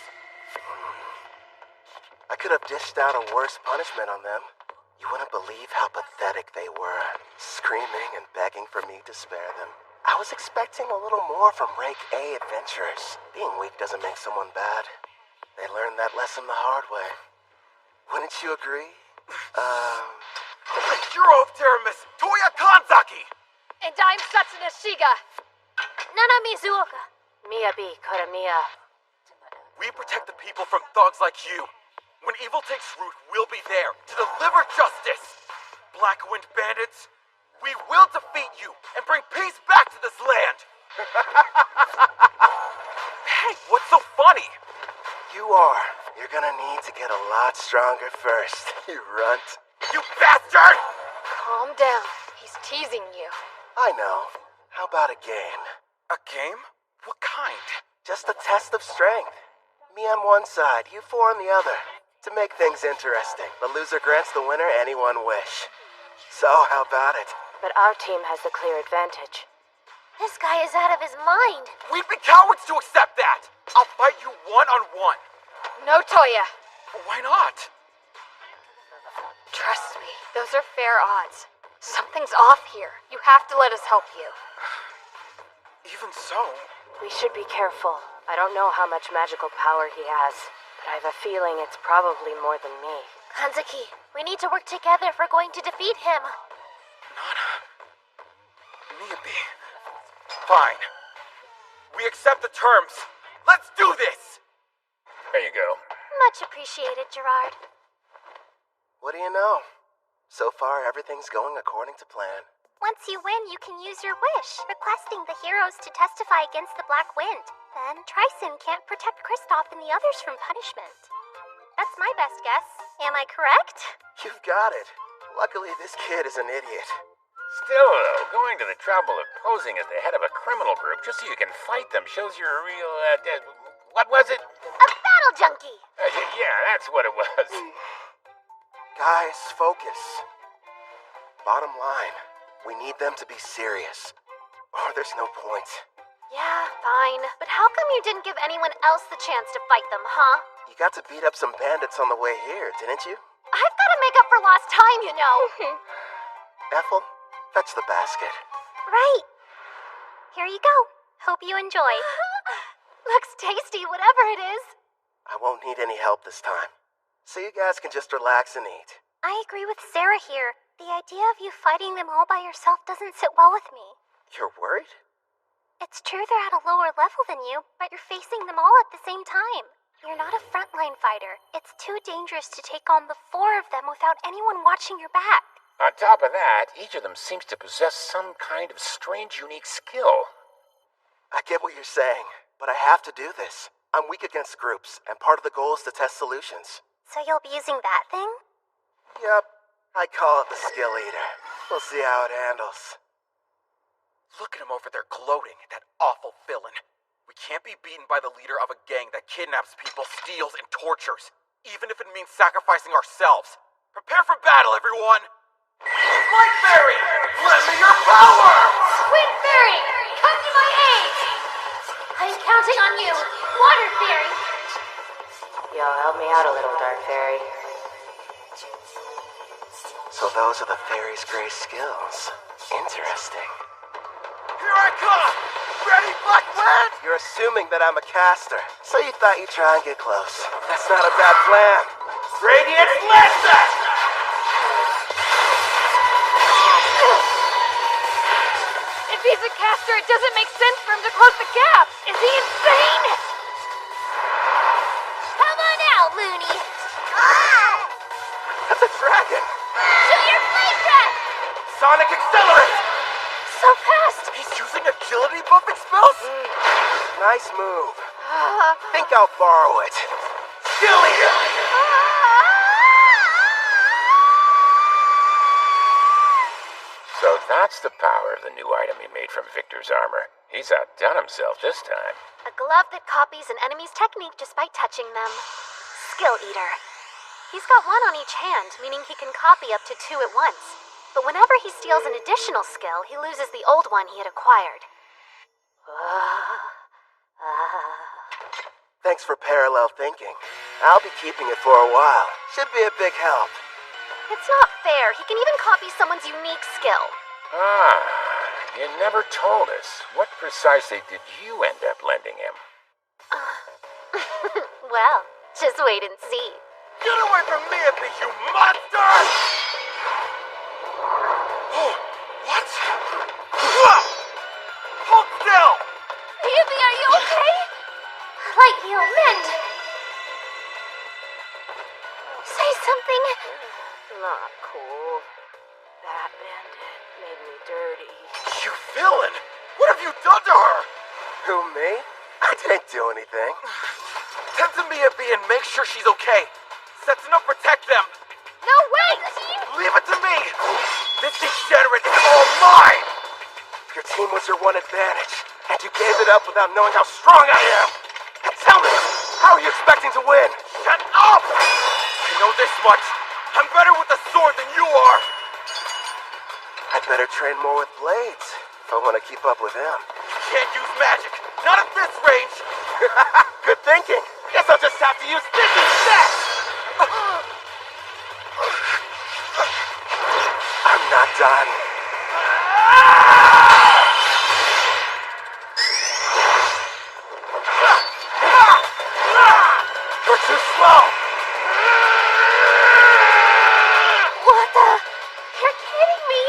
I could have dished out a worse punishment on them. You wouldn't believe how pathetic they were, screaming and begging for me to spare them. I was expecting a little more from Rank A adventurers. Being weak doesn't make someone bad. They learned that lesson the hard way. Wouldn't you agree? The hero of Teramis, Toya Kanzaki! And I'm Satsuna Shiga. Nana Mizuoka. Miyabi Koramiya. We protect the people from thugs like you. When evil takes root, we'll be there to deliver justice. Black Wind Bandits, we will defeat you and bring peace back to this land. Hey, what's so funny? You are. You're gonna need to get a lot stronger first, you runt. You bastard! Calm down. He's teasing you. I know. How about a game? A game? What kind? Just a test of strength. Me on one side, you four on the other. To make things interesting, the loser grants the winner any one wish. So, how about it? But our team has the clear advantage. This guy is out of his mind. We'd be cowards to accept that. I'll fight you one-on-one. No, Toya. Why not? Trust me, those are fair odds. Something's off here. You have to let us help you. Even so... We should be careful. I don't know how much magical power he has, but I have a feeling it's probably more than me. Kanzaki, we need to work together if we're going to defeat him. Nana... Miyabi... Fine. We accept the terms. Let's do this! There you go. Much appreciated, Gerard. What do you know? So far, everything's going according to plan. Once you win, you can use your wish, requesting the heroes to testify against the Black Wind. Then Tryson can't protect Kristoff and the others from punishment. That's my best guess. Am I correct? You've got it. Luckily, this kid is an idiot. Still, though, going to the trouble of posing as the head of a criminal group just so you can fight them shows you're a real, what was it? A battle junkie! Yeah, that's what it was. Guys, focus. Bottom line, we need them to be serious, or there's no point. Yeah, fine. But how come you didn't give anyone else the chance to fight them, huh? You got to beat up some bandits on the way here, didn't you? I've got to make up for lost time, you know. Ethel, fetch the basket. Right. Here you go. Hope you enjoy. Looks tasty, whatever it is. I won't need any help this time, so you guys can just relax and eat. I agree with Sarah here. The idea of you fighting them all by yourself doesn't sit well with me. You're worried? It's true they're at a lower level than you, but you're facing them all at the same time. You're not a frontline fighter. It's too dangerous to take on the four of them without anyone watching your back. On top of that, each of them seems to possess some kind of strange, unique skill. I get what you're saying, but I have to do this. I'm weak against groups, and part of the goal is to test solutions. So you'll be using that thing? Yup. I call it the skill eater. We'll see how it handles. Look at him over there gloating, that awful villain. We can't be beaten by the leader of a gang that kidnaps people, steals, and tortures, even if it means sacrificing ourselves. Prepare for battle, everyone! Light Fairy! Lend me your power! Wind Fairy, come to my aid! I'm counting on you, Water Fairy! Yo, help me out a little, Dark Fairy. So those are the fairy's great skills. Interesting. Here I come! Ready, Black Wind? You're assuming that I'm a caster, so you thought you'd try and get close. That's not a bad plan. Radiant Listen! If he's a caster, it doesn't make sense for him to close the gap. Is he insane? Come on out, Looney! Ah! That's a dragon! Show your flame breath! Sonic Accelerate! So fast! He's using agility buffing spells? Nice move. Think I'll borrow it. Skill Eater! So that's the power of the new item he made from Victor's armor. He's outdone himself this time. A glove that copies an enemy's technique just by touching them. Skill Eater. He's got one on each hand, meaning he can copy up to two at once. But whenever he steals an additional skill, he loses the old one he had acquired. Thanks for parallel thinking. I'll be keeping it for a while. Should be a big help. It's not fair. He can even copy someone's unique skill. Ah, you never told us. What precisely did you end up lending him? Well, just wait and see. Get away from me, you monster! What? Hold still! Evie, are you okay? Light heal, mend! Say something. Not cool. That bandit made me dirty. You villain! What have you done to her? Who, me? I didn't do anything. Tend to Mia B and make sure she's okay. Setting up, protect them. No, wait! Leave it to me! This degenerate is all mine! Your team was your one advantage, and you gave it up without knowing how strong I am. And tell me, how are you expecting to win? Shut up! I know this much. I'm better with the sword than you are. I'd better train more with blades if I want to keep up with him. Can't use magic. Not at this range. Good thinking. Guess I'll just have to use this instead. I'm not done. You're too slow. What the? You're kidding me!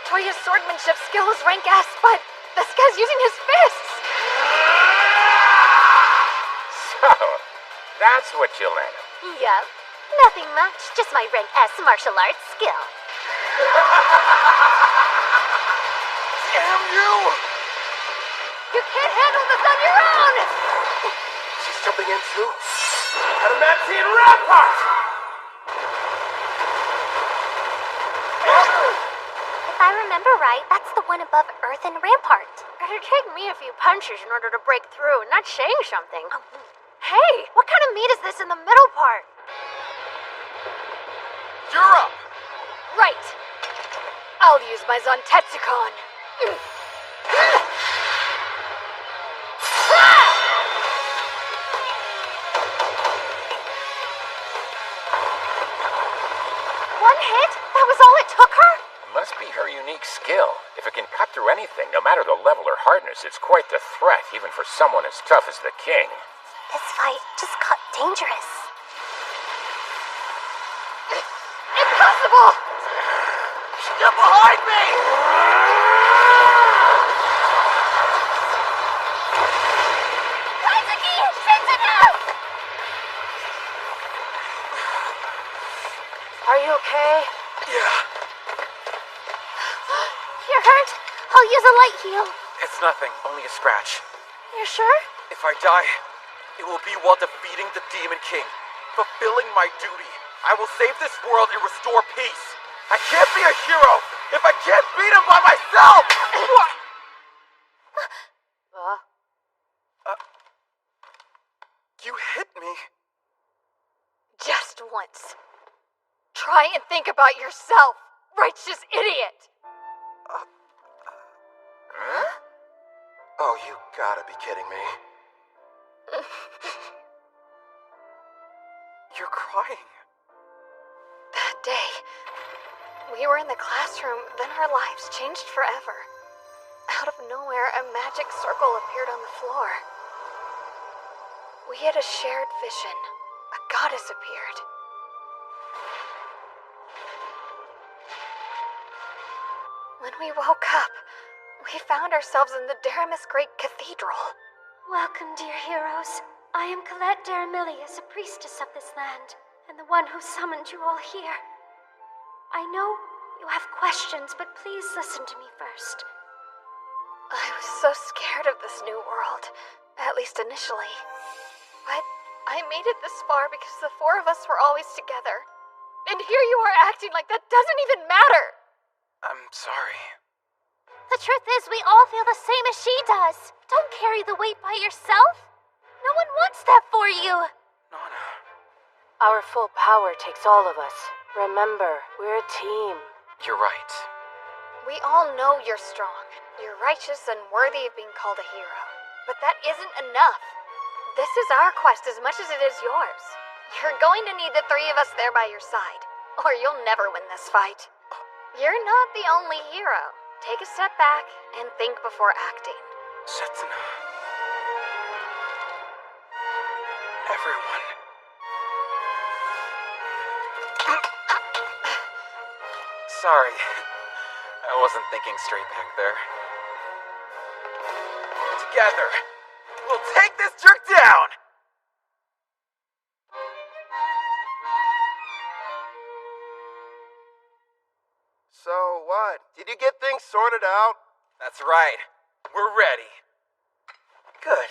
Toya's swordmanship skill is rank S, but this guy's using his fists! So, that's what you lent him. Yup. Nothing much, just my rank S martial arts skill. Damn you! You can't handle this on your own! She's jumping in too. Adamantian Rampart! If I remember right, that's the one above Earthen Rampart. It'd take me a few punches in order to break through, not saying something. Hey, what kind of meat is this in the middle part? You're up! Right. I'll use my Zontetsucon. One hit? That was all it took her? Must be her unique skill. If it can cut through anything, no matter the level or hardness, it's quite the threat, even for someone as tough as the king. This fight just got dangerous. Impossible! Get behind me! Kazuki! Shinzuna! Are you okay? Yeah. You're hurt? I'll use a light heal. It's nothing, only a scratch. You're sure? If I die, it will be while defeating the Demon King, fulfilling my duty. I will save this world and restore peace. I can't be a hero if I can't beat him by myself! You hit me. Just once. Try and think about yourself, righteous idiot! Huh? Oh, you gotta be kidding me. You're crying. That day, we were in the classroom, then our lives changed forever. Out of nowhere, a magic circle appeared on the floor. We had a shared vision. A goddess appeared. When we woke up, we found ourselves in the Daramus Great Cathedral. Welcome, dear heroes. I am Colette Daramilius, a priestess of this land, and the one who summoned you all here. I know you have questions, but please listen to me first. I was so scared of this new world, at least initially. But I made it this far because the four of us were always together. And here you are acting like that doesn't even matter! I'm sorry. The truth is, we all feel the same as she does. Don't carry the weight by yourself. No one wants that for you. Our full power takes all of us. Remember, we're a team. You're right. We all know you're strong. You're righteous and worthy of being called a hero. But that isn't enough. This is our quest as much as it is yours. You're going to need the three of us there by your side, or you'll never win this fight. You're not the only hero. Take a step back and think before acting. Setsuna. Everyone. Sorry. I wasn't thinking straight back there. Together, we'll take this jerk down! So what? Did you get things sorted out? That's right. We're ready. Good.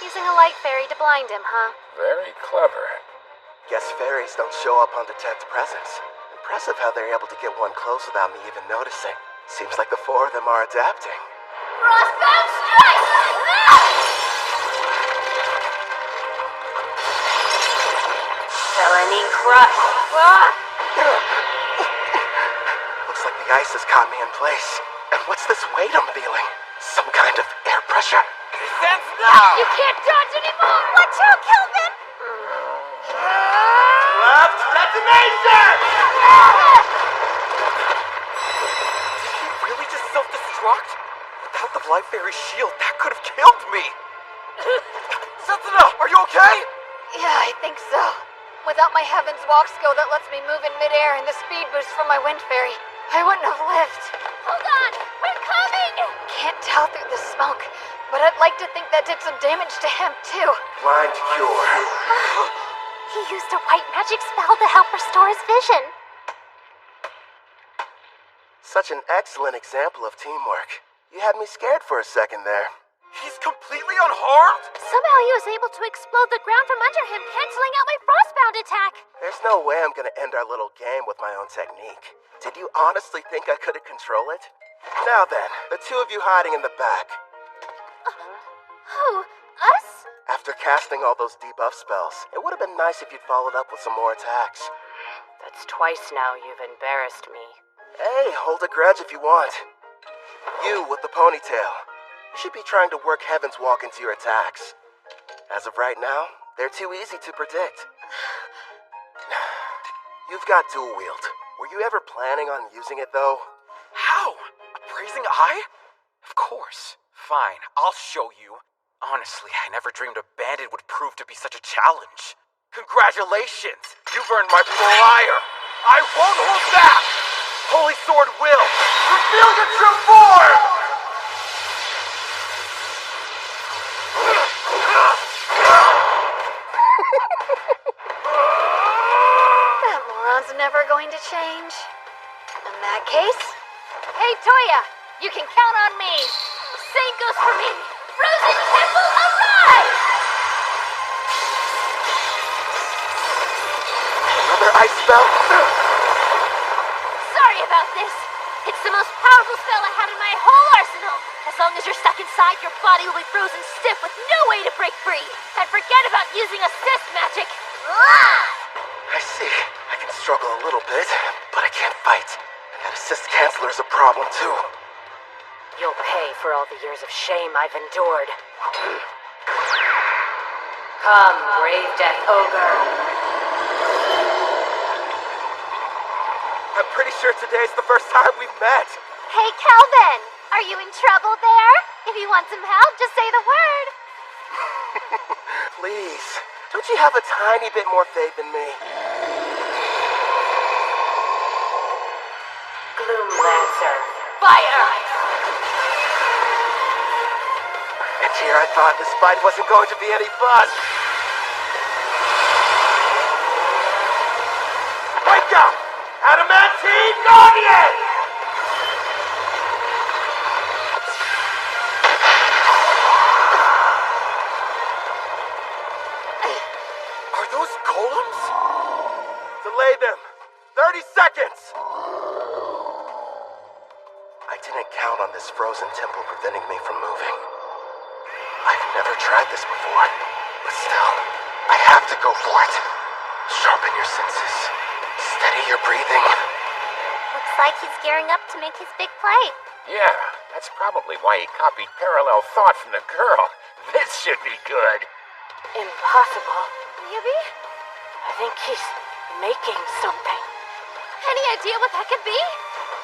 Using a light fairy to blind him, huh? Very clever. Guess fairies don't show up undetect presence. Impressive how they're able to get one close without me even noticing. Seems like the four of them are adapting. Frostbound strike! Felony crush. Looks like the ice has caught me in place. And what's this weight I'm feeling? Some kind of air pressure? Sense now! You can't dodge anymore! Watch out, Kelvin! Left detonation! Did he really just self-destruct? Without the Life Fairy shield, that could have killed me! Setsuna, are you okay? Yeah, I think so. Without my Heaven's Walk skill that lets me move in midair and the speed boost from my Wind Fairy, I wouldn't have lived. Hold on! We're coming! Can't tell through the smoke, but I'd like to think that did some damage to him, too. Blind cure. He used a white magic spell to help restore his vision. Such an excellent example of teamwork. You had me scared for a second there. He's completely unharmed? Somehow he was able to explode the ground from under him, canceling out my frostbound attack. There's no way I'm gonna end our little game with my own technique. Did you honestly think I couldn't control it? Now then, the two of you hiding in the back. Who? Us? After casting all those debuff spells, it would have been nice if you'd followed up with some more attacks. That's twice now you've embarrassed me. Hey, hold a grudge if you want. You with the ponytail. You should be trying to work Heaven's Walk into your attacks. As of right now, they're too easy to predict. You've got dual wield. Were you ever planning on using it, though? How? Appraising eye? Of course. Fine, I'll show you. Honestly, I never dreamed a bandit would prove to be such a challenge. Congratulations! You've earned my full ire! I won't hold back! Holy Sword will! Reveal your true form! That moron's never going to change. In that case, hey Toya, you can count on me. Same goes for me! Frozen Temple, arise! Another ice spell? Sorry about this. It's the most powerful spell I have in my whole arsenal. As long as you're stuck inside, your body will be frozen stiff with no way to break free. And forget about using assist magic. I see. I can struggle a little bit, but I can't fight. That assist canceller is a problem, too. You'll pay for all the years of shame I've endured. Come, brave Death Ogre. I'm pretty sure today's the first time we've met. Hey Kelvin, are you in trouble there? If you want some help, just say the word. Please, don't you have a tiny bit more faith in me? Gloom Lancer. Fire! And here I thought this fight wasn't going to be any fun. Wake up! Adamantine Guardian! Are those golems? Delay them. 30 seconds! I didn't count on this frozen temple preventing me from moving. I've never tried this before, but still, I have to go for it. Sharpen your senses. Steady your breathing. Looks like he's gearing up to make his big play. Yeah, that's probably why he copied parallel thought from the girl. This should be good. Impossible. Maybe? I think he's making something. Any idea what that could be?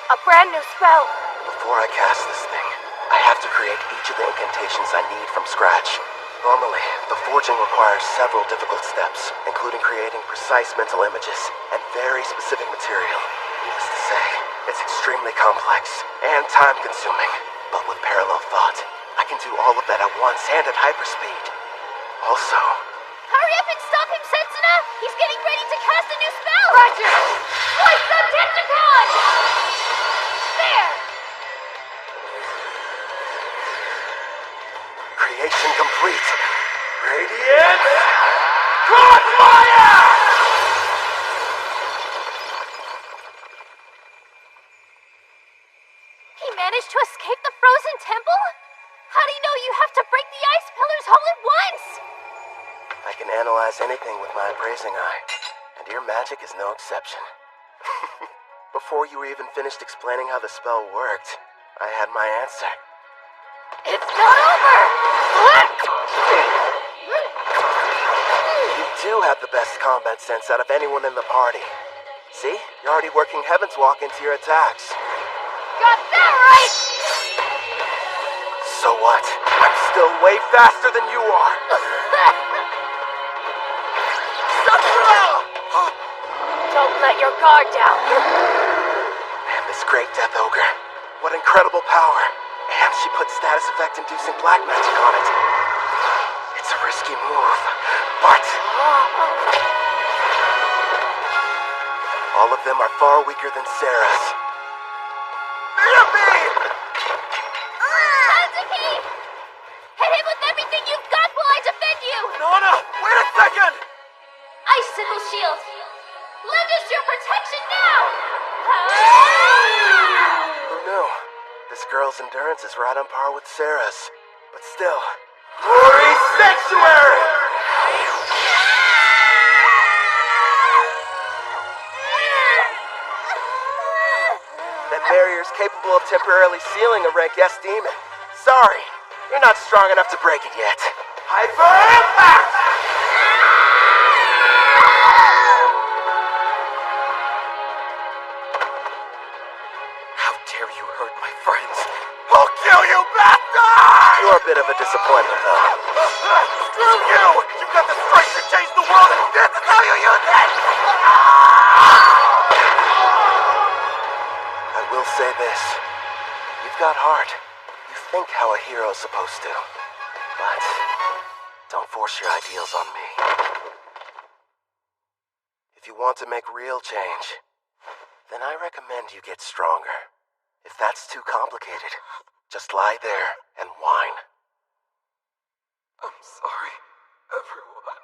A brand new spell. Before I cast this thing, I have to create each of the incantations I need from scratch. Normally, the forging requires several difficult steps, including creating precise mental images and very specific material. Needless to say, it's extremely complex and time-consuming. But with parallel thought, I can do all of that at once and at hyperspeed. Also... Hurry up and stop him, Setsuna! He's getting ready to cast a new spell! Roger! Slice the Tentacon! There! Creation complete. Radiant Crossfire! He managed to escape the frozen temple? How do you know you have to break the ice pillars all at once? I can analyze anything with my appraising eye, and your magic is no exception. Before you were even finished explaining how the spell worked, I had my answer. It's not over! You do have the best combat sense out of anyone in the party. See? You're already working Heaven's Walk into your attacks. Got that right! So what? I'm still way faster than you are! Don't let your guard down. Man, this great Death Ogre. What incredible power. And she put status effect inducing black magic on it. It's a risky move, but... all of them are far weaker than Sarah's. Satsuki! Hit him with everything you've got while I defend you! Nana, wait a second! Icicle Shield! Lend us your protection now! Who knew? This girl's endurance is right on par with Sarah's. But still... Glory Sanctuary! That barrier's capable of temporarily sealing a rank S demon. Sorry, you're not strong enough to break it yet. Hyper Impact! How dare you hurt my friends? I'll kill you, bastard! You're a bit of a disappointment, though. Screw you! You've got the strength to change the world, and this is how you use it! I will say this. You've got heart. You think how a hero's supposed to. But don't force your ideals on me. If you want to make real change, then I recommend you get stronger. If that's too complicated, just lie there and whine. I'm sorry, everyone.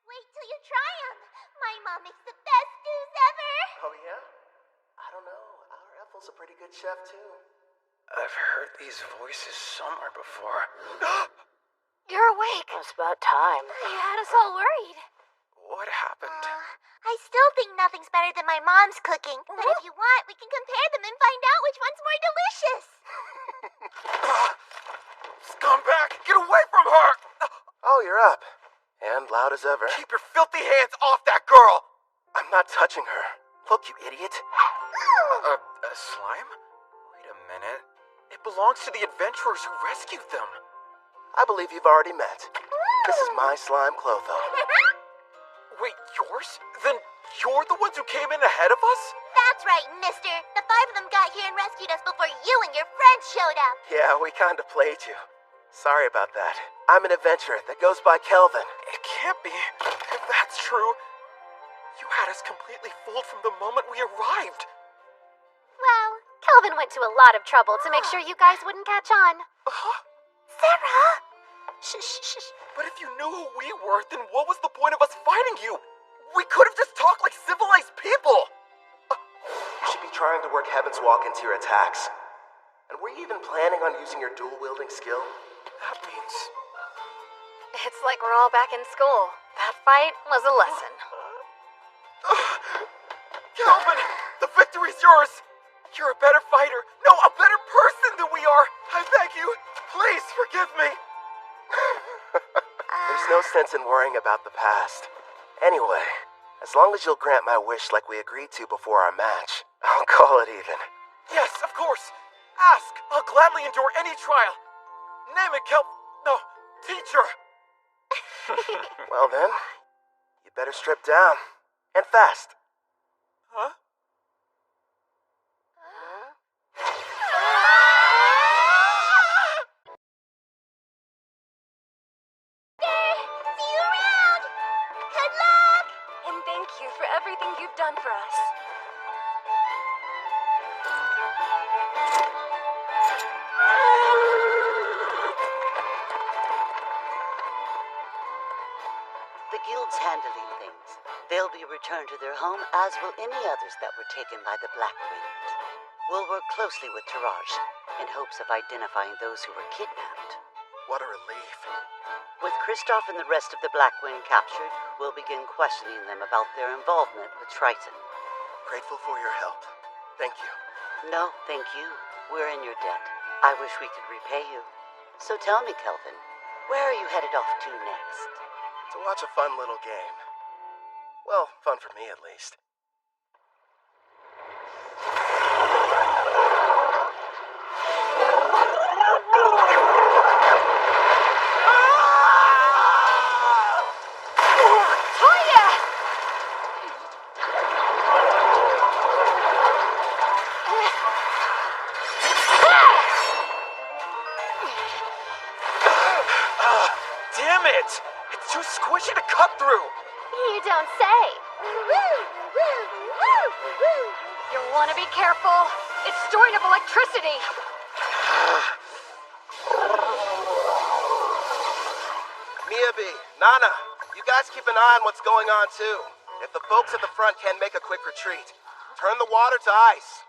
Wait till you try them. My mom makes the best stews ever. Oh, yeah? I don't know. Our Ethel's a pretty good chef, too. I've heard these voices somewhere before. You're awake. It's about time. You had us all worried. What happened? I still think nothing's better than my mom's cooking. But if you want, we can compare them and find out which one's more delicious. Scumbag, get away from her! Oh, you're up. And loud as ever. Keep your filthy hands off that girl! I'm not touching her. Look, you idiot. A slime? Wait a minute. It belongs to the adventurers who rescued them. I believe you've already met. This is my slime, Clotho. Wait, yours? Then you're the ones who came in ahead of us? That's right, mister. The 5 of them got here and rescued us before you and your friends showed up. Yeah, we kind of played you. Sorry about that. I'm an adventurer that goes by Kelvin. It can't be. If that's true, you had us completely fooled from the moment we arrived. Well, Kelvin went to a lot of trouble to make sure you guys wouldn't catch on. Sarah! Shh. But if you knew who we were, then what was the point of us fighting you? We could have just talked like civilized people. You should be trying to work Heaven's Walk into your attacks. And were you even planning on using your dual-wielding skill? That means... It's like we're all back in school. That fight was a lesson. Calvin, the victory's yours! You're a better fighter, no, a better person than we are! I beg you, please forgive me! There's no sense in worrying about the past. Anyway, as long as you'll grant my wish like we agreed to before our match, I'll call it even. Yes, of course. Ask. I'll gladly endure any trial. Name it, No, teacher. Well then, you better strip down. And fast. Huh? See you around! Good luck! And thank you for everything you've done for us. The guild's handling things. They'll be returned to their home, as will any others that were taken by the Black Wind. We'll work closely with Taraj in hopes of identifying those who were kidnapped. What a relief. With Kristoff and the rest of the Black Wind captured, we'll begin questioning them about their involvement with Triton. Grateful for your help. Thank you. No, thank you. We're in your debt. I wish we could repay you. So tell me, Kelvin, where are you headed off to next? To watch a fun little game. Well, fun for me at least. Damn it! It's too squishy to cut through! You don't say. You'll want to be careful. It's storing up electricity. Miyabi, Nana, you guys keep an eye on what's going on too. If the folks at the front can't make a quick retreat, turn the water to ice.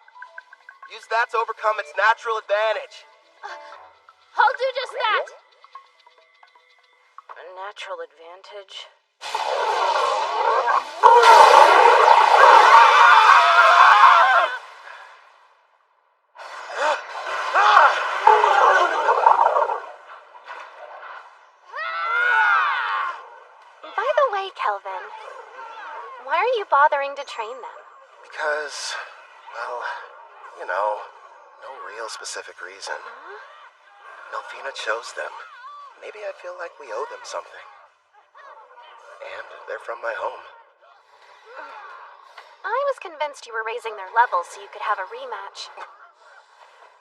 Use that to overcome its natural advantage. I'll do just that. A natural advantage? By the way, Kelvin, why are you bothering to train them? Because, well, you know, no real specific reason. Melfina chose them. Maybe I feel like we owe them something. And they're from my home. I was convinced you were raising their levels so you could have a rematch.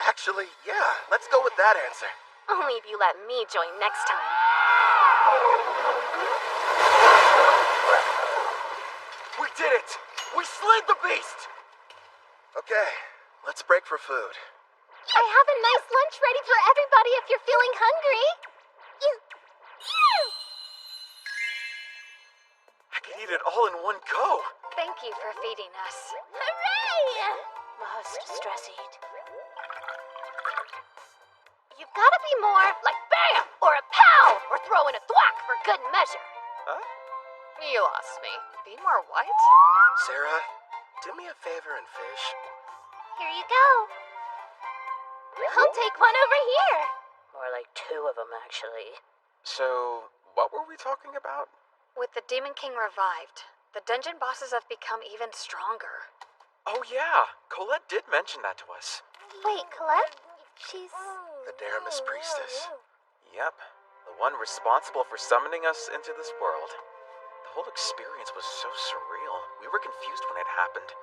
Actually, yeah, let's go with that answer. Only if you let me join next time. We did it! We slayed the beast! Okay, let's break for food. I have a nice lunch ready for everybody if you're feeling hungry. I could eat it all in one go. Thank you for feeding us. Hooray! Must stress eat. You've got to be more like bam or a pow or throw in a thwack for good measure. Huh? You lost me. Be more white? Sarah, do me a favor and fish. Here you go. I'll take one over here. More like two of them, actually. So, what were we talking about? With the Demon King revived, the dungeon bosses have become even stronger. Oh yeah, Colette did mention that to us. Wait, Colette? She's... The Daramis priestess. Yep, the one responsible for summoning us into this world. The whole experience was so surreal. We were confused when it happened.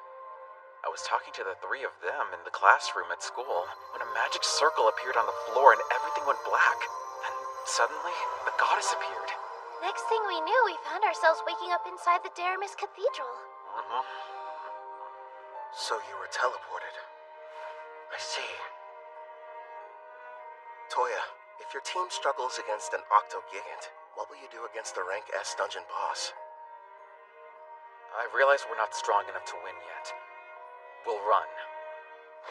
I was talking to the three of them in the classroom at school when a magic circle appeared on the floor and everything went black. Then suddenly, the goddess appeared. Next thing we knew, we found ourselves waking up inside the Daramis Cathedral. So you were teleported. I see. Toya, if your team struggles against an Octogigant, what will you do against the rank S dungeon boss? I realize we're not strong enough to win yet. We'll run.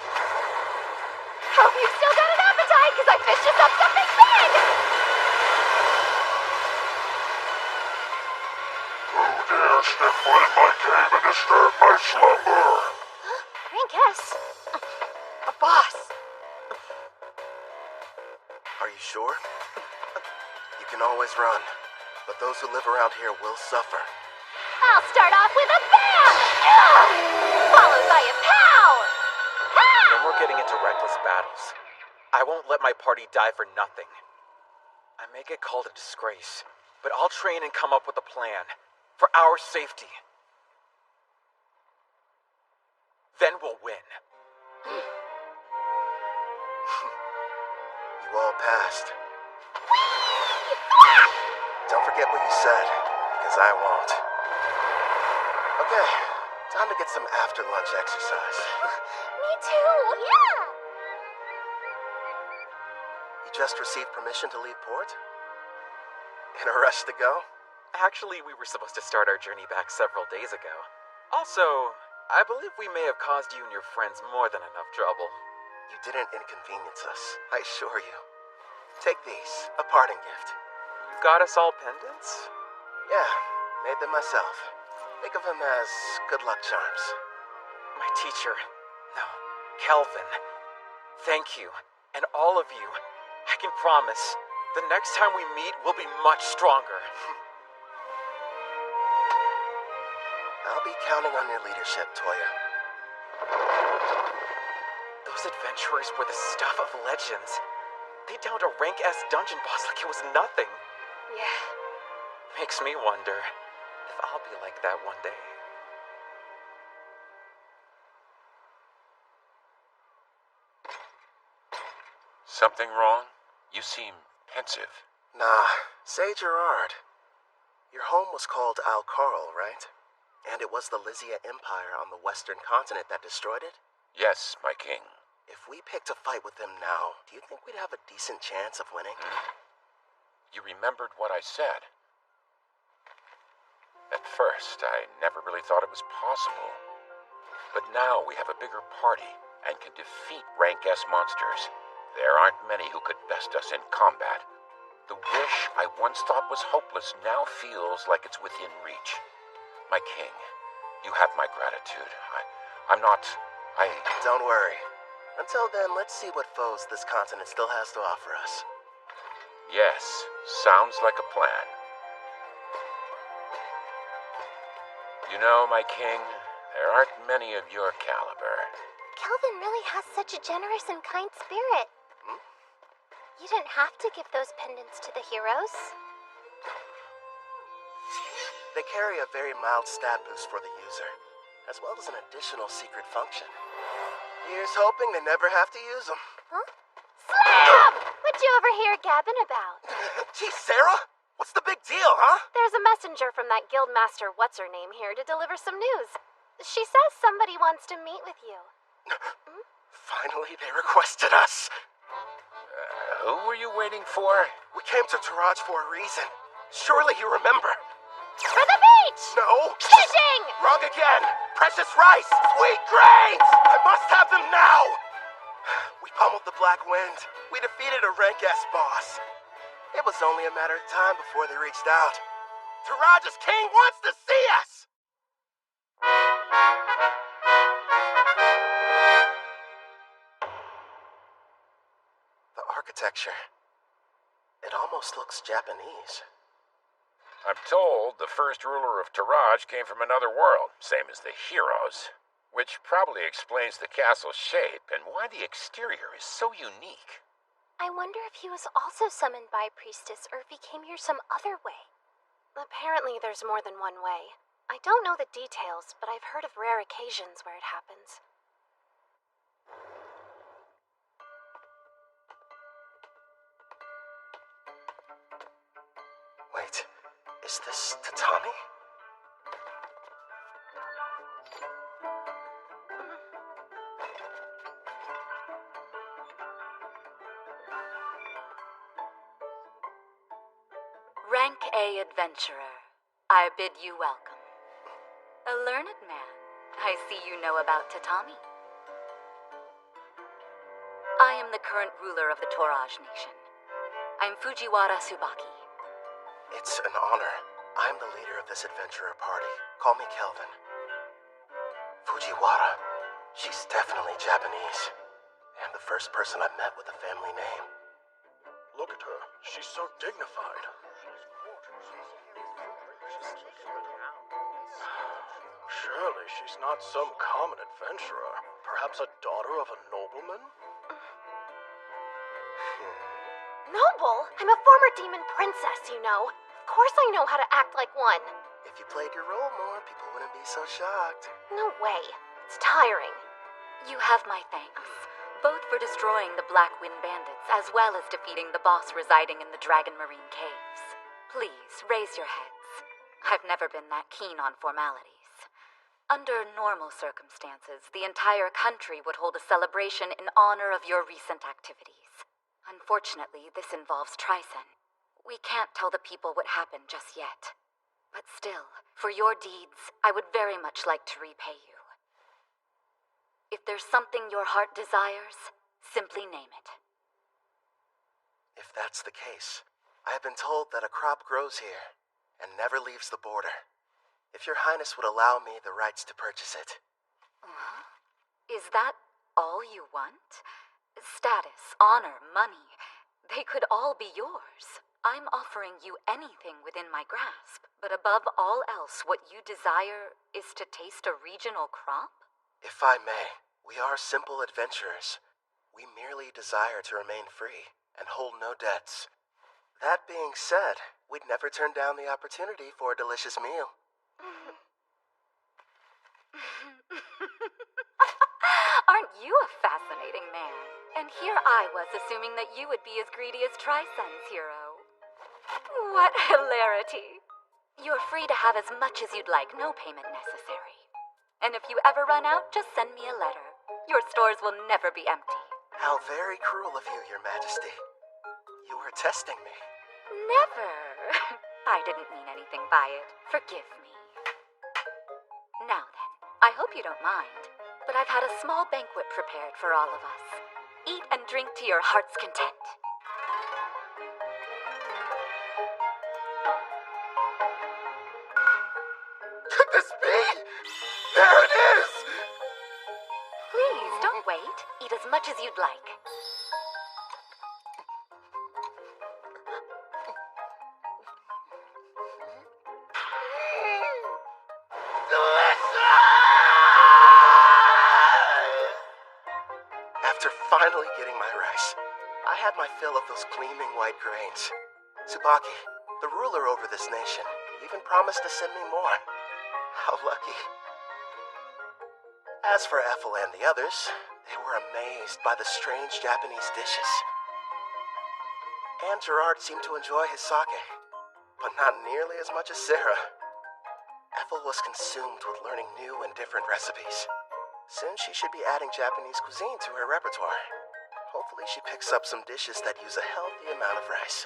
Hope you've still got an appetite, because I fished us up something big! step foot in my cave and disturb my slumber! Rank S? A boss? Are you sure? You can always run, but those who live around here will suffer. I'll start off with a bam! Followed by a pow! Pow! No more getting into reckless battles. I won't let my party die for nothing. I may get called a disgrace, but I'll train and come up with a plan. For our safety. Then we'll win. You all passed. Don't forget what you said, because I won't. Okay, time to get some after-lunch exercise. Me too! Yeah! You just received permission to leave port? In a rush to go? Actually, we were supposed to start our journey back several days ago. Also, I believe we may have caused you and your friends more than enough trouble. You didn't inconvenience us, I assure you. Take these, a parting gift. You got us all pendants? Yeah, made them myself. Think of them as good luck charms. My teacher, no, Kelvin, thank you, and all of you. I can promise, the next time we meet, we'll be much stronger. I'll be counting on your leadership, Toya. Those adventurers were the stuff of legends. They downed a rank S dungeon boss like it was nothing. Yeah. Makes me wonder if I'll be like that one day. Something wrong? You seem pensive. Nah, say Gerard. Your home was called Alcarl, right? And it was the Lysia Empire on the western continent that destroyed it? Yes, my king. If we picked a fight with them now, do you think we'd have a decent chance of winning? You remembered what I said. At first, I never really thought it was possible. But now we have a bigger party and can defeat rank S monsters. There aren't many who could best us in combat. The wish I once thought was hopeless now feels like it's within reach. My king, you have my gratitude. Don't worry. Until then, let's see what foes this continent still has to offer us. Yes, sounds like a plan. You know, my king, there aren't many of your caliber. Kelvin really has such a generous and kind spirit. You didn't have to give those pendants to the heroes. They carry a very mild stat boost for the user, as well as an additional secret function. Here's hoping they never have to use them. Huh? Slam! What'd you overhear gabbing about? Gee, Sarah! What's the big deal, huh? There's a messenger from that guildmaster what's-her-name here to deliver some news. She says somebody wants to meet with you. Finally, they requested us. Who were you waiting for? We came to Taraj for a reason. Surely you remember. For the beach! No! Fishing! Wrong again! Precious rice! Sweet grains! I must have them now! We pummeled the Black Wind. We defeated a rank S boss. It was only a matter of time before they reached out. Taraj's king wants to see us! The architecture. It almost looks Japanese. I'm told the first ruler of Taraj came from another world, same as the heroes. Which probably explains the castle's shape and why the exterior is so unique. I wonder if he was also summoned by a priestess or if he came here some other way. Apparently there's more than one way. I don't know the details, but I've heard of rare occasions where it happens. Wait, is this Tatami? Rank A adventurer, I bid you welcome. A learned man, I see you know about Tatami. I am the current ruler of the Toraj nation. I'm Fujiwara Tsubaki. It's an honor. I'm the leader of this adventurer party. Call me Kelvin. Fujiwara. She's definitely Japanese. And the first person I've met with a family name. Look at her. She's so dignified. Surely she's not some common adventurer. Perhaps a daughter of a nobleman? Noble? I'm a former demon princess, you know. Of course I know how to act like one. If you played your role more, people wouldn't be so shocked. No way. It's tiring. You have my thanks, both for destroying the Black Wind Bandits as well as defeating the boss residing in the Dragon Marine Caves. Please, raise your heads. I've never been that keen on formalities. Under normal circumstances, the entire country would hold a celebration in honor of your recent activities. Unfortunately, this involves Tricen. We can't tell the people what happened just yet. But still, for your deeds, I would very much like to repay you. If there's something your heart desires, simply name it. If that's the case, I have been told that a crop grows here and never leaves the border. If your highness would allow me the rights to purchase it. Is that all you want? Status, honor, money, they could all be yours. I'm offering you anything within my grasp, but above all else, what you desire is to taste a regional crop? If I may, we are simple adventurers. We merely desire to remain free and hold no debts. That being said, we'd never turn down the opportunity for a delicious meal. Aren't you a fascinating man? And here I was assuming that you would be as greedy as Tricen's hero. What hilarity. You're free to have as much as you'd like, no payment necessary. And if you ever run out, just send me a letter. Your stores will never be empty. How very cruel of you, Your Majesty. You were testing me. Never. I didn't mean anything by it. Forgive me. Now then, I hope you don't mind, but I've had a small banquet prepared for all of us. Eat and drink to your heart's content. Could this be? There it is! Please, don't wait. Eat as much as you'd like. After finally getting my rice, I had my fill of those gleaming white grains. Tsubaki, the ruler over this nation, even promised to send me more. How lucky. As for Ethel and the others, they were amazed by the strange Japanese dishes. And Gerard seemed to enjoy his sake, but not nearly as much as Sarah. Ethel was consumed with learning new and different recipes. Soon she should be adding Japanese cuisine to her repertoire. Hopefully she picks up some dishes that use a healthy amount of rice.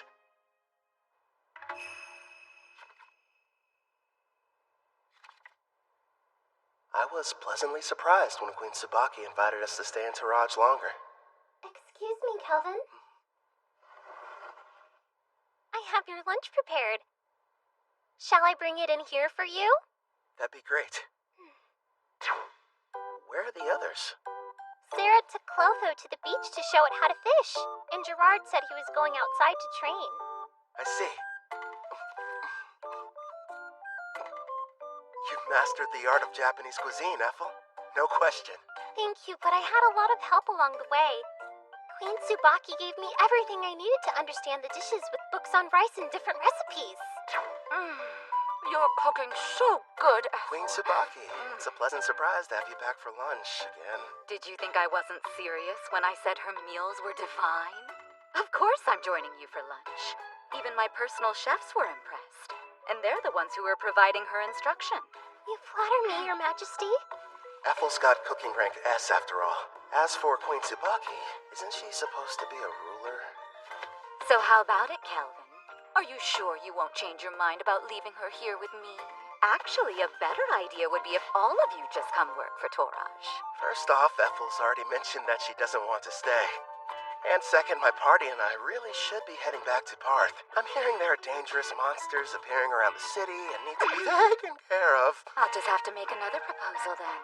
I was pleasantly surprised when Queen Tsubaki invited us to stay in Taraj longer. Excuse me, Kelvin. I have your lunch prepared. Shall I bring it in here for you? That'd be great. Where are the others? Sarah took Clotho to the beach to show it how to fish, and Gerard said he was going outside to train. I see. You've mastered the art of Japanese cuisine, Ethel. No question. Thank you, but I had a lot of help along the way. Queen Tsubaki gave me everything I needed to understand the dishes with books on rice and different recipes. You're cooking so good, Ethel. Queen Tsubaki, it's a pleasant surprise to have you back for lunch again. Did you think I wasn't serious when I said her meals were divine? Of course I'm joining you for lunch. Even my personal chefs were impressed. And they're the ones who were providing her instruction. You flatter me, Your Majesty. Ethel's got cooking rank S after all. As for Queen Tsubaki, isn't she supposed to be a ruler? So how about it, Kelvin? Are you sure you won't change your mind about leaving her here with me? Actually, a better idea would be if all of you just come work for Toraj. First off, Ethel's already mentioned that she doesn't want to stay. And second, my party and I really should be heading back to Parth. I'm hearing there are dangerous monsters appearing around the city and need to be taken care of. I'll just have to make another proposal then.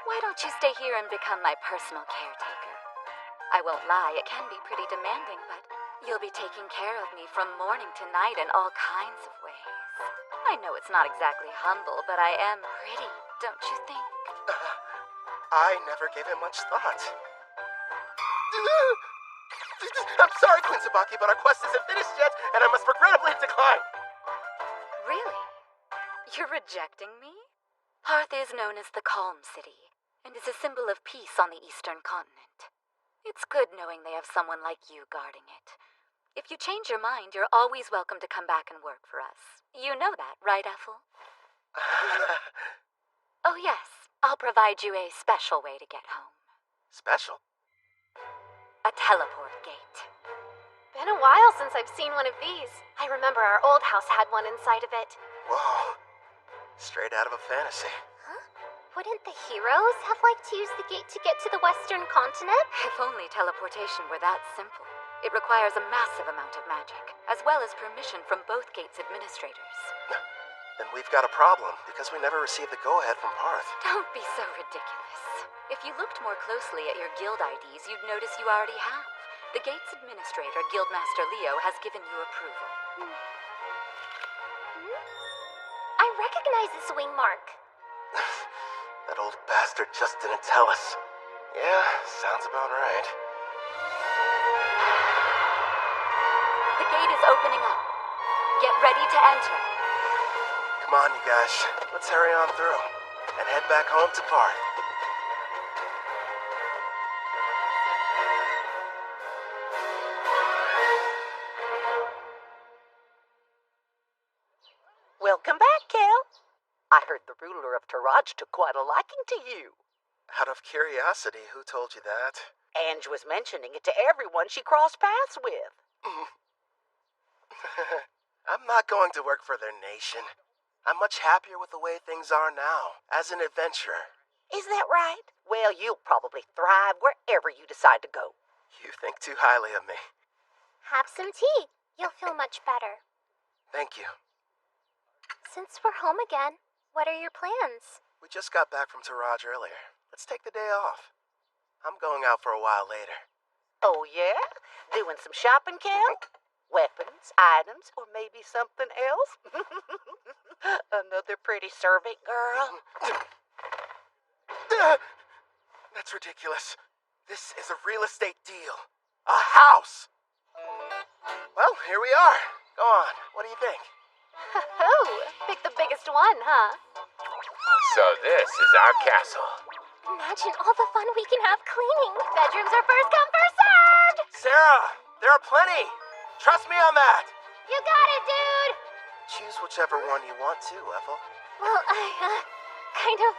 Why don't you stay here and become my personal caretaker? I won't lie, it can be pretty demanding, but you'll be taking care of me from morning to night in all kinds of ways. I know it's not exactly humble, but I am pretty, don't you think? I never gave it much thought. I'm sorry, Queen Tsubaki, but our quest isn't finished yet, and I must regrettably decline. Really? You're rejecting me? Parth is known as the Calm City, and is a symbol of peace on the eastern continent. It's good knowing they have someone like you guarding it. If you change your mind, you're always welcome to come back and work for us. You know that, right, Ethel? Oh yes, I'll provide you a special way to get home. Special? A teleport gate. Been a while since I've seen one of these. I remember our old house had one inside of it. Whoa. Straight out of a fantasy. Wouldn't the heroes have liked to use the gate to get to the western continent? If only teleportation were that simple. It requires a massive amount of magic, as well as permission from both gate's administrators. Then we've got a problem, because we never received the go-ahead from Parth. Don't be so ridiculous. If you looked more closely at your guild IDs, you'd notice you already have. The gate's administrator, Guildmaster Leo, has given you approval. I recognize this wing mark. That old bastard just didn't tell us. Yeah, sounds about right. The gate is opening up. Get ready to enter. Come on, you guys. Let's hurry on through and head back home to Parth. Welcome back, Kel. I heard the ruler of Taraj took quite a liking to you. Out of curiosity, who told you that? Ange was mentioning it to everyone she crossed paths with. I'm not going to work for their nation. I'm much happier with the way things are now, as an adventurer. Is that right? Well, you'll probably thrive wherever you decide to go. You think too highly of me. Have some tea. You'll feel much better. Thank you. Since we're home again, what are your plans? We just got back from Taraj earlier. Let's take the day off. I'm going out for a while later. Oh, yeah? Doing some shopping, Kel? Weapons, items, or maybe something else? Another pretty servant girl? That's ridiculous. This is a real estate deal. A house! Well, here we are. Go on. What do you think? Oh, pick the biggest one, huh? So this is our castle. Imagine all the fun we can have cleaning. Bedrooms are first come, first served! Sarah, there are plenty. Trust me on that. You got it, dude! Choose whichever one you want to, Ethel. Well, I, kind of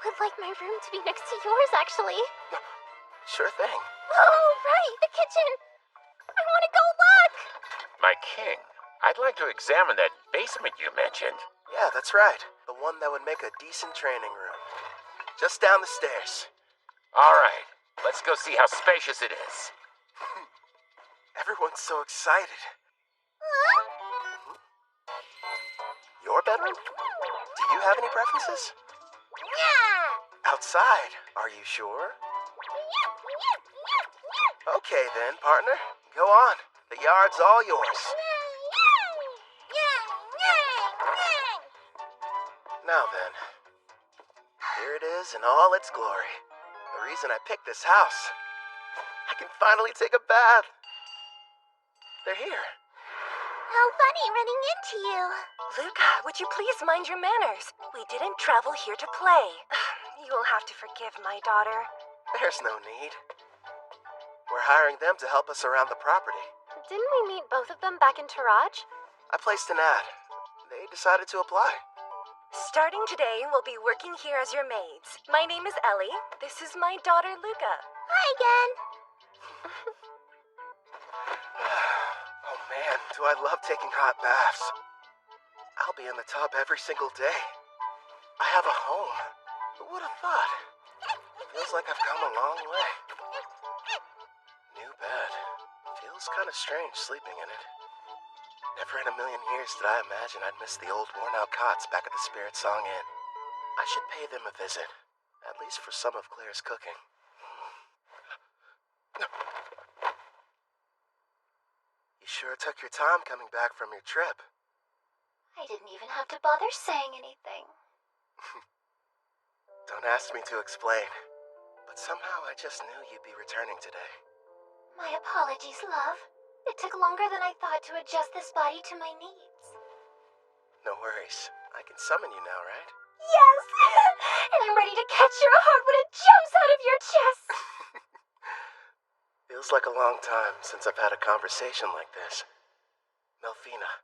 would like my room to be next to yours, actually. Sure thing. Oh, right, the kitchen! I want to go look! My king, I'd like to examine that basement you mentioned. Yeah, that's right. The one that would make a decent training room. Just down the stairs. All right, let's go see how spacious it is. Everyone's so excited. Your bedroom? Do you have any preferences? Yeah! Outside, are you sure? Okay then, partner. Go on. The yard's all yours. Now then, here it is in all its glory. The reason I picked this house. I can finally take a bath. They're here. How funny running into you. Luca, would you please mind your manners? We didn't travel here to play. You will have to forgive my daughter. There's no need. We're hiring them to help us around the property. Didn't we meet both of them back in Taraj? I placed an ad. They decided to apply. Starting today, we'll be working here as your maids. My name is Ellie. This is my daughter, Luca. Hi again. Oh man, do I love taking hot baths. I'll be in the tub every single day. I have a home. Who would have thought? Feels like I've come a long way. New bed. Feels kind of strange sleeping in it. Never in a million years did I imagine I'd miss the old worn-out cots back at the Spirit Song Inn. I should pay them a visit, at least for some of Claire's cooking. You sure took your time coming back from your trip. I didn't even have to bother saying anything. Don't ask me to explain, but somehow I just knew you'd be returning today. My apologies, love. It took longer than I thought to adjust this body to my needs. No worries. I can summon you now, right? Yes! And I'm ready to catch your heart when it jumps out of your chest! Feels like a long time since I've had a conversation like this. Melfina.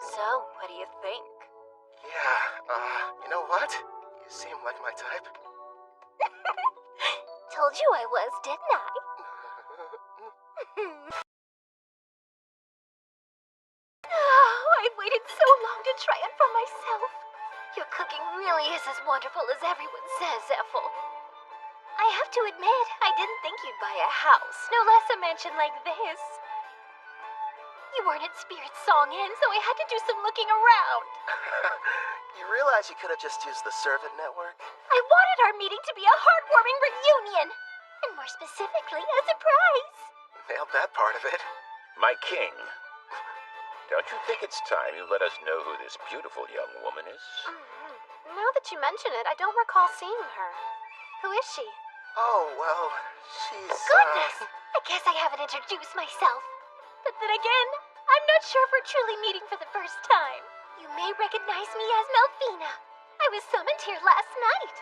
So, what do you think? Yeah, you know what? You seem like my type. Told you I was, didn't I? Oh, I've waited so long to try it for myself. Your cooking really is as wonderful as everyone says, Ethel. I have to admit, I didn't think you'd buy a house, no less a mansion like this. You weren't at Spirit Song Inn, so I had to do some looking around. You realize you could have just used the servant network? I wanted our meeting to be a heartwarming reunion, and more specifically, a surprise. Nailed that part of it. My king, don't you think it's time you let us know who this beautiful young woman is? Now that you mention it, I don't recall seeing her. Who is she? Oh, well, she's, Goodness! I guess I haven't introduced myself. But then again, I'm not sure if we're truly meeting for the first time. You may recognize me as Melfina. I was summoned here last night.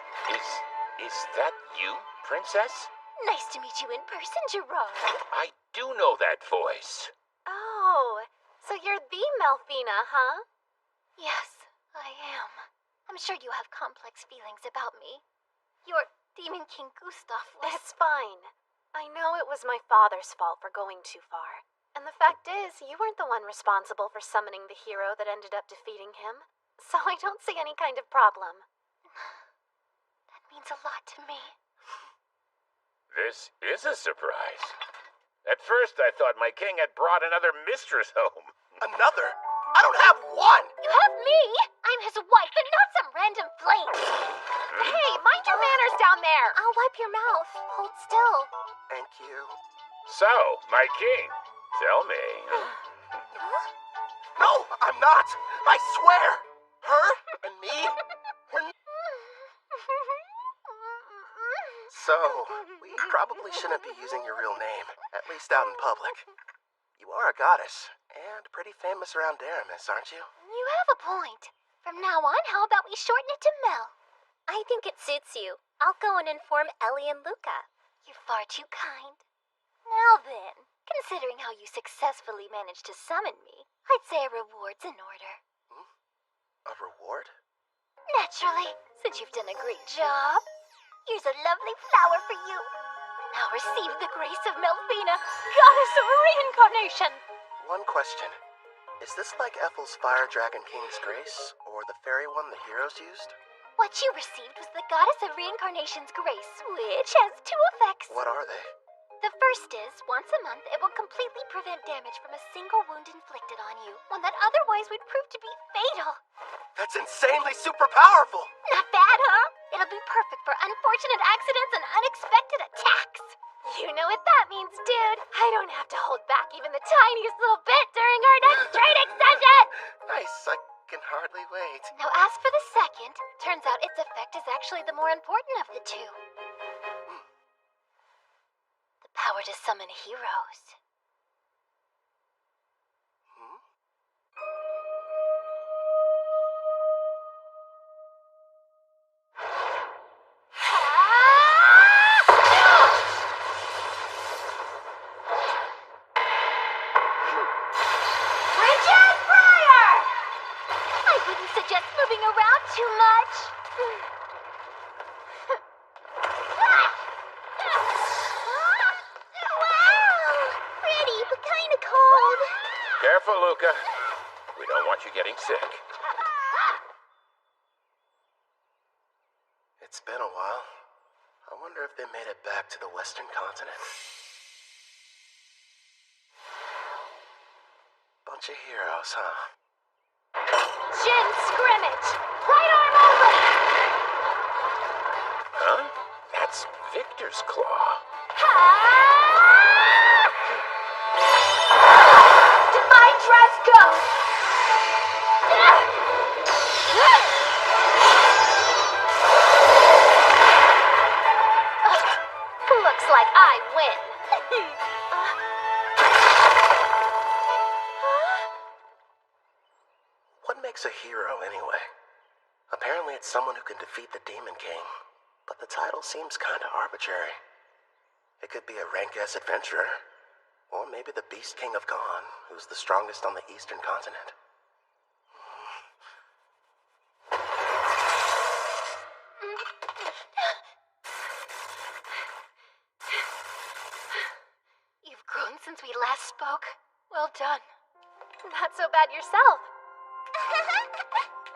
Is that you, princess? Nice to meet you in person, Gerard. I do know that voice. Oh, so you're the Melfina, huh? Yes, I am. I'm sure you have complex feelings about me. Your Demon King Gustav was... It's fine. I know it was my father's fault for going too far. And the fact is, you weren't the one responsible for summoning the hero that ended up defeating him. So I don't see any kind of problem. That means a lot to me. This is a surprise. At first, I thought my king had brought another mistress home. Another? I don't have one! You have me! I'm his wife and not some random flame! Hey, mind your manners down there! I'll wipe your mouth. Hold still. Thank you. So, my king, tell me. No, I'm not! I swear! Her and me? So, we probably shouldn't be using your real name, at least out in public. You are a goddess, and pretty famous around Daramis, aren't you? You have a point. From now on, how about we shorten it to Mel? I think it suits you. I'll go and inform Ellie and Luca. You're far too kind. Now then, considering how you successfully managed to summon me, I'd say a reward's in order. A reward? Naturally, since you've done a great job. Here's a lovely flower for you. Now receive the grace of Melfina, goddess of reincarnation. One question. Is this like Ethel's Fire Dragon King's grace, or the fairy one the heroes used? What you received was the goddess of reincarnation's grace, which has two effects. What are they? The first is, once a month, it will completely prevent damage from a single wound inflicted on you, one that otherwise would prove to be fatal. That's insanely super powerful! Not bad, huh? It'll be perfect for unfortunate accidents and unexpected attacks. You know what that means, dude. I don't have to hold back even the tiniest little bit during our next training session! Nice, I can hardly wait. Now as for the second, turns out its effect is actually the more important of the two. The power to summon heroes. Bridget Fryer! wouldn't suggest moving around too much. Wow! Pretty, but kind of cold. Careful, Luca. We don't want you getting sick. It's been a while. I wonder if they made it back to the Western continent. Bunch of heroes, huh? Jin scrimmage! Right arm open! Huh? That's Victor's claw. Divine dress go! Looks like I win. What makes a hero, anyway? Apparently it's someone who can defeat the Demon King, but the title seems kinda arbitrary. It could be a rank-S adventurer, or maybe the Beast King of Gone, who's the strongest on the Eastern continent. You've grown since we last spoke. Well done. Not so bad yourself.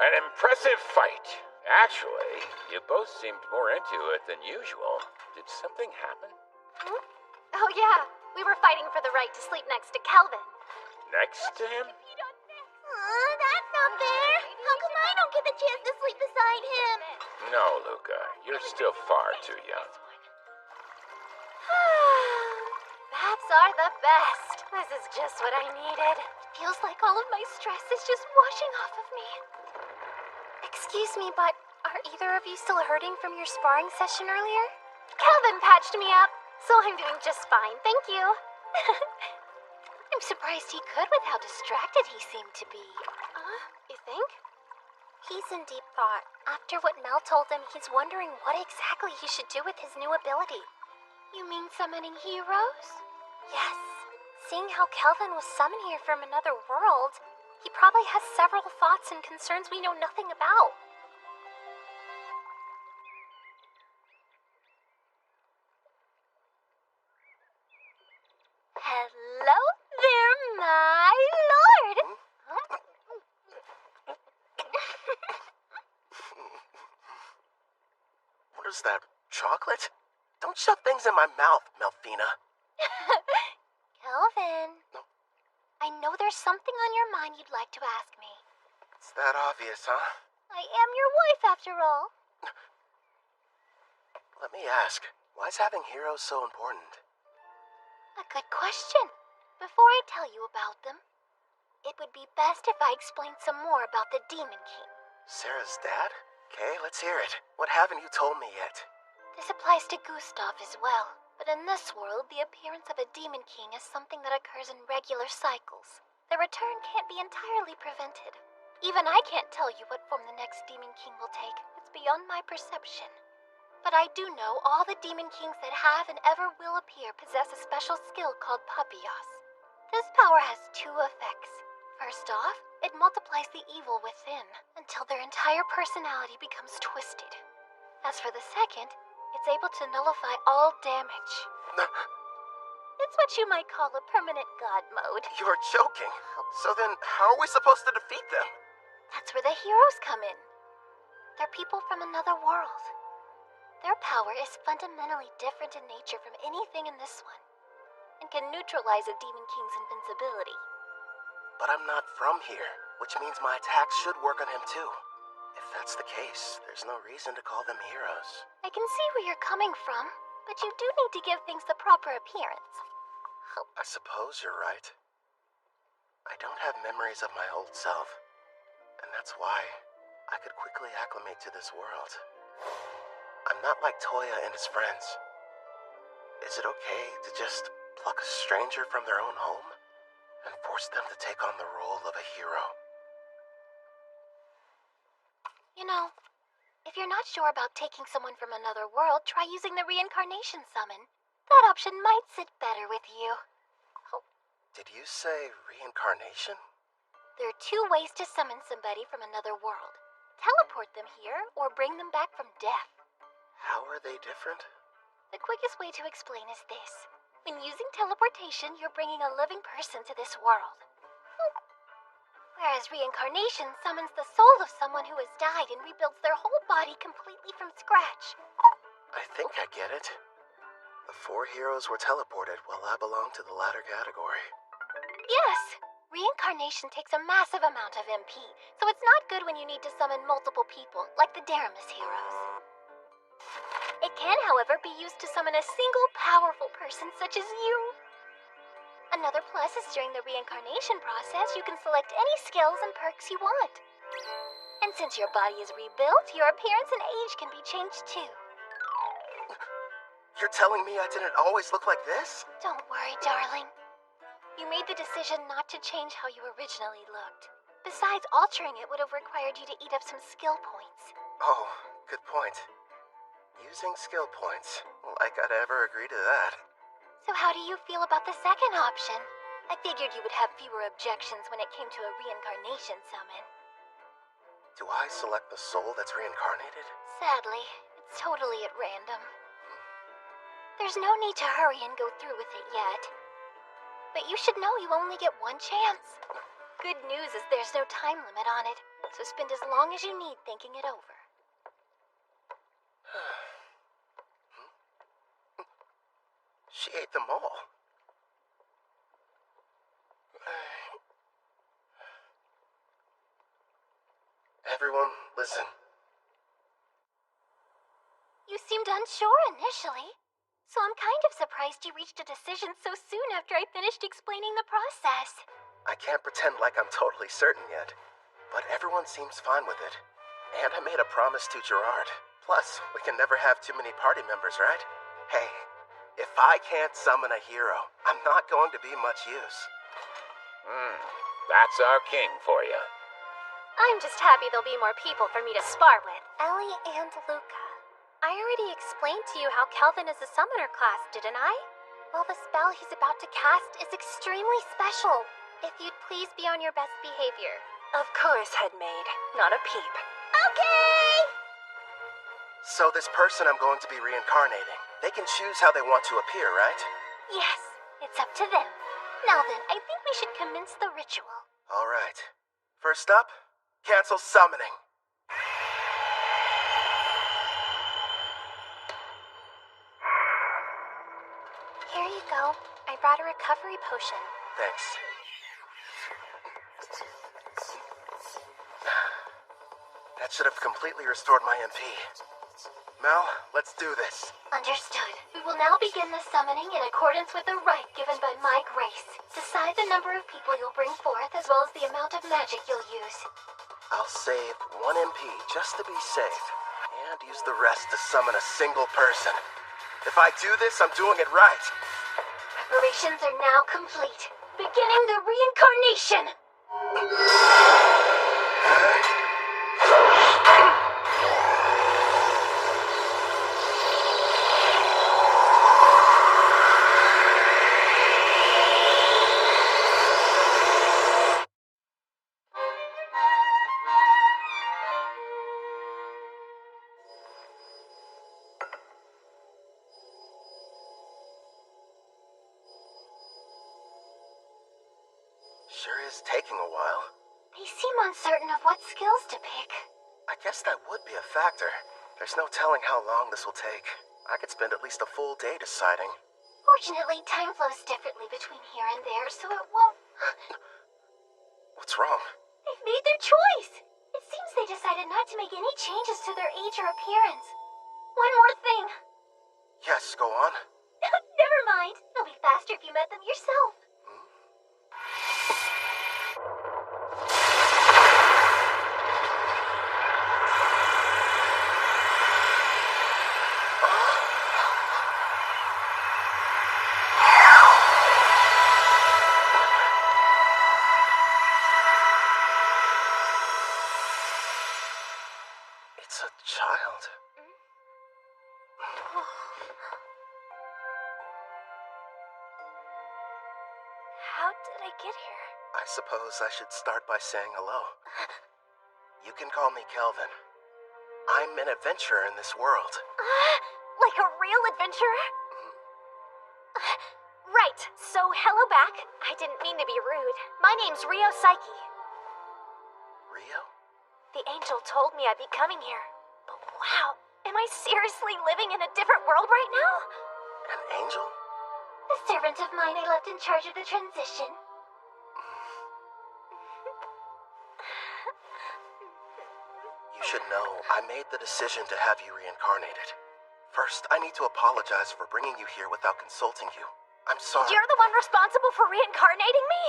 An impressive fight. Actually, you both seemed more into it than usual. Did something happen? Oh yeah, we were fighting for the right to sleep next to Kelvin. Next to him? That's not fair. How come I don't get the chance to sleep beside him? No, Luca. You're still far too young. Baths are the best. This is just what I needed. Feels like all of my stress is just washing off of me. Excuse me, but are either of you still hurting from your sparring session earlier? Kelvin patched me up, so I'm doing just fine, thank you. I'm surprised he could with how distracted he seemed to be. You think? He's in deep thought. After what Mel told him, he's wondering what exactly he should do with his new ability. You mean summoning heroes? Yes. Seeing how Kelvin was summoned here from another world, he probably has several thoughts and concerns we know nothing about. Hello there, my lord! What is that, chocolate? Don't shove things in my mouth, Melfina. Kelvin, I know there's something on your mind you'd like to ask me. It's that obvious, huh? I am your wife, after all. Let me ask, why is having heroes so important? A good question. Before I tell you about them, it would be best if I explained some more about the Demon King. Sarah's dad? Okay, let's hear it. What haven't you told me yet? This applies to Gustav as well, but in this world, the appearance of a Demon King is something that occurs in regular cycles. The return can't be entirely prevented. Even I can't tell you what form the next Demon King will take. It's beyond my perception. But I do know all the Demon Kings that have and ever will appear possess a special skill called Papios. This power has two effects. First off, it multiplies the evil within until their entire personality becomes twisted. As for the second, it's able to nullify all damage. It's what you might call a permanent god mode. You're joking. So then, how are we supposed to defeat them? That's where the heroes come in. They're people from another world. Their power is fundamentally different in nature from anything in this one, and can neutralize a Demon King's invincibility. But I'm not from here, which means my attacks should work on him too. If that's the case, there's no reason to call them heroes. I can see where you're coming from, but you do need to give things the proper appearance. I suppose you're right. I don't have memories of my old self, and that's why I could quickly acclimate to this world. I'm not like Toya and his friends. Is it okay to just pluck a stranger from their own home and force them to take on the role of a hero? You know, if you're not sure about taking someone from another world, try using the reincarnation summon. That option might sit better with you. Did you say reincarnation? There are two ways to summon somebody from another world. Teleport them here, or bring them back from death. How are they different? The quickest way to explain is this. When using teleportation, you're bringing a living person to this world. Whereas reincarnation summons the soul of someone who has died and rebuilds their whole body completely from scratch. I think I get it. The 4 heroes were teleported while I belong to the latter category. Yes! Reincarnation takes a massive amount of MP, so it's not good when you need to summon multiple people, like the Daramus heroes. It can, however, be used to summon a single powerful person such as you. Another plus is during the reincarnation process, you can select any skills and perks you want. And since your body is rebuilt, your appearance and age can be changed too. You're telling me I didn't always look like this? Don't worry, darling. You made the decision not to change how you originally looked. Besides, altering it would have required you to eat up some skill points. Oh, good point. Using skill points. Like I'd ever agree to that. So how do you feel about the second option? I figured you would have fewer objections when it came to a reincarnation summon. Do I select the soul that's reincarnated? Sadly, it's totally at random. There's no need to hurry and go through with it yet. But you should know you only get one chance. Good news is there's no time limit on it, so spend as long as you need thinking it over. She ate them all. Everyone, listen. You seemed unsure initially, so I'm kind of surprised you reached a decision so soon after I finished explaining the process. I can't pretend like I'm totally certain yet, but everyone seems fine with it. And I made a promise to Gerard. Plus, we can never have too many party members, right? Hey, if I can't summon a hero, I'm not going to be much use. That's our king for you. I'm just happy there'll be more people for me to spar with. Ellie and Luca. I already explained to you how Kelvin is a summoner class, didn't I? Well, the spell he's about to cast is extremely special. If you'd please be on your best behavior. Of course, Headmaid. Not a peep. Okay! So this person I'm going to be reincarnating, they can choose how they want to appear, right? Yes, it's up to them. Now then, I think we should commence the ritual. All right. First up, cancel summoning. Here you go. I brought a recovery potion. Thanks. That should have completely restored my MP. Mel, let's do this. Understood. We will now begin the summoning in accordance with the rite given by my grace. Decide the number of people you'll bring forth as well as the amount of magic you'll use. I'll save 1 MP just to be safe, and use the rest to summon a single person. If I do this, I'm doing it right. Preparations are now complete. Beginning the reincarnation! Sure is taking a while. They seem uncertain of what skills to pick. I guess that would be a factor. There's no telling how long this will take. I could spend at least a full day deciding. Fortunately, time flows differently between here and there, so it won't... What's wrong? They've made their choice! It seems they decided not to make any changes to their age or appearance. One more thing. Yes, go on. Never mind. It'll be faster if you met them yourself. It's a child. How did I get here? I I suppose I should start by saying hello. You can call me Kelvin. I'm an adventurer in this world. Like a real adventurer? Right, so hello back. I didn't mean to be rude. My name's Rio Psyche. Rio? The angel told me I'd be coming here. But wow, am I seriously living in a different world right now? An angel? A servant of mine I left in charge of the transition. You should know, I made the decision to have you reincarnated. First, I need to apologize for bringing you here without consulting you. I'm sorry. You're the one responsible for reincarnating me?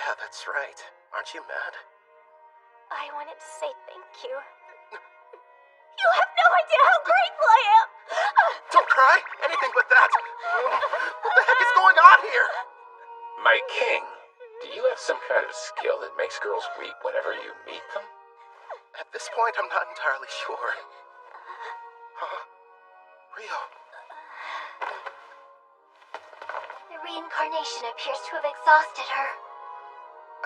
Yeah, that's right. Aren't you mad? I wanted to say thank you. You have no idea how grateful I am! Don't cry! Anything but that! What the heck is going on here? My king, do you have some kind of skill that makes girls weep whenever you meet them? At this point, I'm not entirely sure. Huh? Rio. The reincarnation appears to have exhausted her.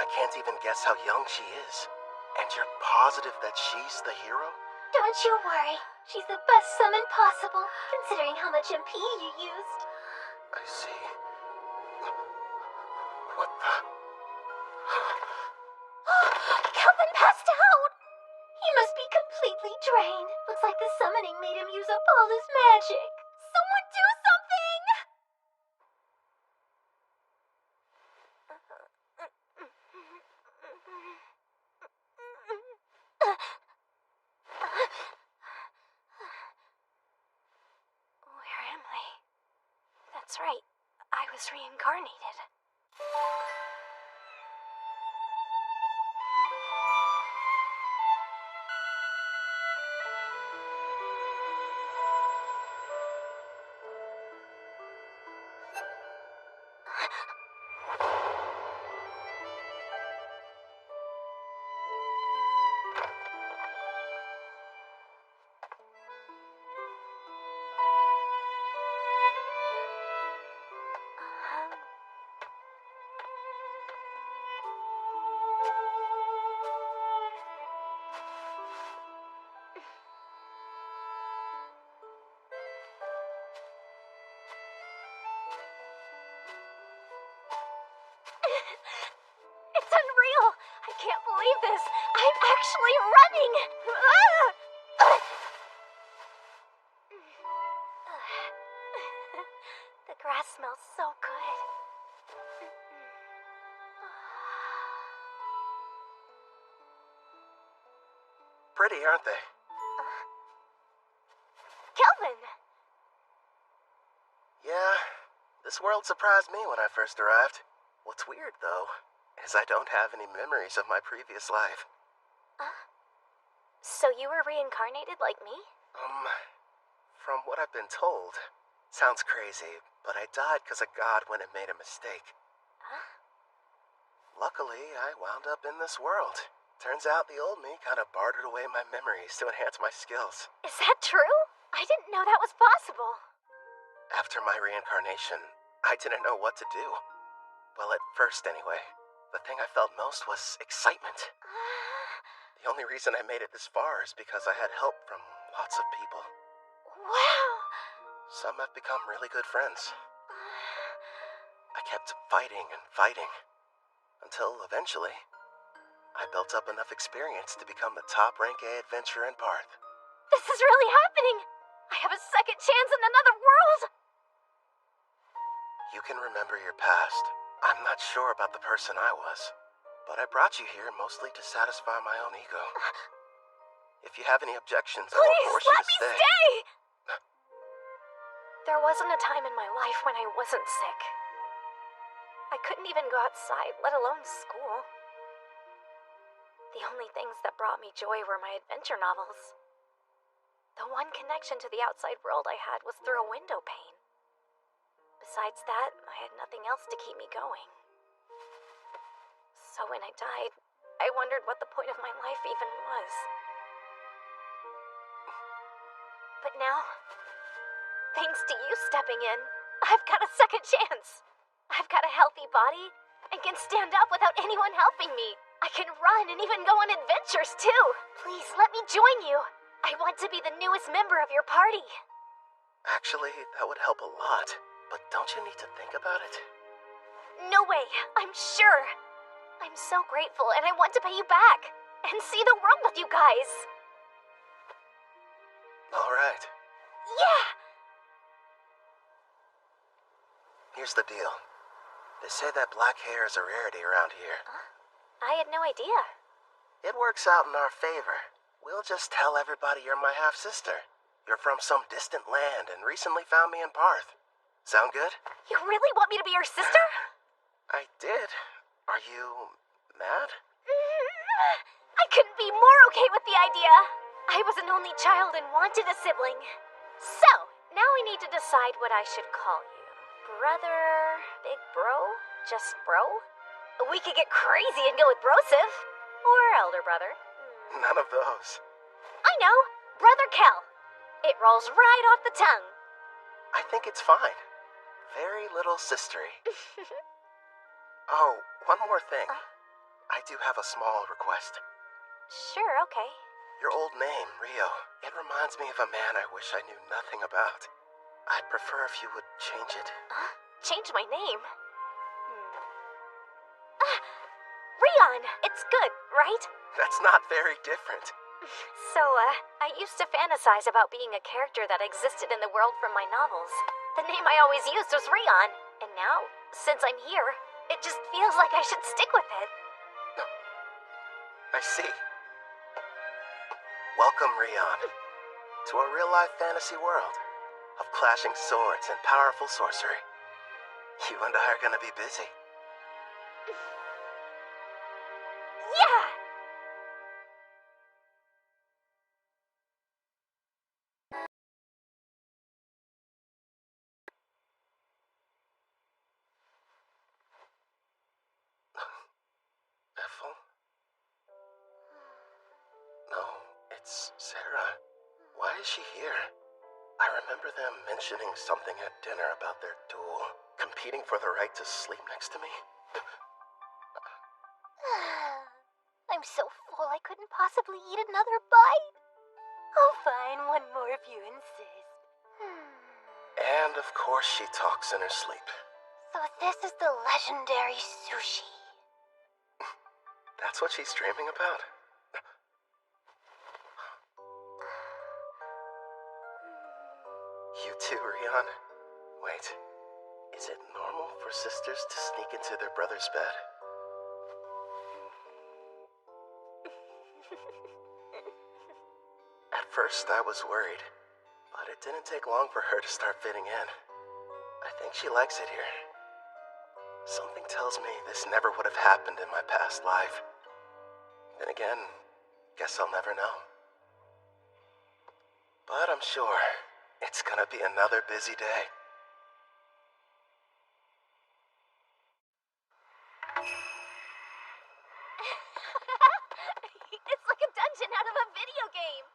I can't even guess how young she is. And you're positive that she's the hero? Don't you worry. She's the best summon possible, considering how much MP you used. I see. What the? Kelvin passed out! He must be completely drained. Looks like the summoning made him use up all his magic. Someone do something! Where am I? That's right. I was reincarnated. It's unreal! I can't believe this! I'm actually running! The grass smells so good. Pretty, aren't they? Kelvin! Yeah, this world surprised me when I first arrived. What's weird, though, is I don't have any memories of my previous life. So you were reincarnated like me? From what I've been told, sounds crazy, but I died because a god went and made a mistake. Luckily, I wound up in this world. Turns out the old me kind of bartered away my memories to enhance my skills. Is that true? I didn't know that was possible. After my reincarnation, I didn't know what to do. Well, at first anyway. The thing I felt most was excitement. The only reason I made it this far is because I had help from lots of people. Wow! Some have become really good friends. I kept fighting and fighting, until eventually, I built up enough experience to become the top rank A adventurer in Parth. This is really happening! I have a second chance in another world! You can remember your past. I'm not sure about the person I was, but I brought you here mostly to satisfy my own ego. If you have any objections, I won't force you to stay. Please, let me stay! There wasn't a time in my life when I wasn't sick. I couldn't even go outside, let alone school. The only things that brought me joy were my adventure novels. The one connection to the outside world I had was through a window pane. Besides that, I had nothing else to keep me going. So when I died, I wondered what the point of my life even was. But now, thanks to you stepping in, I've got a second chance. I've got a healthy body, and can stand up without anyone helping me. I can run and even go on adventures, too. Please, let me join you. I want to be the newest member of your party. Actually, that would help a lot. But don't you need to think about it? No way, I'm sure. I'm so grateful, and I want to pay you back. And see the world with you guys. All right. Yeah! Here's the deal. They say that black hair is a rarity around here. I had no idea. It works out in our favor. We'll just tell everybody you're my half-sister. You're from some distant land and recently found me in Parth. Sound good? You really want me to be your sister? I did. Are you mad? I couldn't be more okay with the idea. I was an only child and wanted a sibling. So, now we need to decide what I should call you. Brother, big bro, just bro? We could get crazy and go with brosive. Or elder brother. None of those. I know, Brother Kel. It rolls right off the tongue. I think it's fine. Very little sistery. Oh, one more thing. I do have a small request. Sure, okay. Your old name, Rio, it reminds me of a man I wish I knew nothing about. I'd prefer if you would change it. Change my name? Rion, it's good, right? That's not very different. So, I used to fantasize about being a character that existed in the world from my novels. The name I always used was Rion, and now, since I'm here, it just feels like I should stick with it. I see. Welcome, Rion, to a real-life fantasy world of clashing swords and powerful sorcery. You and I are gonna be busy. Yeah! Ethel? No, it's Sarah. Why is she here? I remember them mentioning something at dinner about their duel, competing for the right to sleep next to me. I'm so full I couldn't possibly eat another bite. Oh, fine, one more if you insist. And of course she talks in her sleep. So this is the legendary sushi. That's what she's dreaming about? You too, Rion? Wait, is it normal for sisters to sneak into their brother's bed? At first I was worried, but it didn't take long for her to start fitting in. I think she likes it here. Something tells me this never would have happened in my past life. Then again, guess I'll never know. But I'm sure it's gonna be another busy day. It's like a dungeon out of a video game.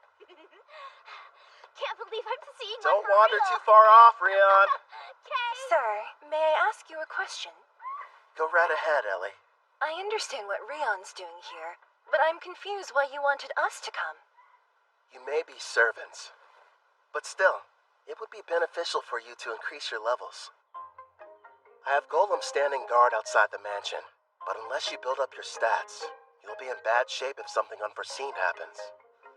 Can't believe I'm seeing one Don't for wander real. too far off, Rion. Sir, may I ask you a question? Go right ahead, Ellie. I understand what Rion's doing here, but I'm confused why you wanted us to come. You may be servants, but still, it would be beneficial for you to increase your levels. I have golems standing guard outside the mansion, but unless you build up your stats, you'll be in bad shape if something unforeseen happens.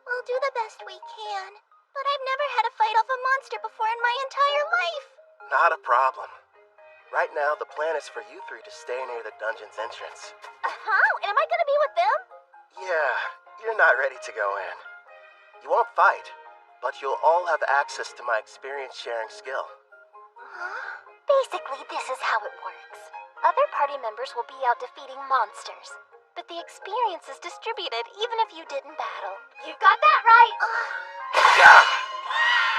We'll do the best we can, but I've never had a fight off a monster before in my entire life. Not a problem. Right now, the plan is for you three to stay near the dungeon's entrance. Huh? Am I gonna be with them? Yeah, you're not ready to go in. You won't fight, but you'll all have access to my experience-sharing skill. Basically, this is how it works. Other party members will be out defeating monsters, but the experience is distributed even if you didn't battle. You got that right!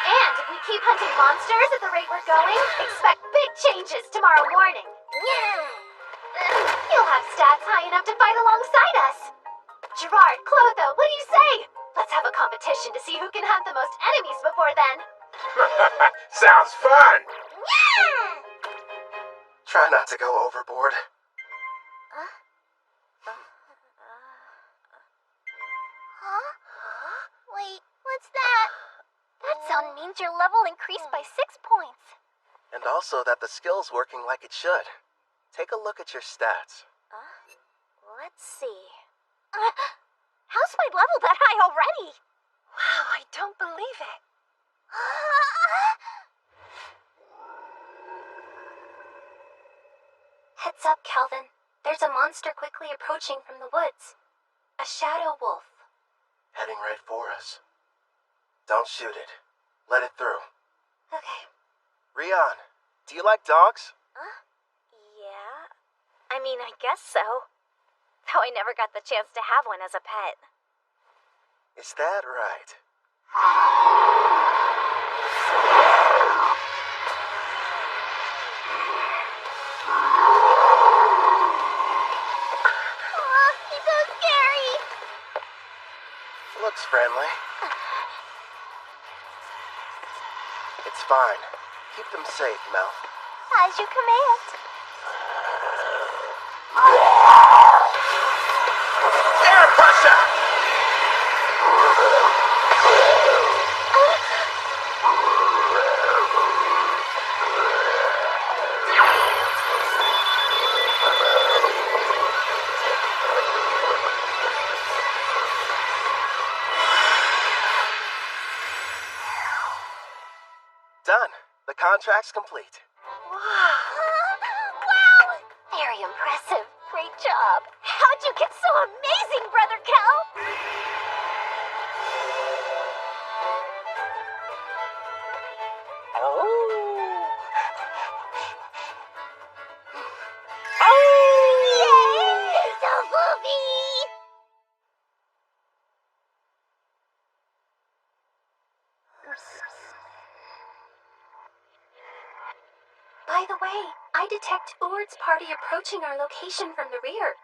And if we keep hunting monsters at the rate we're going, expect big changes tomorrow morning. You'll have stats high enough to fight alongside us. Gerard, Clotho, what do you say? Let's have a competition to see who can hunt the most enemies before then. Sounds fun! Try not to go overboard. means your level increased by 6 points. And also that the skill's working like it should. Take a look at your stats. Let's see. How's my level that high already? Wow, I don't believe it. Heads up, Calvin. There's a monster quickly approaching from the woods. A shadow wolf. Heading right for us. Don't shoot it. Let it through. Okay. Rion, do you like dogs? Yeah. I mean, I guess so. Though I never got the chance to have one as a pet. Is that right? He's so scary. Looks friendly. It's fine. Keep them safe, Mel. As you command. Air pressure! Done. The contract's complete. Wow! Very impressive. Great job. How'd you get so amazing, Brother Cal? Yay! The movie! By the way, I detect Urd's party approaching our location from the rear.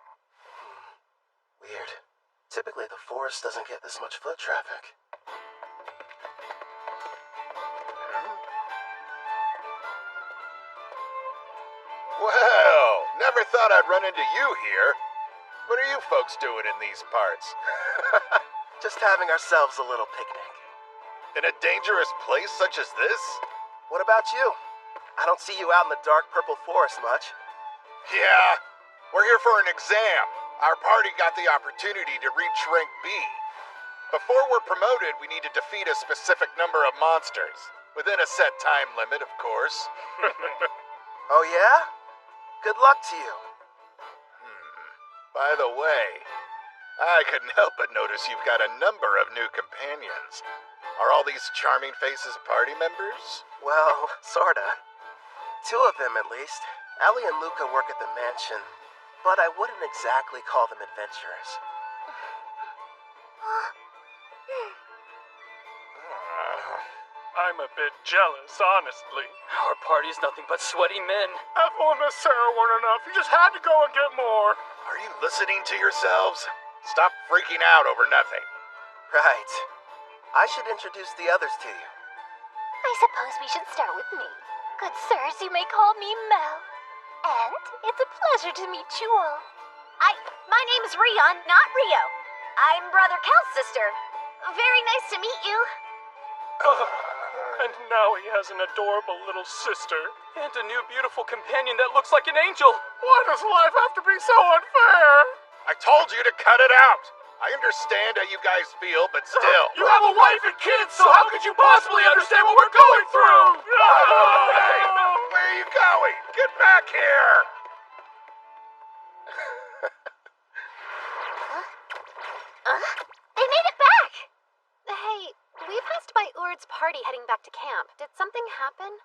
Weird. Typically, the forest doesn't get this much foot traffic. Well, never thought I'd run into you here. What are you folks doing in these parts? Just having ourselves a little picnic. In a dangerous place such as this? What about you? I don't see you out in the dark purple forest much. Yeah, we're here for an exam. Our party got the opportunity to reach rank B. Before we're promoted, we need to defeat a specific number of monsters. Within a set time limit, of course. Oh yeah? Good luck to you. By the way, I couldn't help but notice you've got a number of new companions. Are all these charming faces party members? Well, sorta. 2 of them, at least. Allie and Luca work at the mansion, but I wouldn't exactly call them adventurers. I'm a bit jealous, honestly. Our party's nothing but sweaty men. Ethel and Miss Sarah weren't enough. You just had to go and get more. Are you listening to yourselves? Stop freaking out over nothing. Right. I should introduce the others to you. I suppose we should start with me. Good sirs, you may call me Mel. And it's a pleasure to meet you all. My name is Rion, not Rio. I'm Brother Cal's sister. Very nice to meet you. And now he has an adorable little sister. And a new beautiful companion that looks like an angel. Why does life have to be so unfair? I told you to cut it out. I understand how you guys feel, but still. You have a wife and kids, so how could you possibly understand what we're going through? Hey, where are you going? Get back here! They made it back! Hey, we passed by Urd's party heading back to camp. Did something happen?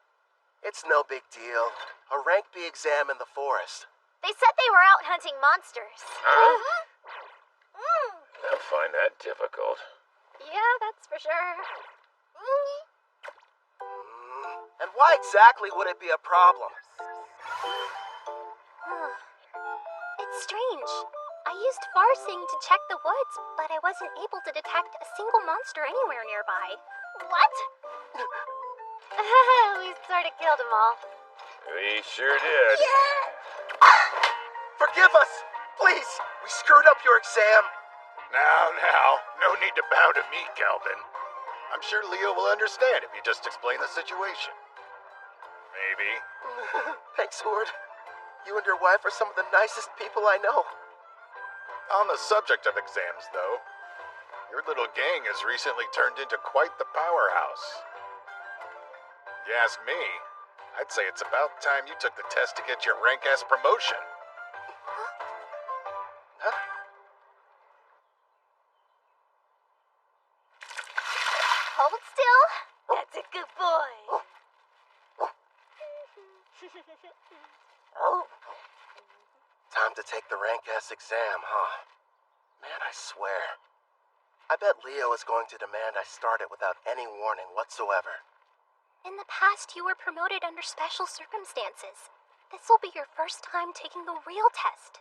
It's no big deal. A rank B exam in the forest. They said they were out hunting monsters. I'll find that difficult. Yeah, that's for sure. And why exactly would it be a problem? It's strange. I used Farsing to check the woods, but I wasn't able to detect a single monster anywhere nearby. What? We sort of killed them all. We sure did. Forgive us! Please! We screwed up your exam. Now, no need to bow to me, Kelvin. I'm sure Leo will understand if you just explain the situation. Maybe. Thanks, Ward. You and your wife are some of the nicest people I know. On the subject of exams, though, your little gang has recently turned into quite the powerhouse. You ask me, I'd say it's about time you took the test to get your rank-ass promotion. Huh? Hold still. That's a good boy. Time to take the rank-ass exam, huh? Man, I swear. I bet Leo is going to demand I start it without any warning whatsoever. In the past, you were promoted under special circumstances. This will be your first time taking the real test.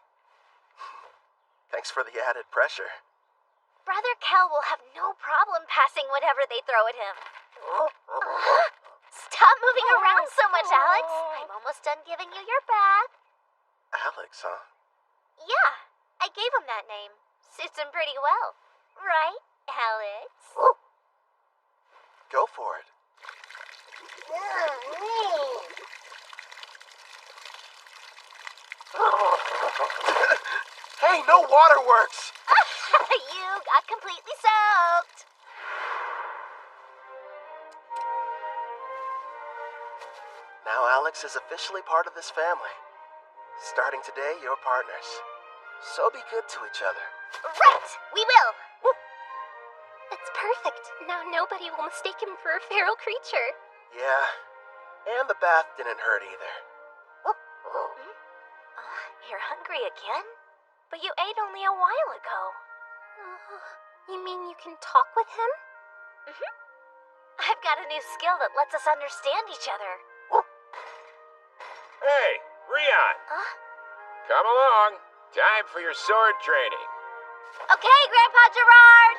Thanks for the added pressure. Brother Kel will have no problem passing whatever they throw at him. Stop moving around so much, Alex. I'm almost done giving you your bath. Alex, huh? Yeah, I gave him that name. Suits him pretty well. Right, Alex? Go for it. Hey, no waterworks! You got completely soaked. Now Alex is officially part of this family. Starting today, you're partners. So be good to each other. Right, we will. It's perfect. Now nobody will mistake him for a feral creature. Yeah, and the bath didn't hurt either. You're hungry again? But you ate only a while ago. You mean you can talk with him? I've got a new skill that lets us understand each other. Hey, Rion! Come along. Time for your sword training. Okay, Grandpa Gerard!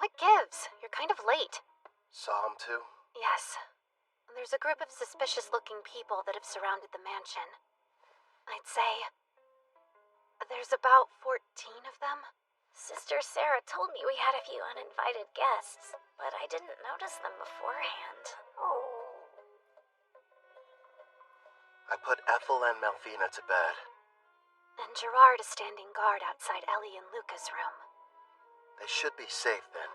What gives? You're kind of late. Saw him too? Yes. There's a group of suspicious-looking people that have surrounded the mansion. I'd say there's about 14 of them. Sister Sarah told me we had a few uninvited guests, but I didn't notice them beforehand. I put Ethel and Melfina to bed. And Gerard is standing guard outside Ellie and Luca's room. They should be safe then.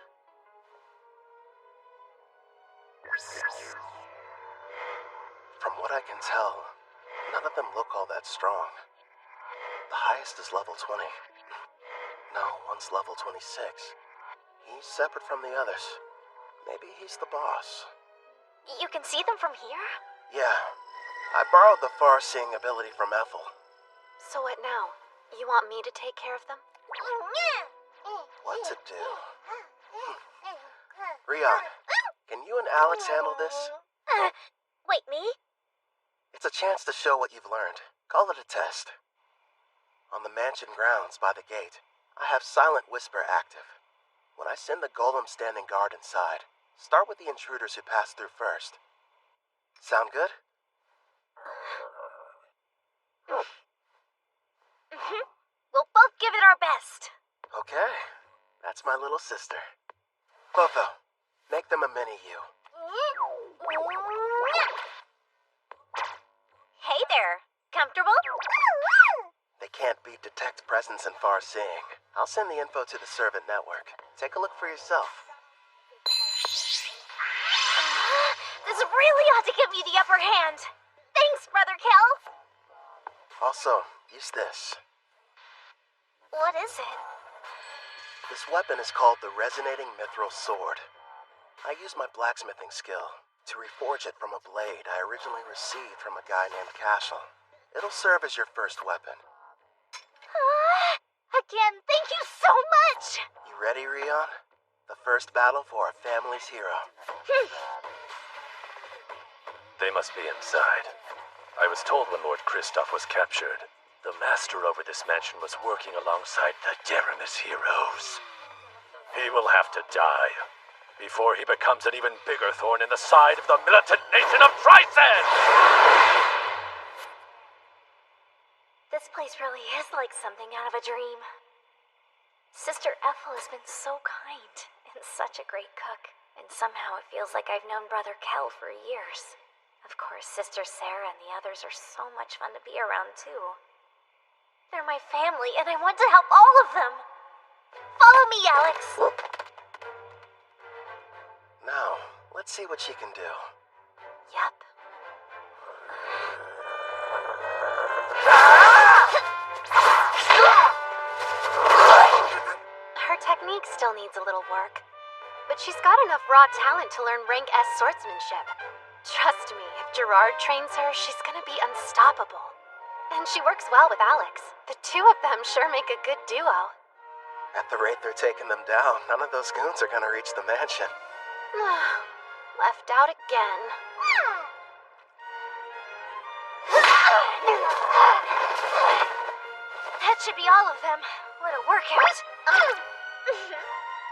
From what I can tell, none of them look all that strong. The highest is level 20. No, one's level 26. He's separate from the others. Maybe he's the boss. You can see them from here? Yeah. I borrowed the far-seeing ability from Ethel. So what now? You want me to take care of them? What to do? Rion, can you and Alex handle this? Wait, me? It's a chance to show what you've learned. Call it a test. On the mansion grounds by the gate, I have Silent Whisper active. When I send the golem standing guard inside, start with the intruders who pass through first. Sound good? We'll both give it our best. Okay. That's my little sister. Clotho, make them a mini-you. Hey there. Comfortable? detect presence and far seeing. I'll send the info to the servant network. Take a look for yourself. This really ought to give me the upper hand. Thanks, Brother Kel. Also, use this. What is it? This weapon is called the Resonating Mithril Sword. I use my blacksmithing skill to reforge it from a blade I originally received from a guy named Cashel. It'll serve as your first weapon. Again, thank you so much! You ready, Rion? The first battle for our family's hero. They must be inside. I was told when Lord Kristoff was captured, the master over this mansion was working alongside the Deramis heroes. He will have to die before he becomes an even bigger thorn in the side of the militant nation of Trysan! This place really is like something out of a dream. Sister Ethel has been so kind and such a great cook, and somehow it feels like I've known Brother Kel for years. Of course, Sister Sarah and the others are so much fun to be around, too. They're my family, and I want to help all of them. Follow me, Alex. Now, let's see what she can do. Yep. Her technique still needs a little work, but she's got enough raw talent to learn rank S swordsmanship. Trust me, if Gerard trains her, she's gonna be unstoppable. And she works well with Alex. The two of them sure make a good duo. At the rate they're taking them down, none of those goons are gonna reach the mansion. Left out again. That should be all of them. What a workout.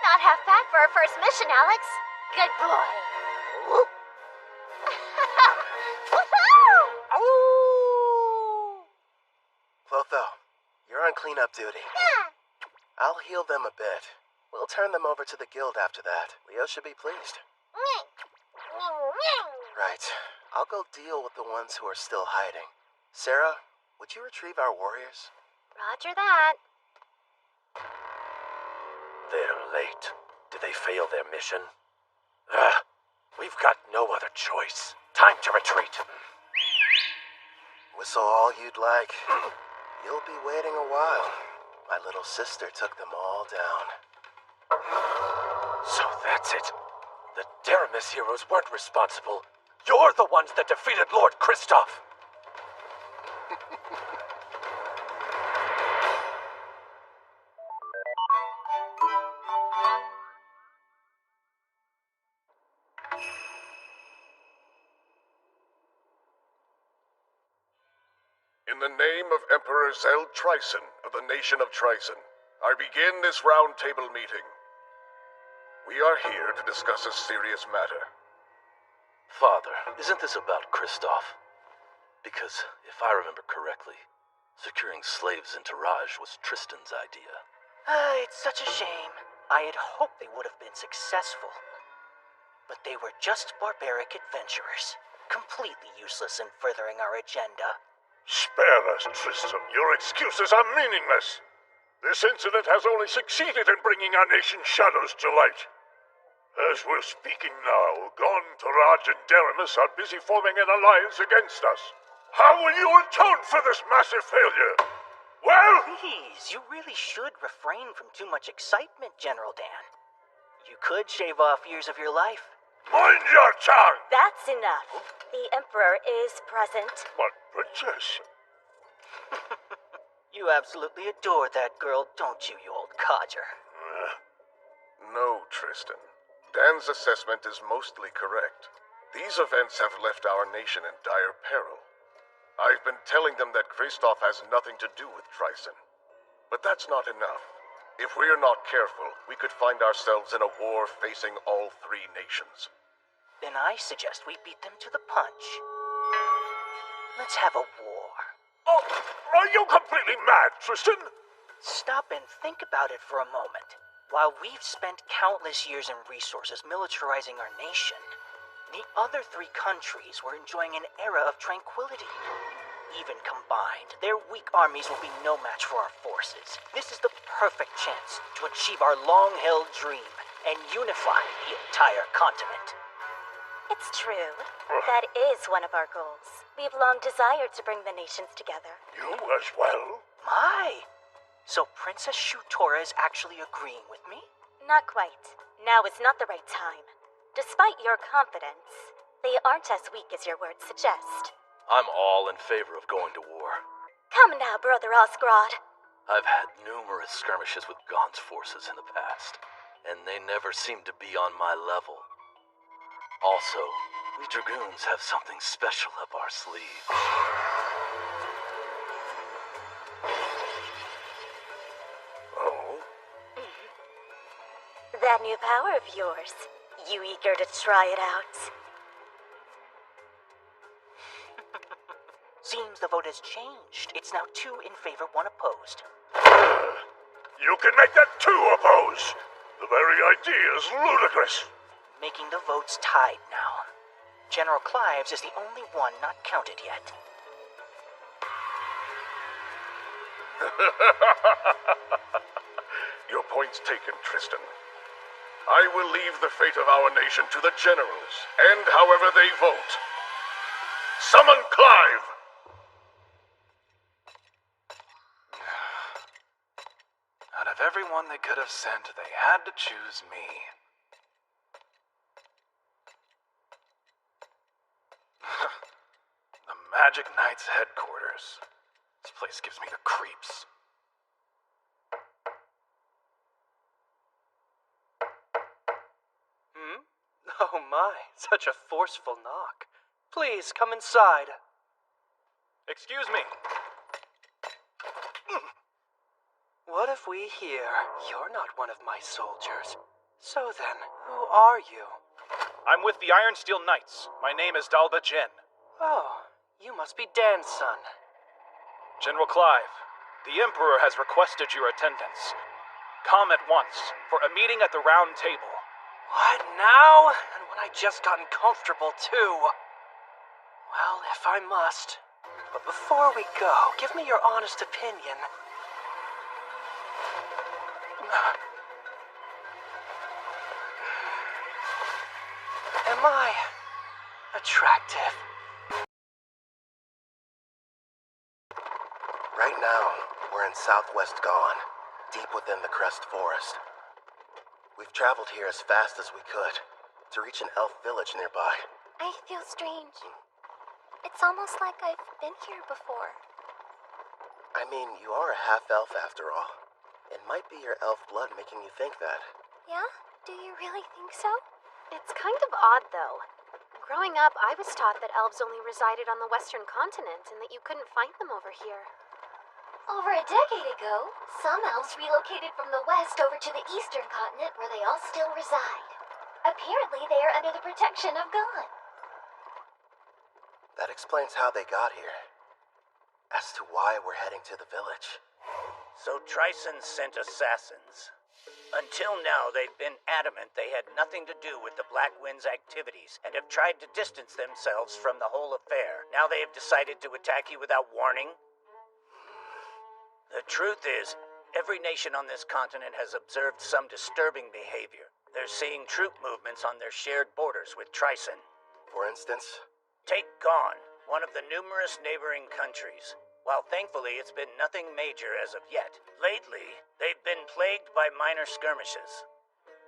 Not half bad for our first mission, Alex. Good boy. Clotho, you're on cleanup duty. I'll heal them a bit. We'll turn them over to the guild after that. Leo should be pleased. Right. I'll go deal with the ones who are still hiding. Sarah, would you retrieve our warriors? Roger that. They're late. Did they fail their mission? We've got no other choice. Time to retreat. Whistle all you'd like. You'll be waiting a while. My little sister took them all down. So that's it. The Deramis heroes weren't responsible. You're the ones that defeated Lord Kristoff. In the name of Emperor Zeld Tryson of the nation of Tryson, I begin this round table meeting. We are here to discuss a serious matter. Father, isn't this about Kristoff? Because, if I remember correctly, securing slaves into Raj was Tristan's idea. It's such a shame. I had hoped they would have been successful. But they were just barbaric adventurers, completely useless in furthering our agenda. Spare us, Tristan. Your excuses are meaningless. This incident has only succeeded in bringing our nation's shadows to light. As we're speaking now, Gon, Taraj, and Deramis are busy forming an alliance against us. How will you atone for this massive failure? Well... Please, you really should refrain from too much excitement, General Dan. You could shave off years of your life. Mind your tongue! That's enough. The Emperor is present. But, Princess... You absolutely adore that girl, don't you, you old codger? No, Tristan. Dan's assessment is mostly correct. These events have left our nation in dire peril. I've been telling them that Kristoff has nothing to do with Tryson. But that's not enough. If we're not careful, we could find ourselves in a war facing all three nations. Then I suggest we beat them to the punch. Let's have a war. Oh, are you completely mad, Tristan? Stop and think about it for a moment. While we've spent countless years and resources militarizing our nation, the other three countries were enjoying an era of tranquility. Even combined, their weak armies will be no match for our forces. This is the perfect chance to achieve our long-held dream and unify the entire continent. It's true. That is one of our goals. We've long desired to bring the nations together. You as well? My! So Princess Shutora is actually agreeing with me? Not quite. Now is not the right time. Despite your confidence, they aren't as weak as your words suggest. I'm all in favor of going to war. Come now, Brother Osgrod. I've had numerous skirmishes with Gaunt's forces in the past, and they never seemed to be on my level. Also, we Dragoons have something special up our sleeves. Oh? That new power of yours. You eager to try it out? Seems the vote has changed. It's now 2 in favor, 1 opposed. You can make that 2 oppose. The very idea is ludicrous. Making the votes tied now. General Clives is the only one not counted yet. Your point's taken, Tristan. I will leave the fate of our nation to the generals, and however they vote. Summon Clive! Out of everyone they could have sent, they had to choose me. The Magic Knight's headquarters. This place gives me the creeps. Oh my, such a forceful knock. Please, come inside. Excuse me. What if we hear you're not one of my soldiers? So then, who are you? I'm with the Iron Steel Knights. My name is Dalba Jin. Oh, you must be Dan's son. General Clive, the Emperor has requested your attendance. Come at once for a meeting at the Round Table. What now? And when I just gotten comfortable, too. Well, if I must. But before we go, give me your honest opinion. Am I attractive? Right now, we're in southwest Gaon, deep within the Crest Forest. We've traveled here as fast as we could to reach an elf village nearby. I feel strange. It's almost like I've been here before. I mean, you are a half-elf after all. It might be your elf blood making you think that. Yeah? Do you really think so? It's kind of odd, though. Growing up, I was taught that elves only resided on the western continent and that you couldn't find them over here. Over a decade ago, some elves relocated from the west over to the eastern continent where they all still reside. Apparently, they are under the protection of God. That explains how they got here. As to why we're heading to the village. So Tryson sent assassins. Until now, they've been adamant they had nothing to do with the Black Wind's activities and have tried to distance themselves from the whole affair. Now they have decided to attack you without warning? The truth is, every nation on this continent has observed some disturbing behavior. They're seeing troop movements on their shared borders with Tryson. For instance? Take Gaun, one of the numerous neighboring countries. While thankfully it's been nothing major as of yet, lately they've been plagued by minor skirmishes.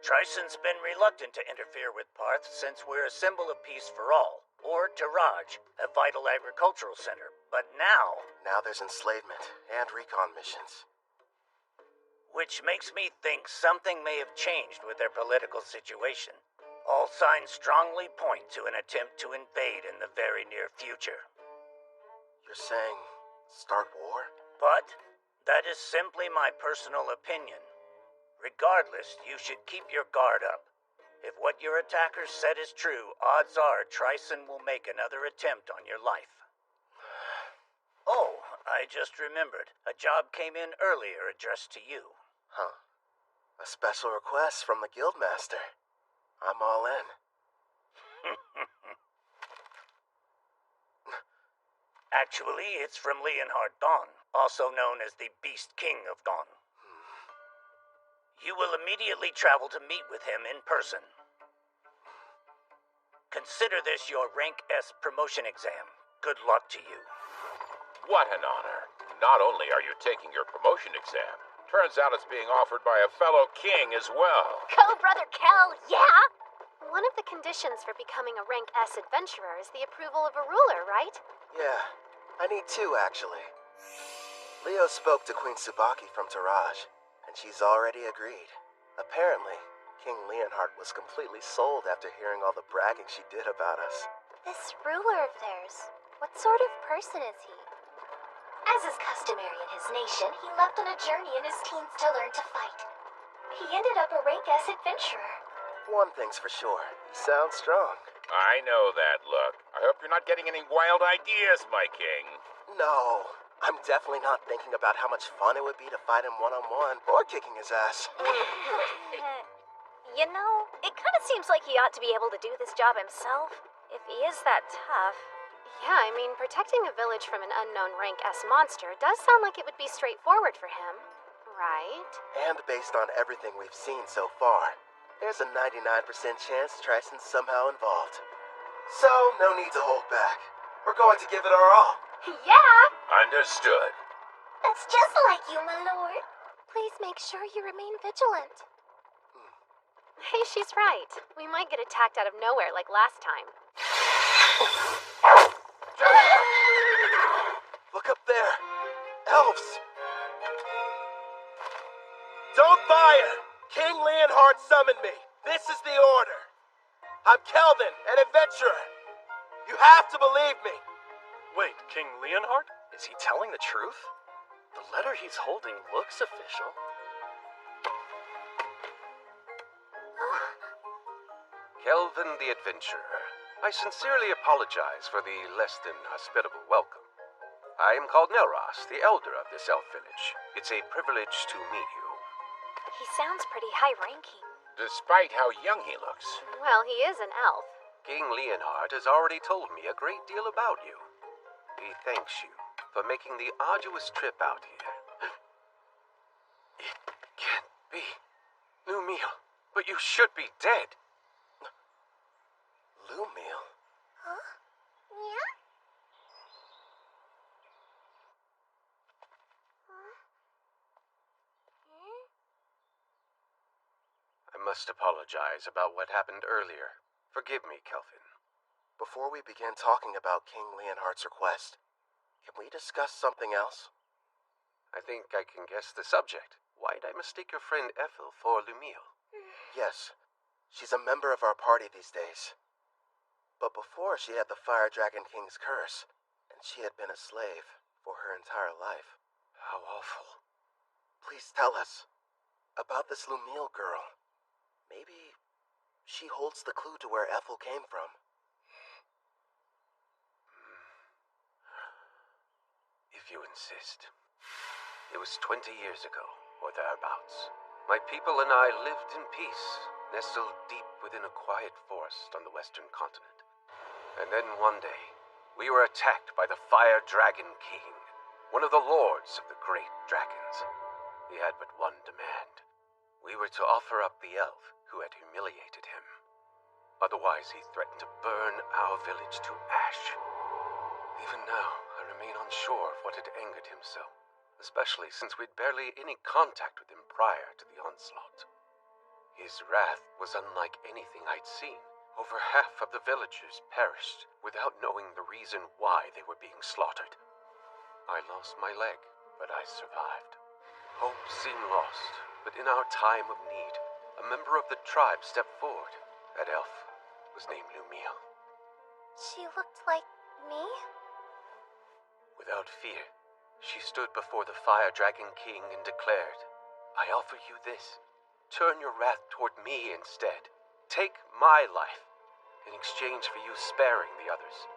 Tryson's been reluctant to interfere with Parth since we're a symbol of peace for all, or Taraj, a vital agricultural center. But now there's enslavement and recon missions. Which makes me think something may have changed with their political situation. All signs strongly point to an attempt to invade in the very near future. You're saying start war? But that is simply my personal opinion. Regardless, you should keep your guard up. If what your attackers said is true, odds are Tryson will make another attempt on your life. Oh, I just remembered. A job came in earlier addressed to you. Huh. A special request from the Guildmaster. I'm all in. Actually, it's from Leonhard Dawn, also known as the Beast King of Dawn. You will immediately travel to meet with him in person. Consider this your Rank S promotion exam. Good luck to you. What an honor. Not only are you taking your promotion exam, turns out it's being offered by a fellow king as well. Go, Brother Kel, yeah? One of the conditions for becoming a Rank S adventurer is the approval of a ruler, right? Yeah, I need two, actually. Leo spoke to Queen Tsubaki from Taraj, and she's already agreed. Apparently, King Leonhard was completely sold after hearing all the bragging she did about us. This ruler of theirs, what sort of person is he? As is customary in his nation, he left on a journey in his teens to learn to fight. He ended up a Rank S adventurer. One thing's for sure, he sounds strong. I know that look. I hope you're not getting any wild ideas, my king. No, I'm definitely not thinking about how much fun it would be to fight him one-on-one or kicking his ass. You know, it kind of seems like he ought to be able to do this job himself, if he is that tough. Yeah, I mean, protecting a village from an unknown Rank S monster does sound like it would be straightforward for him, right? And based on everything we've seen so far, there's a 99% chance Tristan's somehow involved. So, no need to hold back. We're going to give it our all. Yeah! Understood. That's just like you, my lord. Please make sure you remain vigilant. Hey, she's right. We might get attacked out of nowhere like last time. Look up there. Elves. Don't fire! King Leonhard summoned me. This is the order. I'm Kelvin, an adventurer. You have to believe me. Wait, King Leonhard? Is he telling the truth? The letter he's holding looks official. Kelvin the Adventurer, I sincerely apologize for the less than hospitable welcome. I am called Nelros, the elder of this elf village. It's a privilege to meet you. He sounds pretty high-ranking. Despite how young he looks. Well, he is an elf. King Leonhard has already told me a great deal about you. He thanks you for making the arduous trip out here. It can't be. Lumiel, but you should be dead. Lumiel? Huh? Yeah? I must apologize about what happened earlier. Forgive me, Kelvin. Before we begin talking about King Leonhard's request, can we discuss something else? I think I can guess the subject. Why'd I mistake your friend Ethel for Lumiel? Yes, she's a member of our party these days. But before, she had the Fire Dragon King's curse, and she had been a slave for her entire life. How awful. Please tell us about this Lumiel girl. Maybe she holds the clue to where Ethel came from. If you insist. It was 20 years ago, or thereabouts. My people and I lived in peace, nestled deep within a quiet forest on the western continent. And then one day, we were attacked by the Fire Dragon King, one of the lords of the great dragons. He had but one demand. We were to offer up the elf who had humiliated him. Otherwise, he threatened to burn our village to ash. Even now, I remain unsure of what had angered him so, especially since we'd barely any contact with him prior to the onslaught. His wrath was unlike anything I'd seen. Over half of the villagers perished without knowing the reason why they were being slaughtered. I lost my leg, but I survived. Hope seemed lost, but in our time of need, a member of the tribe stepped forward. That elf was named Lumiel. She looked like me? Without fear, she stood before the Fire Dragon King and declared, I offer you this. Turn your wrath toward me instead. Take my life in exchange for you sparing the others.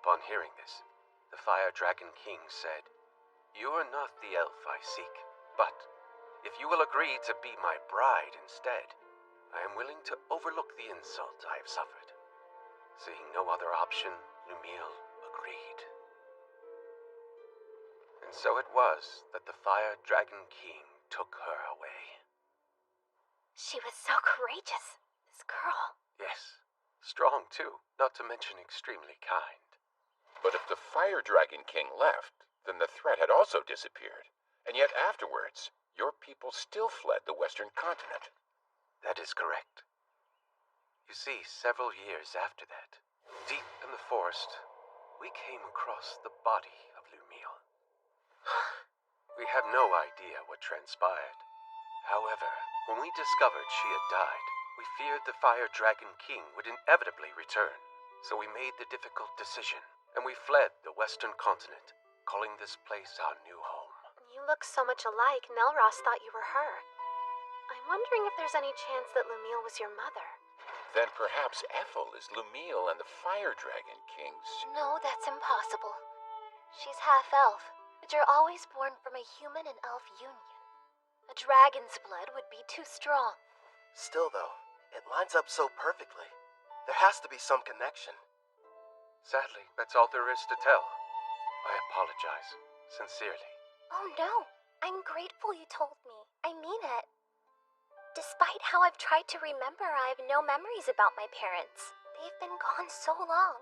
Upon hearing this, the Fire Dragon King said, You are not the elf I seek, but if you will agree to be my bride instead, I am willing to overlook the insult I have suffered. Seeing no other option, Lumiel agreed. So it was that the Fire Dragon King took her away. She was so courageous, this girl. Yes, strong too, not to mention extremely kind. But if the Fire Dragon King left, then the threat had also disappeared. And yet afterwards, your people still fled the Western continent. That is correct. You see, several years after that, deep in the forest, we came across the body of Lumiel. We have no idea what transpired. However, when we discovered she had died, we feared the Fire Dragon King would inevitably return. So we made the difficult decision, and we fled the Western continent, calling this place our new home. You look so much alike, Melross thought you were her. I'm wondering if there's any chance that Lumiel was your mother. Then perhaps Ethel is Lumiel and the Fire Dragon King's... No, that's impossible. She's half-elf, but you're always born from a human and elf union. A dragon's blood would be too strong. Still, though, it lines up so perfectly. There has to be some connection. Sadly, that's all there is to tell. I apologize, sincerely. Oh no, I'm grateful you told me. I mean it. Despite how I've tried to remember, I have no memories about my parents. They've been gone so long.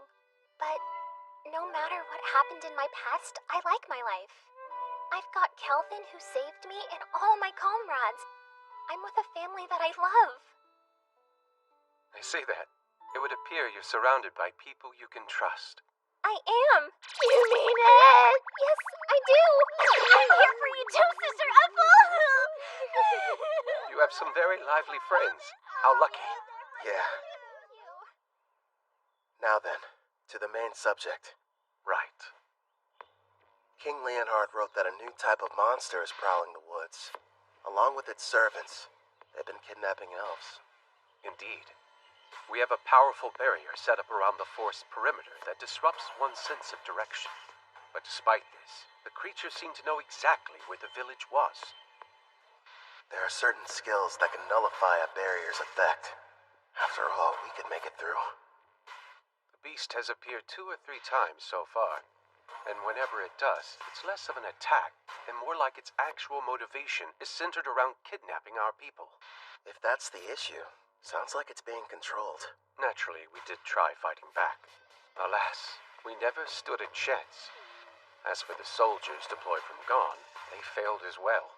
But no matter what happened in my past, I like my life. I've got Kelvin who saved me and all my comrades. I'm with a family that I love. I see that. It would appear you're surrounded by people you can trust. I am. You mean it? Yes, I do. I'm here for you too, Sister Ethel. You have some very lively friends. How lucky. Yeah. Now then, to the main subject. Right. King Leonhard wrote that a new type of monster is prowling the woods. Along with its servants, they've been kidnapping elves. Indeed. We have a powerful barrier set up around the forest perimeter that disrupts one's sense of direction. But despite this, the creatures seem to know exactly where the village was. There are certain skills that can nullify a barrier's effect. After all, we could make it through. The beast has appeared 2 or 3 times so far. And whenever it does, it's less of an attack and more like its actual motivation is centered around kidnapping our people. If that's the issue, sounds like it's being controlled. Naturally, we did try fighting back. Alas, we never stood a chance. As for the soldiers deployed from Gone, they failed as well.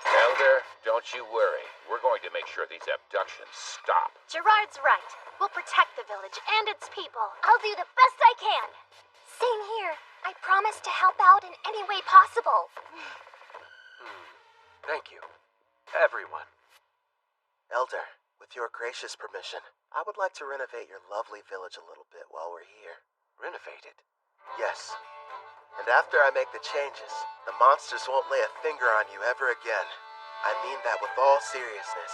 Elder, don't you worry. We're going to make sure these abductions stop. Gerard's right. We'll protect the village and its people. I'll do the best I can. Same here. I promise to help out in any way possible. Thank you. Everyone. Elder, with your gracious permission, I would like to renovate your lovely village a little bit while we're here. Renovate it? Yes. And after I make the changes, the monsters won't lay a finger on you ever again. I mean that with all seriousness.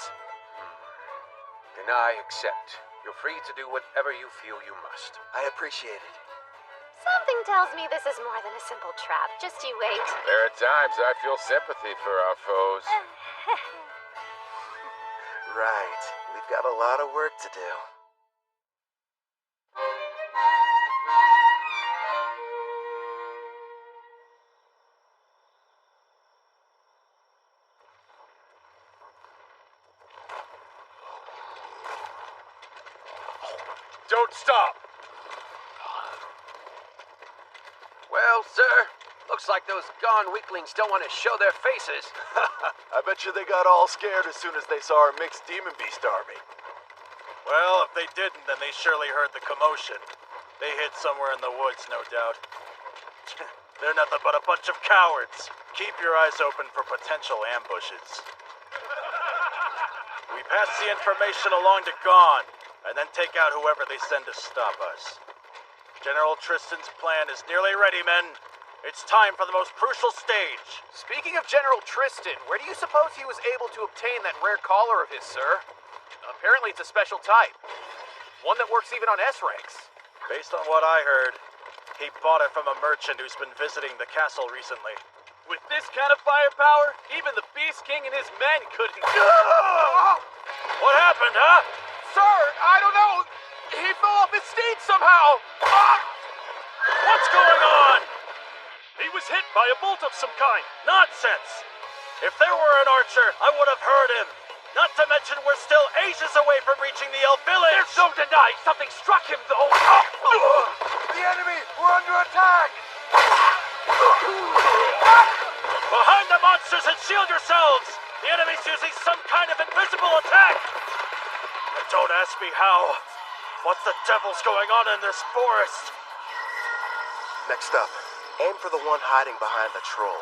Then I accept. You're free to do whatever you feel you must. I appreciate it. Something tells me this is more than a simple trap. Just you wait. There are times I feel sympathy for our foes. Right. We've got a lot of work to do. Don't stop! Well, sir, looks like those Gone weaklings don't want to show their faces. I bet you they got all scared as soon as they saw our mixed demon beast army. Well, if they didn't, then they surely heard the commotion. They hid somewhere in the woods, no doubt. They're nothing but a bunch of cowards. Keep your eyes open for potential ambushes. We pass the information along to Gone, and then take out whoever they send to stop us. General Tristan's plan is nearly ready, men. It's time for the most crucial stage. Speaking of General Tristan, where do you suppose he was able to obtain that rare collar of his, sir? Apparently it's a special type. One that works even on S ranks. Based on what I heard, he bought it from a merchant who's been visiting the castle recently. With this kind of firepower, even the Beast King and his men couldn't... What happened, huh? Sir, I don't know. He fell off his steed somehow. What's going on? He was was hit by a bolt of some kind. Nonsense! If there were an archer, I would have heard him. Not to mention we're still ages away from reaching the elf village! There's no denying something struck him, though! The enemy! We're under attack! Behind the monsters and shield yourselves! The enemy's using some kind of invisible attack! And don't ask me how. What the devil's going on in this forest? Next up, aim for the one hiding behind the troll.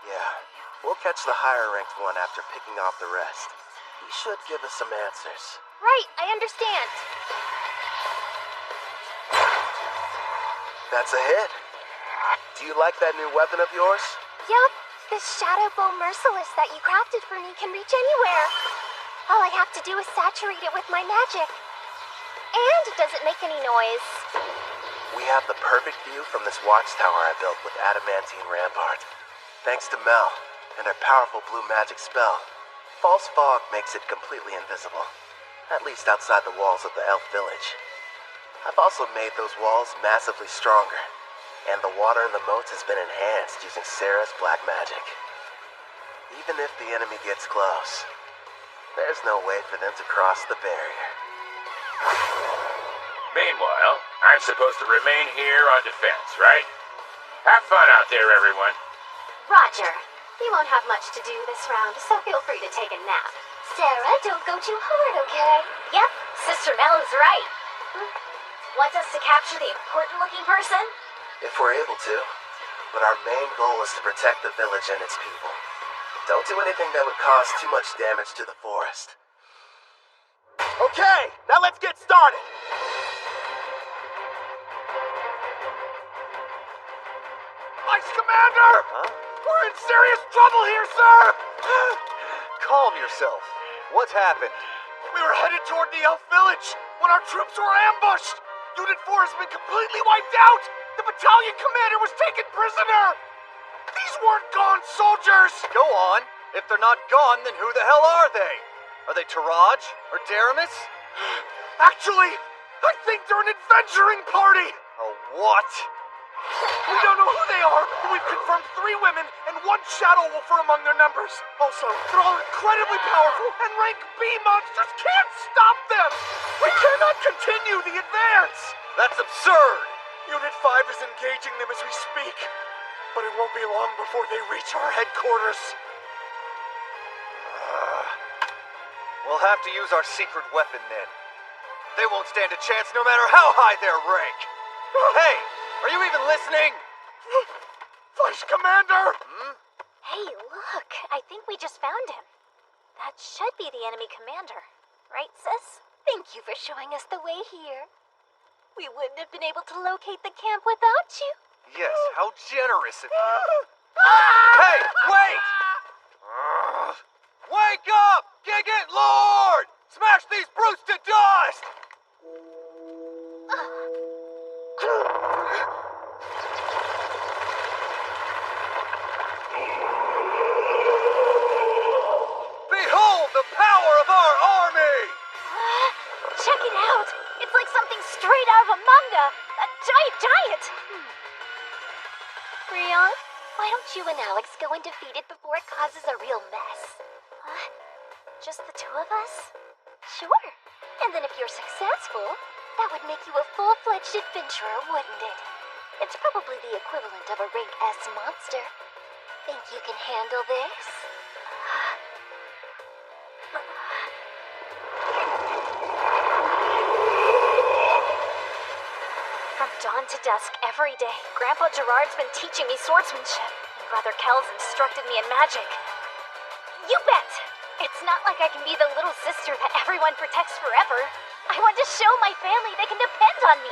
Yeah, we'll catch the higher ranked one after picking off the rest. He should give us some answers. Right, I understand. That's a hit. Do you like that new weapon of yours? Yup, this shadow bow merciless that you crafted for me can reach anywhere. All I have to do is saturate it with my magic. And it doesn't make any noise. We have the perfect view from this watchtower I built with adamantine rampart. Thanks to Mel and her powerful blue magic spell, false fog makes it completely invisible, at least outside the walls of the elf village. I've also made those walls massively stronger, and the water in the moats has been enhanced using Sarah's black magic. Even if the enemy gets close, there's no way for them to cross the barrier. Meanwhile, I'm supposed to remain here on defense, right? Have fun out there, everyone. Roger. You won't have much to do this round, so feel free to take a nap. Sarah, don't go too hard, okay? Yep, Sister Mel is right. Want us to capture the important-looking person? If we're able to. But our main goal is to protect the village and its people. Don't do anything that would cause too much damage to the forest. Okay, now let's get started. Vice Commander! Huh? We're in serious trouble here, sir! Calm yourself. What's happened? We were headed toward the elf village when our troops were ambushed. Unit 4 has been completely wiped out. The battalion commander was taken prisoner. These weren't gone soldiers. Go on. If they're not gone, then who the hell are they? Are they Taraj or Daramis? Actually, I think they're an adventuring party. A what? We don't know who they are, but we've confirmed 3 women and 1 shadow wolfer among their numbers. Also, they're all incredibly powerful, and rank B monsters can't stop them! We cannot continue the advance! That's absurd! Unit 5 is engaging them as we speak, but it won't be long before they reach our headquarters. We'll have to use our secret weapon then. They won't stand a chance no matter how high their rank. Hey! Are you even listening? Vice Commander! Hey, look. I think we just found him. That should be the enemy commander. Right, sis? Thank you for showing us the way here. We wouldn't have been able to locate the camp without you. Yes, how generous of you. Hey, wait! Wake up! Gigant Lord! Smash these brutes to dust! Behold the power of our army! Check it out! It's like something straight out of a manga! A giant! Rion, why don't you and Alex go and defeat it before it causes a real mess? Just the 2 of us? Sure. And then if you're successful, that would make you a full-fledged adventurer, wouldn't it? It's probably the equivalent of a rank S monster. Think you can handle this? From dawn to dusk every day, Grandpa Gerard's been teaching me swordsmanship, and Brother Kel's instructed me in magic. You bet! It's not like I can be the little sister that everyone protects forever. I want to show my family they can depend on me.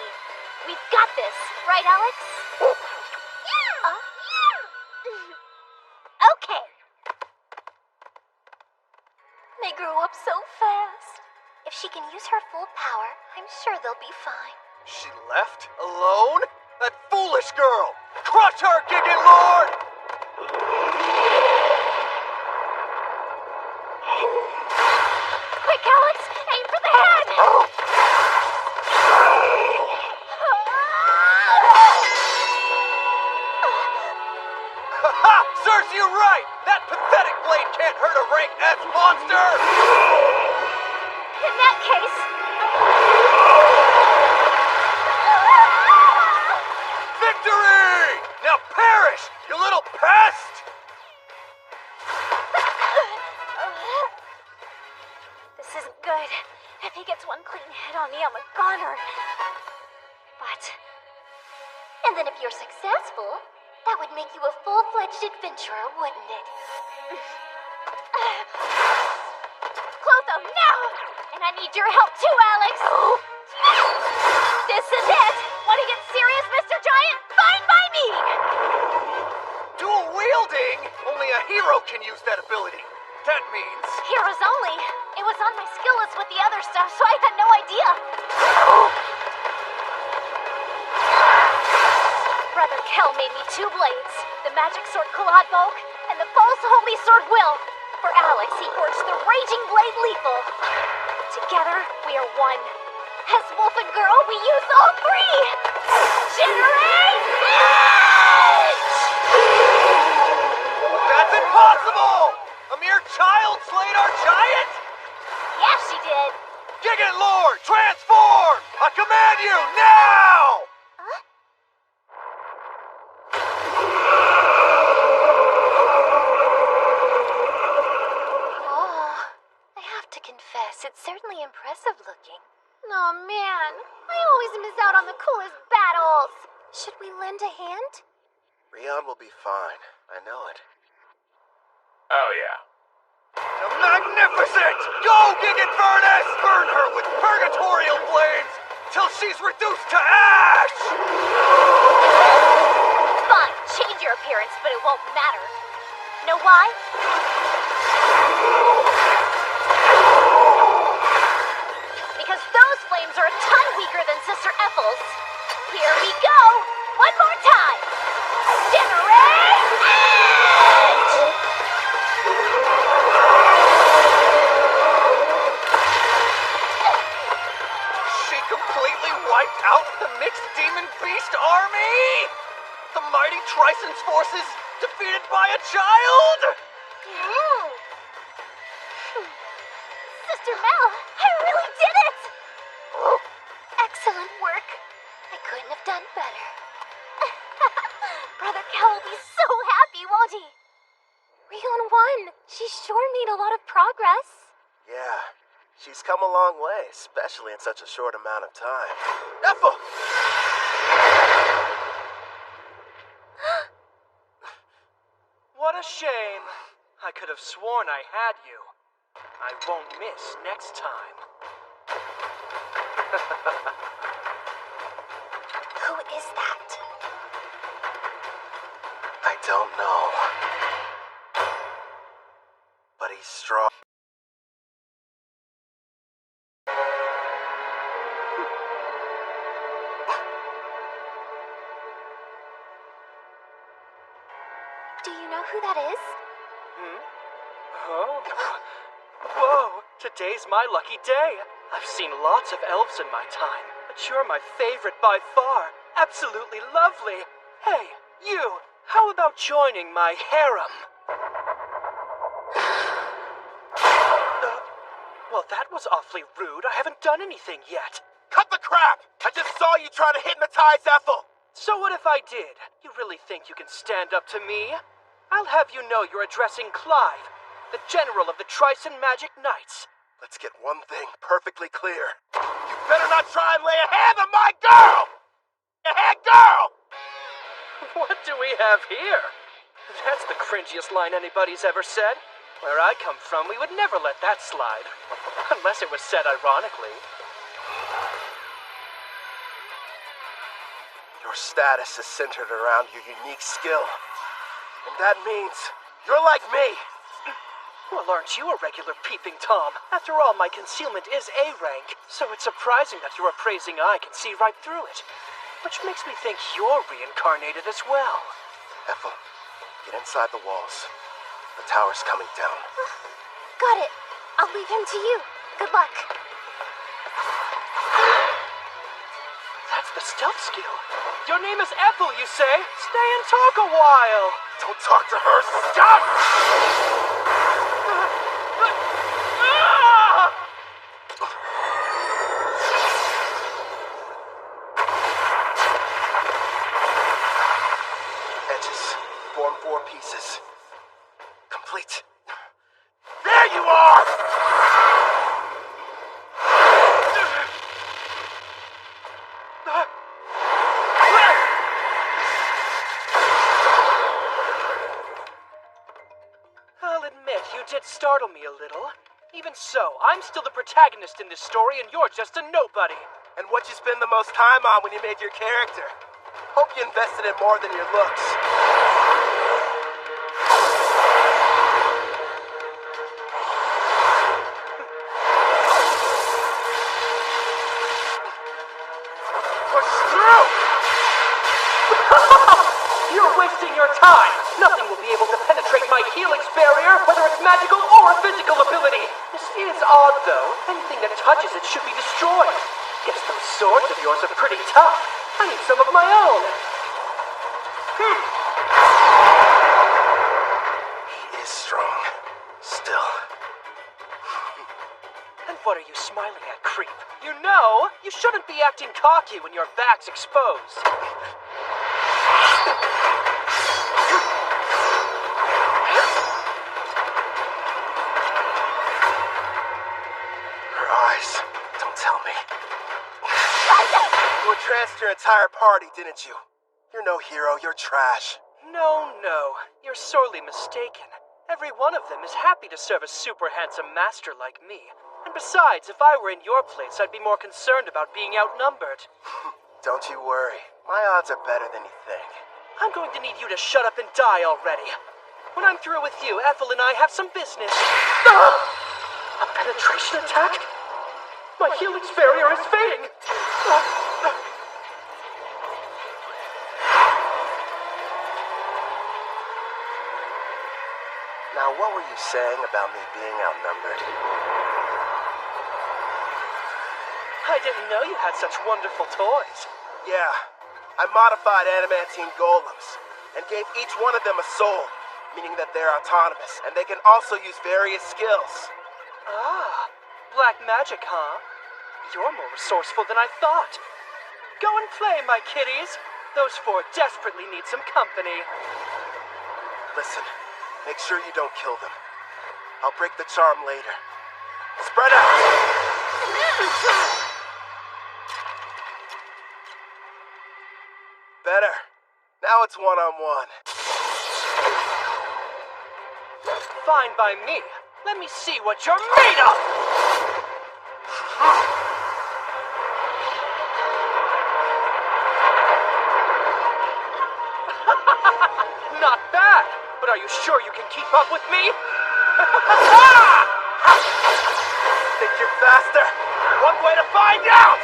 We've got this, right, Alex? Okay. They grew up so fast. If she can use her full power, I'm sure they'll be fine. She left? Alone? That foolish girl! Crush her, Gigant Lord! Quick, Alex! Aim for the head! Ha! Serves you right! That pathetic blade can't hurt a rank S monster! In that case... Victory! Now perish, you little pest! This isn't good. If he gets one clean hit on me, I'm a goner. But... And then if you're successful, that would make you a full-fledged adventurer, wouldn't it? Clotho, now! And I need your help too, Alex! This is it! Want to get serious, Mr. Giant? Fine by me! Dual wielding? Only a hero can use that ability. That means... Heroes only. It was on my skill list with the other stuff, so I had no idea. Brother Kel made me 2 blades. The magic sword Kolodbolk and the false holy sword Will. For Alex, he forged the raging blade Lethal. Together, we are one. As wolf and girl, we use all 3! Generate Edge! That's impossible! A mere child slayed our giant? Yeah, she did. Gigant Lord, transform! I command you, now! It's certainly impressive looking. Oh man, I always miss out on the coolest battles. Should we lend a hand? Rion will be fine. I know it. Oh, yeah. The magnificent! Go, Gigant Furnace! Burn her with purgatorial flames till she's reduced to ash! Fine, change your appearance, but it won't matter. Know why? Because those flames are a ton weaker than Sister Ethel's. Here we go! One more time! Generate Edge! She completely wiped out the mixed demon beast army? The mighty Trison's forces defeated by a child? Sister Mel, I really did it! Excellent work. I couldn't have done better. Brother Kel will be so happy, won't he? Rion won. She sure made a lot of progress. Yeah, she's come a long way, especially in such a short amount of time. Ethel! What a shame. I could have sworn I had you. I won't miss next time. Who is that? I don't know. But he's strong. Do you know who that is? Oh. Whoa, today's my lucky day. I've seen lots of elves in my time, but you're my favorite by far. Absolutely lovely. Hey, you, how about joining my harem? Well, that was awfully rude. I haven't done anything yet. Cut the crap! I just saw you try to hypnotize Ethel! So what if I did? You really think you can stand up to me? I'll have you know you're addressing Clive, the general of the Trison Magic Knights. Let's get one thing perfectly clear. You better not try and lay a hand on my girl! A head girl! What do we have here? That's the cringiest line anybody's ever said. Where I come from, we would never let that slide. Unless it was said ironically. Your status is centered around your unique skill. And that means you're like me. Well, aren't you a regular peeping Tom? After all, my concealment is A rank, so it's surprising that your appraising eye can see right through it. Which makes me think you're reincarnated as well. Ethel, get inside the walls. The tower's coming down. Got it. I'll leave him to you. Good luck. That's the stealth skill. Your name is Ethel, you say? Stay and talk a while. Don't talk to her. Stop! Edges. Form 4 pieces. Complete. There you are! I'll admit, you did startle me a little. Even so, I'm still the protagonist in this story, and you're just a nobody. And what you spend the most time on when you made your character? Hope you invested in more than your looks. Push through! You're wasting your time! Nothing will be able to penetrate my helix barrier, whether it's magical or a physical ability. This is odd, though. Anything that touches it should be destroyed. Guess those swords of yours are pretty tough. I need some of my own. He is strong. Still. And what are you smiling at, creep? You know, you shouldn't be acting cocky when your back's exposed. Her eyes. Don't tell me. You entranced your entire party, didn't you? You're no hero, you're trash. No, you're sorely mistaken. Every one of them is happy to serve a super handsome master like me. And besides, if I were in your place, I'd be more concerned about being outnumbered. Don't you worry. My odds are better than you think. I'm going to need you to shut up and die already. When I'm through with you, Ethel and I have some business. A penetration attack? My helix barrier is fading! Now, what were you saying about me being outnumbered? I didn't know you had such wonderful toys. Yeah, I modified adamantine golems and gave each one of them a soul, meaning that they're autonomous and they can also use various skills. Ah, black magic, huh? You're more resourceful than I thought. Go and play, my kitties. Those four desperately need some company. Listen, make sure you don't kill them. I'll break the charm later. Spread out! Better. Now it's one-on-one. Fine by me. Let me see what you're made of! Not bad, but are you sure you can keep up with me? Think you're faster? One way to find out!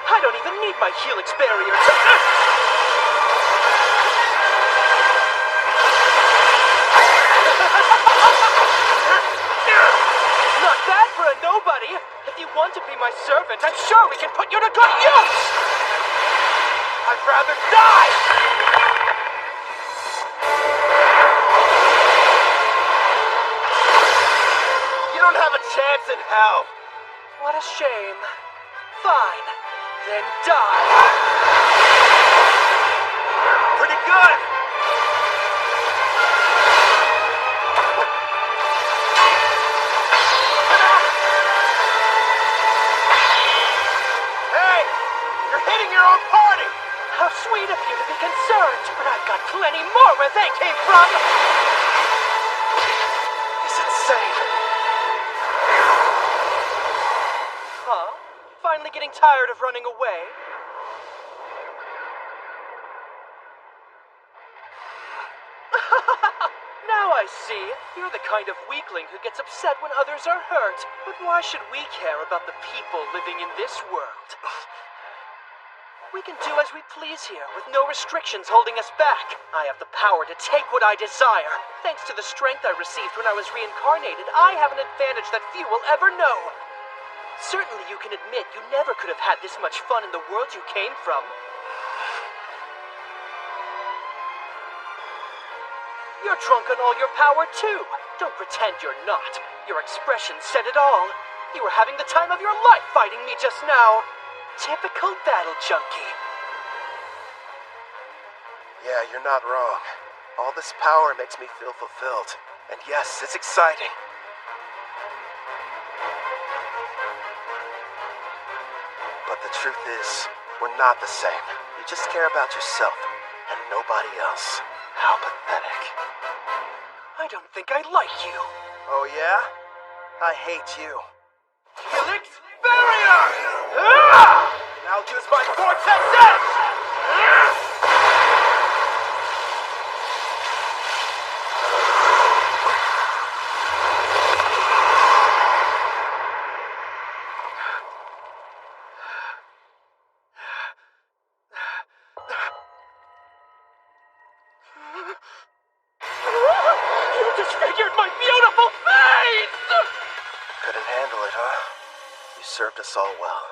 I don't even need my helix barrier to... Not bad for a nobody. If you want to be my servant, I'm sure we can put you to good use! I'd rather die! You don't have a chance in hell. What a shame. Fine. Then die. Pretty good. Hey, you're hitting your own party. How sweet of you to be concerned, but I've got plenty more where they came from. He's insane. Huh? Finally getting tired of running away? Now I see. You're the kind of weakling who gets upset when others are hurt. But why should we care about the people living in this world? We can do as we please here, with no restrictions holding us back. I have the power to take what I desire. Thanks to the strength I received when I was reincarnated, I have an advantage that few will ever know. Certainly you can admit you never could have had this much fun in the world you came from. You're drunk on all your power, too. Don't pretend you're not. Your expression said it all. You were having the time of your life fighting me just now. Typical battle junkie. Yeah, you're not wrong. All this power makes me feel fulfilled. And yes, it's exciting. But the truth is, we're not the same. You just care about yourself and nobody else. How pathetic. I don't think I like you. Oh yeah? I hate you. Helix Barrier! Ah! And I'll use my Vortex Edge! You disfigured my beautiful face! Couldn't handle it, huh? You served us all well.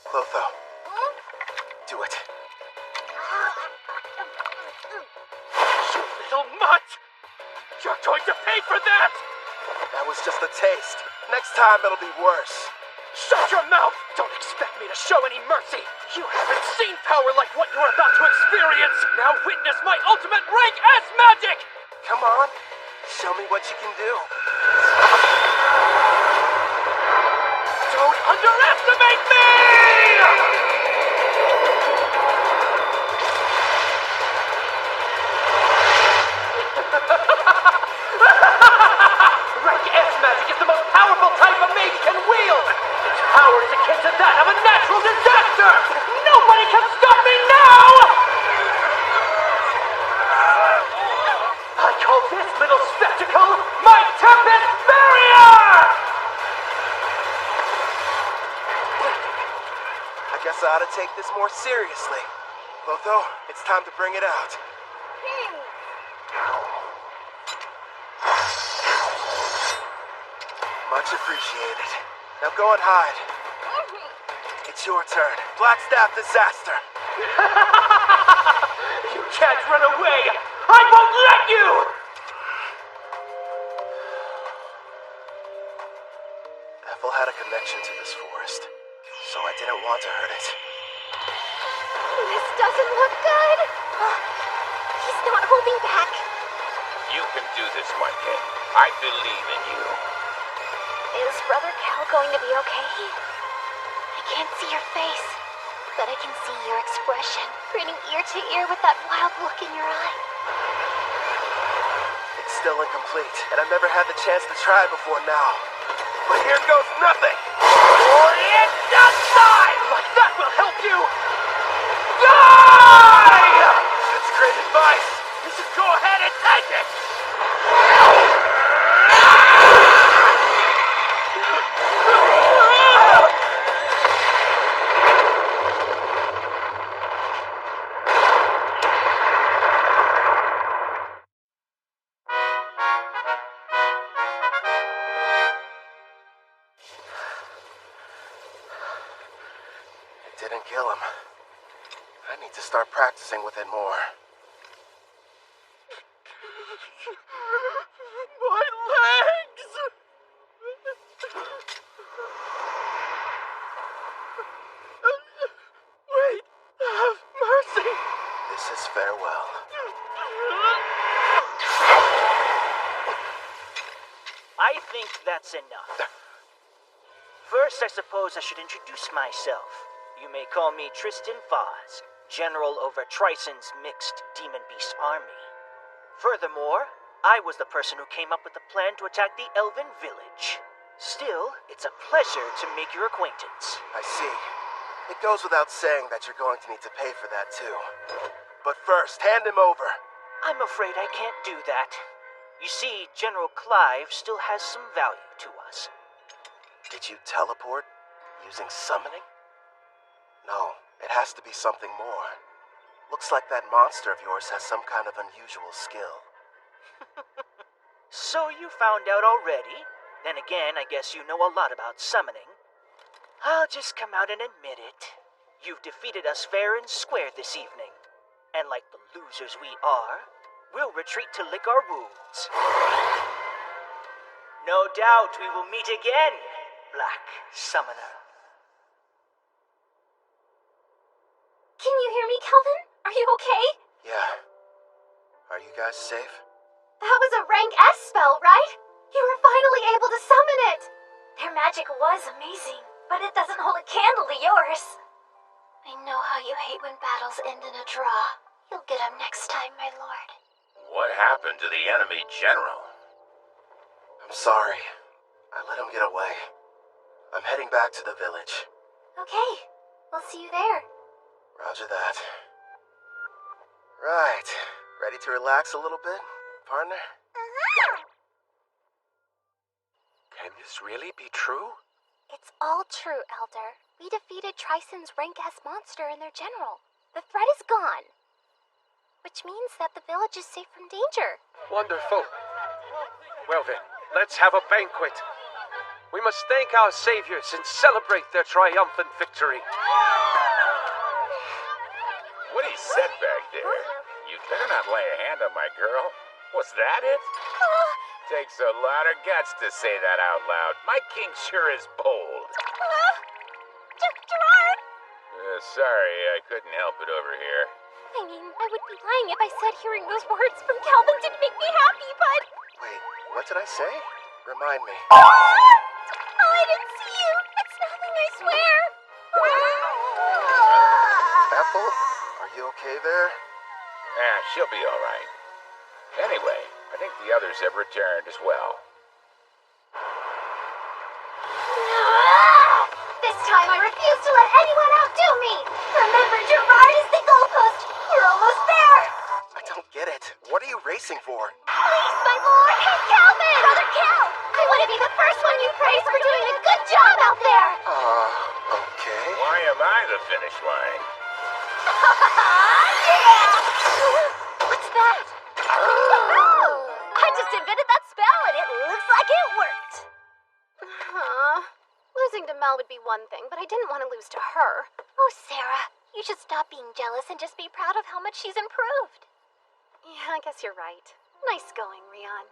Clotho, do it. You little mutt! You're going to pay for that! That was just a taste. Next time it'll be worse. Shut your mouth! Don't expect me to show any mercy! You haven't seen power like what you're about to experience! Now witness my ultimate rank S magic! Come on, show me what you can do. Don't underestimate me! Rank S magic is the most powerful type a mage can wield! Its power is akin to that of a natural disaster! Nobody can stop me now! I call this little spectacle my Tempest Barrier! I guess I ought to take this more seriously. Clotho, it's time to bring it out. Much appreciated. Now go and hide. It's your turn. Blackstaff Disaster. You can't run away! I won't let you! Ethel had a connection to this forest, so I didn't want to hurt it. This doesn't look good. He's not holding back. You can do this, my kid. I believe in you. Is Brother Cal going to be okay? I can't see your face, but I can see your expression, grinning ear to ear with that wild look in your eye. It's still incomplete, and I've never had the chance to try before now. But here goes nothing! Orient die! Like that will help you! Die! That's great advice! You should go ahead and take it! Didn't kill him. I need to start practicing with it more. My legs! Wait, have mercy! This is farewell. I think that's enough. First, I suppose I should introduce myself. You may call me Tristan Foz, General over Trison's mixed demon beast army. Furthermore, I was the person who came up with the plan to attack the Elven village. Still, it's a pleasure to make your acquaintance. I see. It goes without saying that you're going to need to pay for that too. But first, hand him over. I'm afraid I can't do that. You see, General Clive still has some value to us. Did you teleport using summoning? No, it has to be something more. Looks like that monster of yours has some kind of unusual skill. So you found out already? Then again, I guess you know a lot about summoning. I'll just come out and admit it. You've defeated us fair and square this evening. And like the losers we are, we'll retreat to lick our wounds. No doubt we will meet again, Black Summoner. Can you hear me, Kelvin? Are you okay? Yeah. Are you guys safe? That was a rank S spell, right? You were finally able to summon it! Their magic was amazing, but it doesn't hold a candle to yours. I know how you hate when battles end in a draw. You'll get him next time, my lord. What happened to the enemy general? I'm sorry. I let him get away. I'm heading back to the village. Okay, we'll see you there. Roger that. Right. Ready to relax a little bit, partner? Can this really be true? It's all true, Elder. We defeated Trison's rank S monster and their general. The threat is gone. Which means that the village is safe from danger. Wonderful. Well then, let's have a banquet. We must thank our saviors and celebrate their triumphant victory. What he said back there? You better not lay a hand on my girl. Was that it? Takes a lot of guts to say that out loud. My king sure is bold. Gerard! Sorry, I couldn't help it over here. I mean, I would be lying if I said hearing those words from Kelvin didn't make me happy, but... Wait, what did I say? Remind me. Oh, I didn't see you! It's nothing, I swear! Ethel, are you okay there? She'll be alright. Anyway, I think the others have returned as well. This time I refuse to let anyone outdo me! Remember, Gerard is the goalpost! We're almost there! I don't get it. What are you racing for? Please, my lord! Calvin! Brother Cal! I want to be the first one you praise for doing a good job out there! Okay. Why am I the finish line? What's that? I just invented that spell and it looks like it worked. Losing to Mel would be one thing, but I didn't want to lose to her. Oh, Sarah, you should stop being jealous and just be proud of how much she's improved. Yeah, I guess you're right. Nice going, Rian.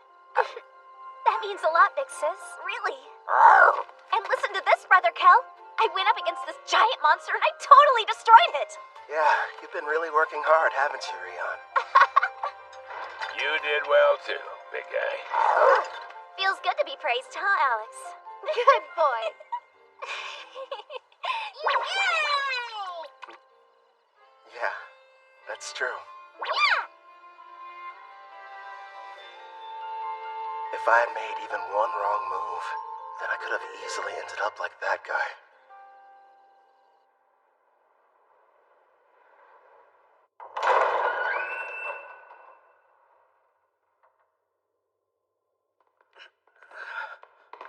That means a lot, big sis. Really. And listen to this, Brother Kel. I went up against this giant monster and I totally destroyed it. Yeah, you've been really working hard, haven't you, Rian? You did well too, big guy. Feels good to be praised, huh, Alex? Good boy. Yeah, that's true. If I had made even one wrong move, then I could have easily ended up like that guy.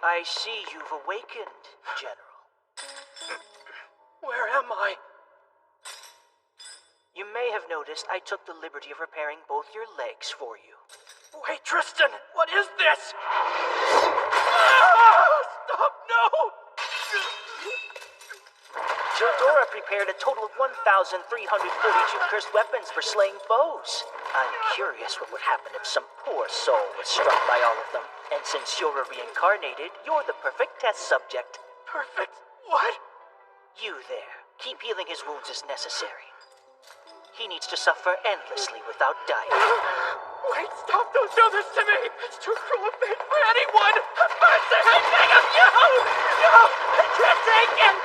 I see you've awakened, General. Where am I? You may have noticed I took the liberty of repairing both your legs for you. Wait, Tristan! What is this? Stop, no! Gildora prepared a total of 1,342 cursed weapons for slaying foes. I'm curious what would happen if some poor soul was struck by all of them. And since you're a reincarnated, you're the perfect test subject. Perfect? What? You there. Keep healing his wounds as necessary. He needs to suffer endlessly without dying. Wait, stop! Don't do this to me! It's too cruel a fate for anyone! Have mercy! I beg of you! No! I can't take it!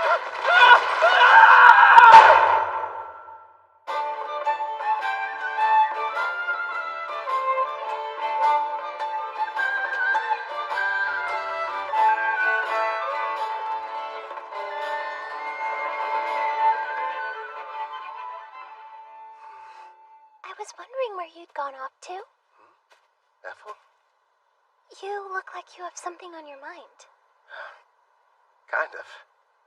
I was wondering where you'd gone off to. Ethel? You look like you have something on your mind. Kind of.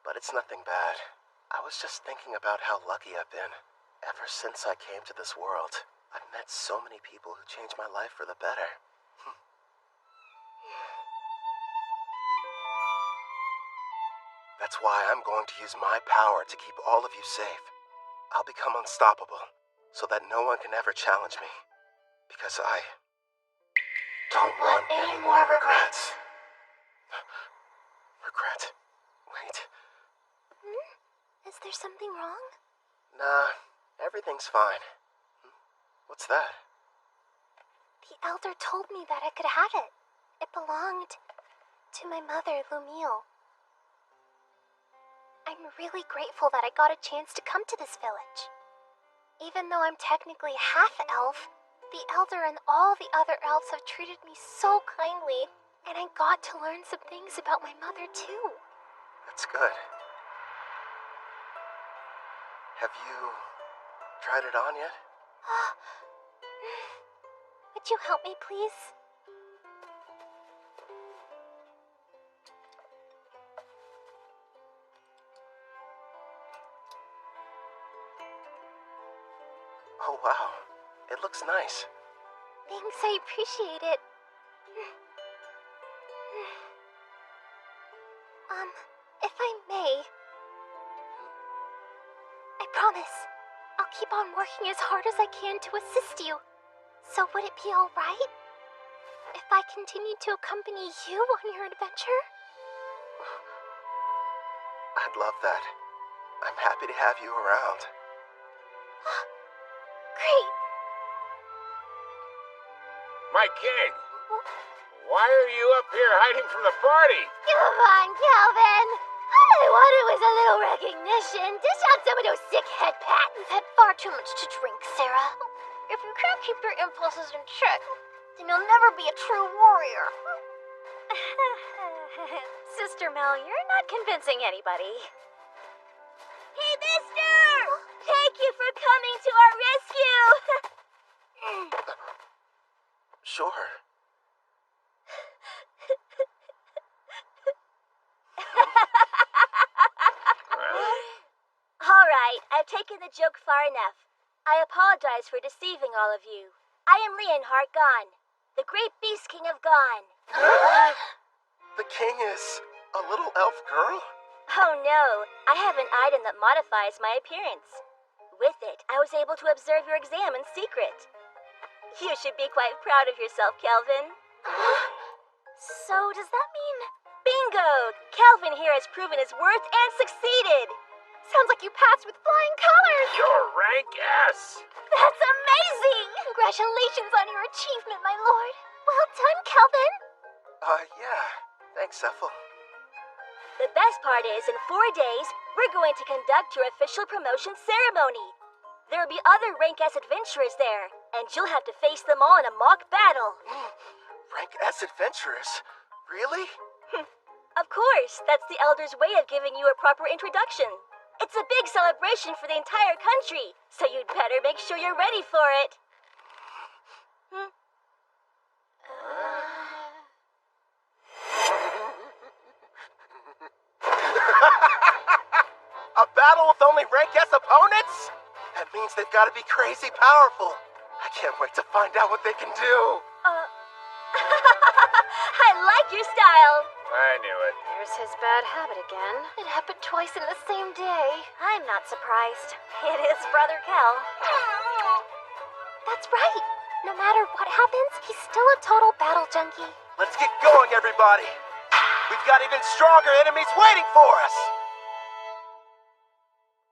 But it's nothing bad. I was just thinking about how lucky I've been. Ever since I came to this world, I've met so many people who changed my life for the better. That's why I'm going to use my power to keep all of you safe. I'll become unstoppable, so that no one can ever challenge me. Because I don't want any more regrets. Regret? Wait. Is there something wrong? Nah, everything's fine. What's that? The elder told me that I could have it. It belonged to my mother, Lumille. I'm really grateful that I got a chance to come to this village. Even though I'm technically half-elf, the elder and all the other elves have treated me so kindly, and I got to learn some things about my mother, too. That's good. Have you tried it on yet? Would you help me, please? Oh, wow. It looks nice. Thanks, I appreciate it. If I may, I promise, I'll keep on working as hard as I can to assist you. So would it be alright if I continue to accompany you on your adventure? I'd love that. I'm happy to have you around. Great. My king! Why are you up here hiding from the party? Come on, Calvin. All I wanted was a little recognition. Dish out some of those sick head pats. You've had far too much to drink, Sarah. If you can't keep your impulses in check, then you'll never be a true warrior. Sister Mel, you're not convincing anybody. Hey, mister! Thank you for coming to our rescue! Sure. All right, I've taken the joke far enough. I apologize for deceiving all of you. I am Leonhardt Gon, the great beast king of Gon. The king is a little elf girl? Oh no, I have an item that modifies my appearance. With it, I was able to observe your exam in secret. You should be quite proud of yourself, Kelvin. So, does that mean... Bingo! Kelvin here has proven his worth and succeeded! Sounds like you passed with flying colors! You're rank S! That's amazing! Congratulations on your achievement, my lord. Well done, Kelvin. Yeah. Thanks, Ethel. The best part is, in 4 days, we're going to conduct your official promotion ceremony. There will be other Rank S adventurers there, and you'll have to face them all in a mock battle. Rank S adventurers? Really? Of course, that's the Elder's way of giving you a proper introduction. It's a big celebration for the entire country, so you'd better make sure you're ready for it. A battle with only Rank S opponents? That means they've got to be crazy powerful. I can't wait to find out what they can do. I like your style. I knew it. There's his bad habit again. It happened twice in the same day. I'm not surprised. It is Brother Kel. That's right. No matter what happens, he's still a total battle junkie. Let's get going, everybody. We've got even stronger enemies waiting for us.